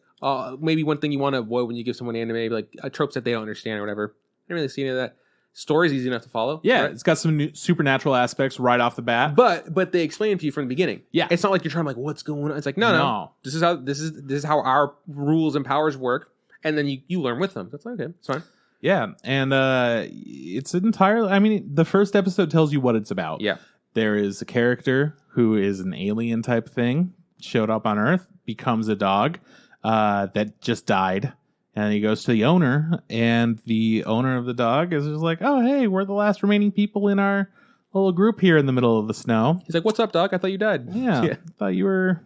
maybe one thing you want to avoid when you give someone anime, like tropes that they don't understand or whatever. I didn't really see any of that. Story's easy enough to follow. Yeah, right? It's got some new supernatural aspects right off the bat. But they explain it to you from the beginning. Yeah, it's not like you're trying to like, what's going on. It's like no. This is how our rules and powers work, and then you learn with them. That's okay. It's fine. Yeah, and it's entirely. I mean, the first episode tells you what it's about. Yeah, there is a character who is an alien type thing, showed up on Earth, becomes a dog that just died. And he goes to the owner, and the owner of the dog is just like, oh, hey, we're the last remaining people in our little group here in the middle of the snow. He's like, what's up, dog? I thought you died. Yeah. I thought you're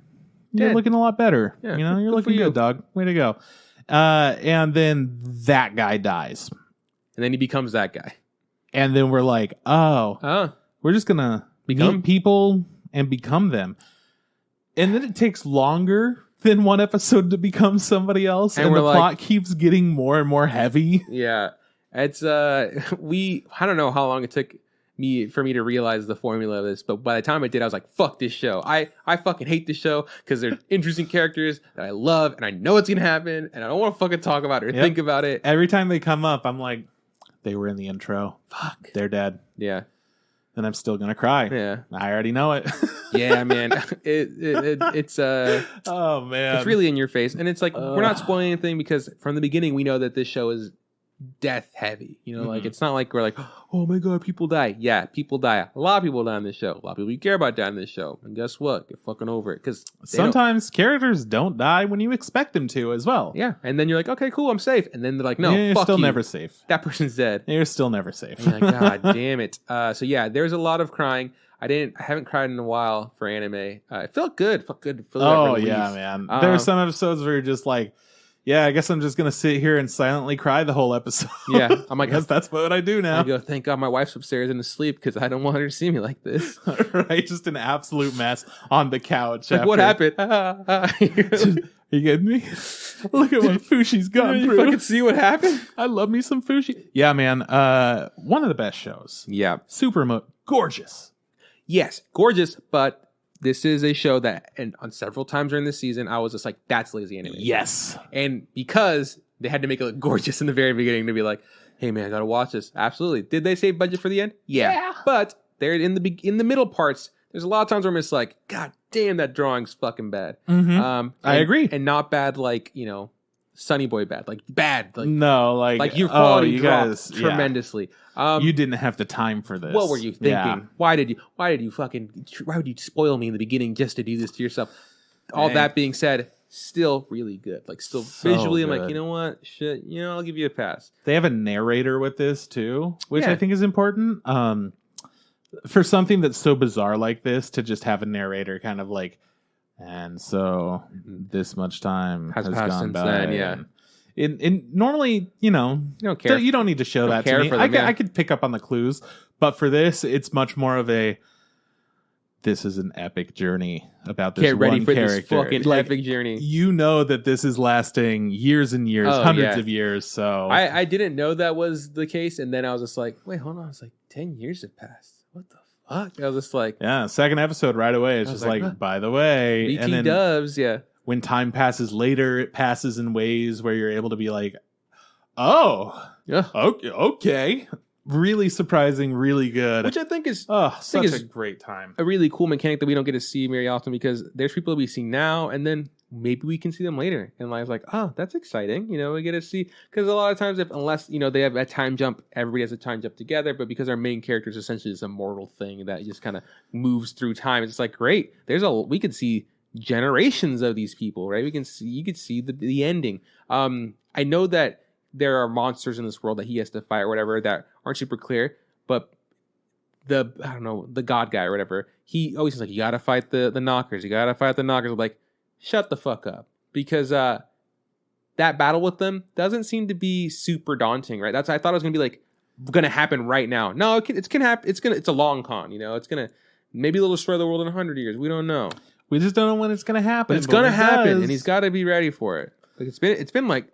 looking a lot better. Yeah, you're looking good, dog. Way to go. And then that guy dies. And then he becomes that guy. And then we're like, we're just going to meet people and become them. And then it takes longer than one episode to become somebody else, and the plot keeps getting more and more heavy. Yeah, it's I don't know how long it took for me to realize the formula of this, but by the time I did, I was like, fuck this show. I fucking hate this show because they're interesting characters that I love, and I know it's gonna happen, and I don't want to fucking talk about it or think about it. Every time they come up, I'm like, they were in the intro. Fuck, they're dead. Yeah. then I'm still gonna cry. Yeah, I already know it. Yeah, man. It's oh man, it's really in your face, and it's like we're not spoiling anything because from the beginning we know that this show is death heavy. You know, like it's not like we're like, oh my god, people die. Yeah, people die. A lot of people die on this show. A lot of people you care about die on this show. And guess what? Get fucking over it. Because sometimes characters don't die when you expect them to as well. Yeah, and then you're like, okay, cool, I'm safe. And then they're like, no, you're fuck still you. Never safe. That person's dead. You're still never safe. And you're like, god damn it. So yeah, there's a lot of crying. I haven't cried in a while for anime. It felt good. It felt good. Oh yeah, man. There are some episodes where you're just like, yeah, I guess I'm just gonna sit here and silently cry the whole episode. Yeah, I'm like, that's what I do now. I go, thank God my wife's upstairs and asleep because I don't want her to see me like this. Right, just an absolute mess on the couch. Like, what happened? Are you getting me? Look at what Fushi's gone through. You fucking see what happened? I love me some Fushi. Yeah, man. One of the best shows. Yeah, super gorgeous. Yes, gorgeous, but this is a show that, and on several times during this season, I was just like, that's lazy animation. Yes. And because they had to make it look gorgeous in the very beginning to be like, hey man, I gotta watch this. Absolutely. Did they save budget for the end? Yeah. But they're in the middle parts, there's a lot of times where I'm just like, god damn, that drawing's fucking bad. I agree. And not bad like, you know, Sonny Boy bad. Like bad. Like, no, like your quality dropped tremendously. You didn't have the time for this. What were you thinking? Yeah. Why would you spoil me in the beginning just to do this to yourself? All that being said, still really good. Like still so visually, good. I'm like, you know what? Shit, you know, I'll give you a pass. They have a narrator with this too, which I think is important. For something that's so bizarre like this, to just have a narrator kind of like, and so this much time has gone since by. Then, yeah. In normally, you know, you don't need to show that to me. I could pick up on the clues, but for this, it's much more of a. This is an epic journey about this Get ready one for character. This fucking epic journey. You know that this is lasting years and years, hundreds of years. So I didn't know that was the case, and then I was just like, wait, hold on. It's like 10 years have passed. What the fuck? I was just like, second episode right away. It's just like, by the way, BT and then Dubs, yeah. When time passes later, it passes in ways where you're able to be like, oh, yeah, okay. Really surprising, really good. Which I think is such a great time. A really cool mechanic that we don't get to see very often because there's people that we see now and then maybe we can see them later. And life's like, oh, that's exciting. You know, we get to see because a lot of times unless, you know, they have a time jump, everybody has a time jump together. But because our main character is essentially this immortal thing that just kind of moves through time, it's like, great. We could see generations of these people, right? You could see the ending. I know that there are monsters in this world that he has to fight or whatever that aren't super clear, but the god guy or whatever, he always says like, you gotta fight the knockers. I'm like, shut the fuck up. Because that battle with them doesn't seem to be super daunting, right? I thought it was gonna be like gonna happen right now. No, it's gonna happen. It's a long con, you know, maybe they'll destroy the world in 100 years. We don't know. We just don't know when it's gonna happen. But it's gonna happen, and he's gotta be ready for it. Like it's been like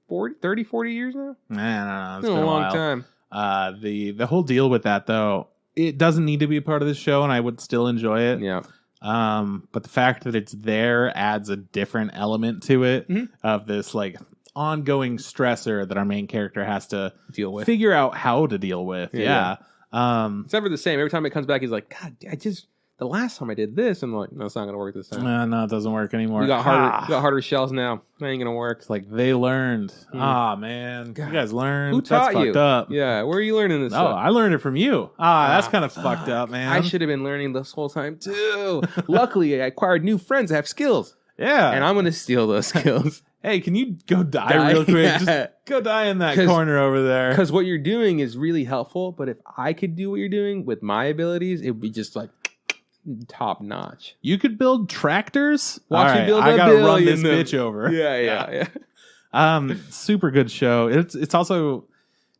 40 years now? Man, it's been a long time. The whole deal with that, though, it doesn't need to be a part of the show, and I would still enjoy it. Yeah. But the fact that it's there adds a different element to it of this like ongoing stressor that our main character has to deal with, figure out how to deal with. Yeah. It's never the same. Every time it comes back, he's like, God, the last time I did this, I'm like, no, it's not gonna work this time. No, it doesn't work anymore. We got harder shells now. That ain't gonna work. It's like they learned. Man, God. You guys learned. Who taught That's you? Fucked up. Yeah, where are you learning this? Oh, I learned it from you. That's kind of fucked up, man. I should have been learning this whole time too. Luckily, I acquired new friends that have skills. Yeah, and I'm gonna steal those skills. Hey, can you go die real quick? Just go die in that corner over there. Because what you're doing is really helpful. But if I could do what you're doing with my abilities, it would be just like top notch. You could build tractors. Watch me build. I gotta run this bitch over. Yeah. Super good show. It's also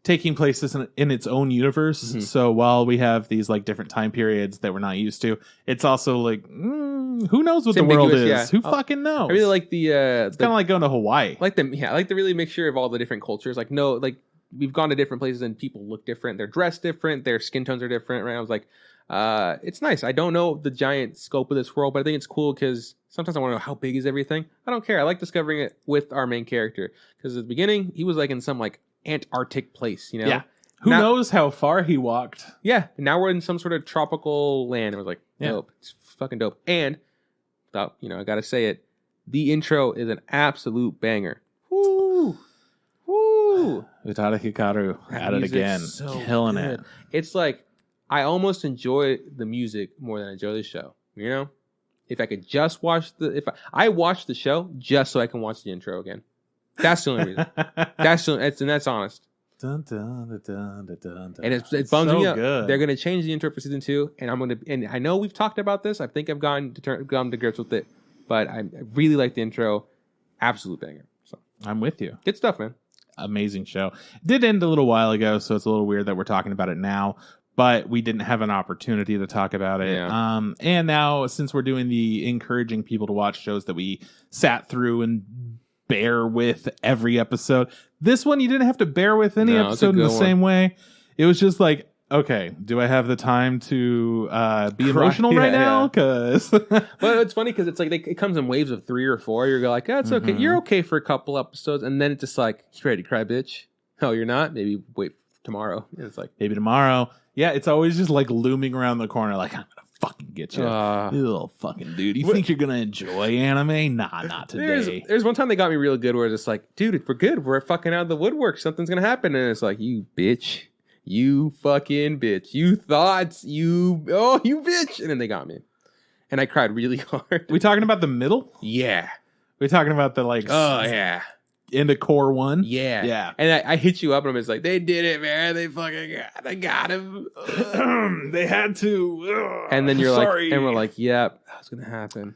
taking place in its own universe. So while we have these like different time periods that we're not used to, it's also like who knows what the world is? Yeah. Who fucking knows? I really like it's kind of like going to Hawaii. I like the really mixture of all the different cultures. Like we've gone to different places and people look different. They're dressed different. Their skin tones are different. Right? I was like. It's nice. I don't know the giant scope of this world, but I think it's cool because sometimes I want to know how big is everything. I don't care. I like discovering it with our main character because at the beginning he was like in some like Antarctic place, you know. Yeah. Who knows how far he walked? Yeah. Now we're in some sort of tropical land. It was like, dope. It's fucking dope. And, I got to say it. The intro is an absolute banger. Woo! Woo! Utada Hikaru at it again. So killing good. It. It's like, I almost enjoy the music more than I enjoy the show. You know? If I could just watch I watch the show just so I can watch the intro again. That's the only reason. That's honest. Dun, dun, dun, dun, dun, and it bums me up. They're going to change the intro for season 2, and I know we've talked about this. I think I've gone to grips with it, but I really like the intro. Absolute banger. So I'm with you. Good stuff, man. Amazing show. It did end a little while ago, so it's a little weird that we're talking about it now. But we didn't have an opportunity to talk about it. Yeah. And now, since we're doing the encouraging people to watch shows that we sat through and bear with every episode, this one you didn't have to bear with any episode in the same way. It was just like, okay, do I have the time to be emotional right now? Because well, it's funny because it's like it comes in waves of 3 or 4. You're like, that's okay. You're okay for a couple episodes, and then it's just like, you ready to cry, bitch? Oh, you're not? Maybe wait tomorrow. And it's like maybe tomorrow. Yeah, it's always just like looming around the corner, like, I'm gonna fucking get you. You little fucking dude. You think you're gonna enjoy anime? Nah, not today. There's one time they got me real good where it's like, dude, if we're good, we're fucking out of the woodwork. Something's gonna happen. And it's like, you bitch. You fucking bitch. You thought you bitch. And then they got me. And I cried really hard. We talking about the middle? Yeah. We talking about the like yeah. Into core 1? Yeah. Yeah. And I hit you up and I'm just like, they did it, man. They got him. They had to. And then you're sorry. Like, and we're like, yep, that's going to happen.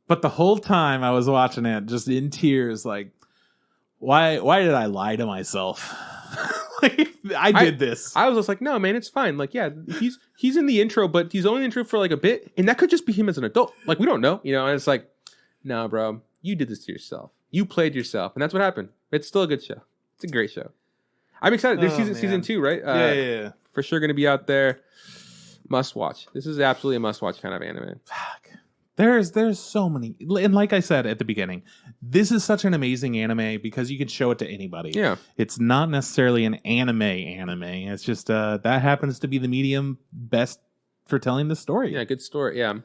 But the whole time I was watching it, just in tears, like, why did I lie to myself? Like, I did this. I was just like, no, man, it's fine. Like, yeah, he's in the intro, but he's only in the intro for like a bit. And that could just be him as an adult. Like, we don't know, and it's like, no, bro, you did this to yourself. You played yourself, and that's what happened. It's still a good show. It's a great show. I'm excited. There's season 2, right? Yeah. For sure going to be out there. Must watch. This is absolutely a must watch kind of anime. Fuck. There's so many. And like I said at the beginning, this is such an amazing anime because you can show it to anybody. Yeah. It's not necessarily an anime. It's just that happens to be the medium best for telling the story. Yeah, good story. Yeah.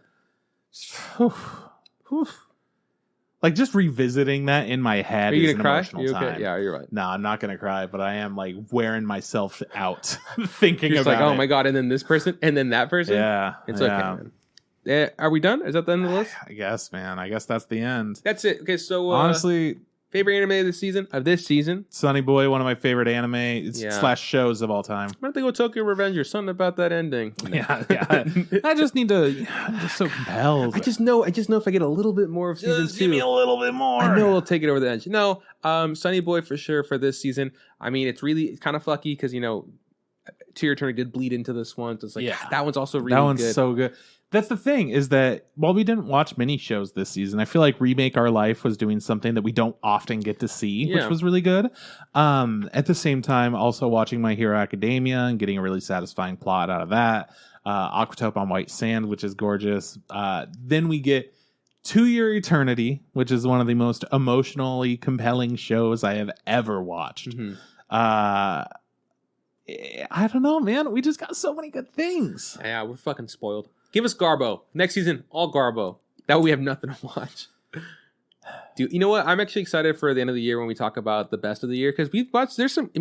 Like, just revisiting that in my head is an emotional time. Okay? Yeah, you're right. No, I'm not going to cry, but I am, like, wearing myself out thinking you're about like, oh, my God, and then this person, and then that person? Yeah. It's okay, man. Are we done? Is that the end of the list? I guess, man. I guess that's the end. That's it. Okay, so... honestly... favorite anime of this season? Sonny Boy, one of my favorite anime / shows of all time. I'm going to go Tokyo Revenge or something about that ending. Yeah. I just need to... I'm just so compelled. I just know if I get a little bit more of season 2. Give me a little bit more. I know I'll take it over the edge. No, Sonny Boy for sure for this season. I mean, it's kind of fucky because, To Your Eternity did bleed into this one. So it's like, that one's also really good. That one's so good. That's the thing, is that while we didn't watch many shows this season, I feel like Remake Our Life was doing something that we don't often get to see, which was really good. At the same time, also watching My Hero Academia and getting a really satisfying plot out of that. Aquatope on White Sand, which is gorgeous. Then we get To Your Eternity, which is one of the most emotionally compelling shows I have ever watched. Mm-hmm. I don't know, man. We just got so many good things. Yeah, we're fucking spoiled. Give us Garbo. Next season, all Garbo. That way we have nothing to watch. Dude, you know what? I'm actually excited for the end of the year when we talk about the best of the year. Because we've watched, there hasn't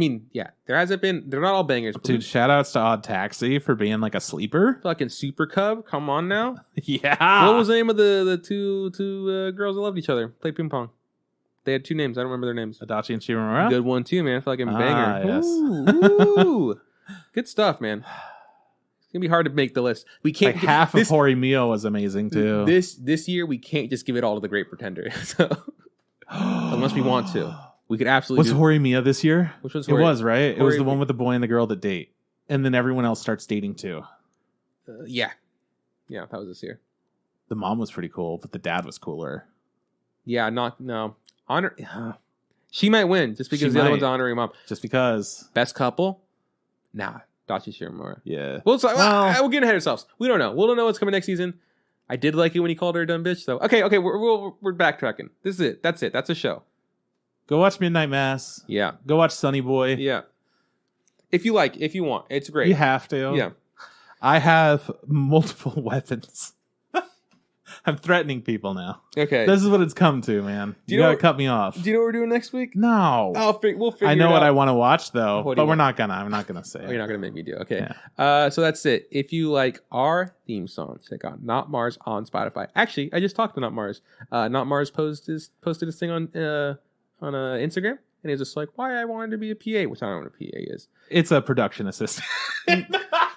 been, they're not all bangers. Dude, shout outs to Odd Taxi for being like a sleeper. Fucking Super Cub. Come on now. Yeah. What was the name of the two girls that loved each other? Played ping pong. They had 2 names. I don't remember their names. Adachi and Shimamura. Good one too, man. Fucking banger. Yes. Ooh. Good stuff, man. It's gonna be hard to make the list. We can't. Like half of Horimiya was amazing too. This year we can't just give it all to the Great Pretender. So unless we want to, we could absolutely. Was Horimiya this year? Which was it was right. It was the one with the boy and the girl that date, and then everyone else starts dating too. Yeah, that was this year. The mom was pretty cool, but the dad was cooler. Yeah, honor. She might win just because the other one's honoring mom. Just because. Best couple? Nah. Dachi Shimamura. Yeah. We're getting ahead of ourselves. We don't know. We'll know what's coming next season. I did like it when he called her a dumb bitch, though. Okay, we're backtracking. This is it. That's it. That's a show. Go watch Midnight Mass. Yeah. Go watch Sonny Boy. Yeah. If you want, it's great. You have to. Yeah. I have multiple weapons. I'm threatening people now. Okay. This is what it's come to, man. You gotta cut me off. Do you know what we're doing next week? No. We'll figure it out. I know what I want to watch, though, but I'm not gonna say it. You're not gonna make me do it. Okay. Yeah. So that's it. If you like our theme song, check out Not Mars on Spotify. Actually, I just talked to Not Mars. Not Mars posted this thing on Instagram. And he's just like, why I wanted to be a PA, which I don't know what a PA is. It's a production assistant.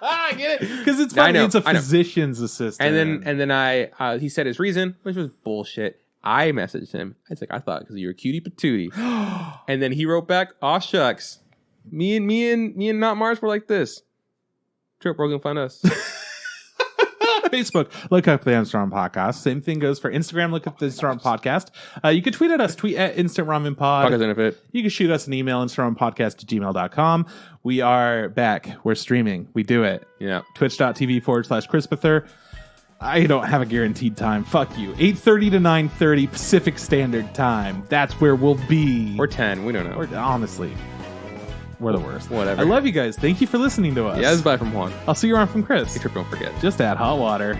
I get it. Because it's funny. It's a physician's assistant. And then he said his reason, which was bullshit. I messaged him. I was like, I thought because you're a cutie patootie. And then he wrote back, aw shucks. Me and Not Mars were like this. Trip, we're gonna find us. Facebook, look up the Instant Ramen Podcast. Same thing goes for Instagram. Look up the Instant Ramen Podcast. You can tweet at us. Tweet at Instant Ramen Pod. You can shoot us an email, instantRamenPodcast@gmail.com. We are back. We're streaming. We do it. Yeah. Twitch.tv/Chrispather. I don't have a guaranteed time. Fuck you. 8:30 to 9:30 Pacific Standard Time. That's where we'll be. Or 10. We don't know. Honestly. We're the worst. Whatever. I love you guys. Thank you for listening to us. Yeah, this is bye from Juan. I'll see you around from Chris. Hey, Trip, don't forget. Just add hot water.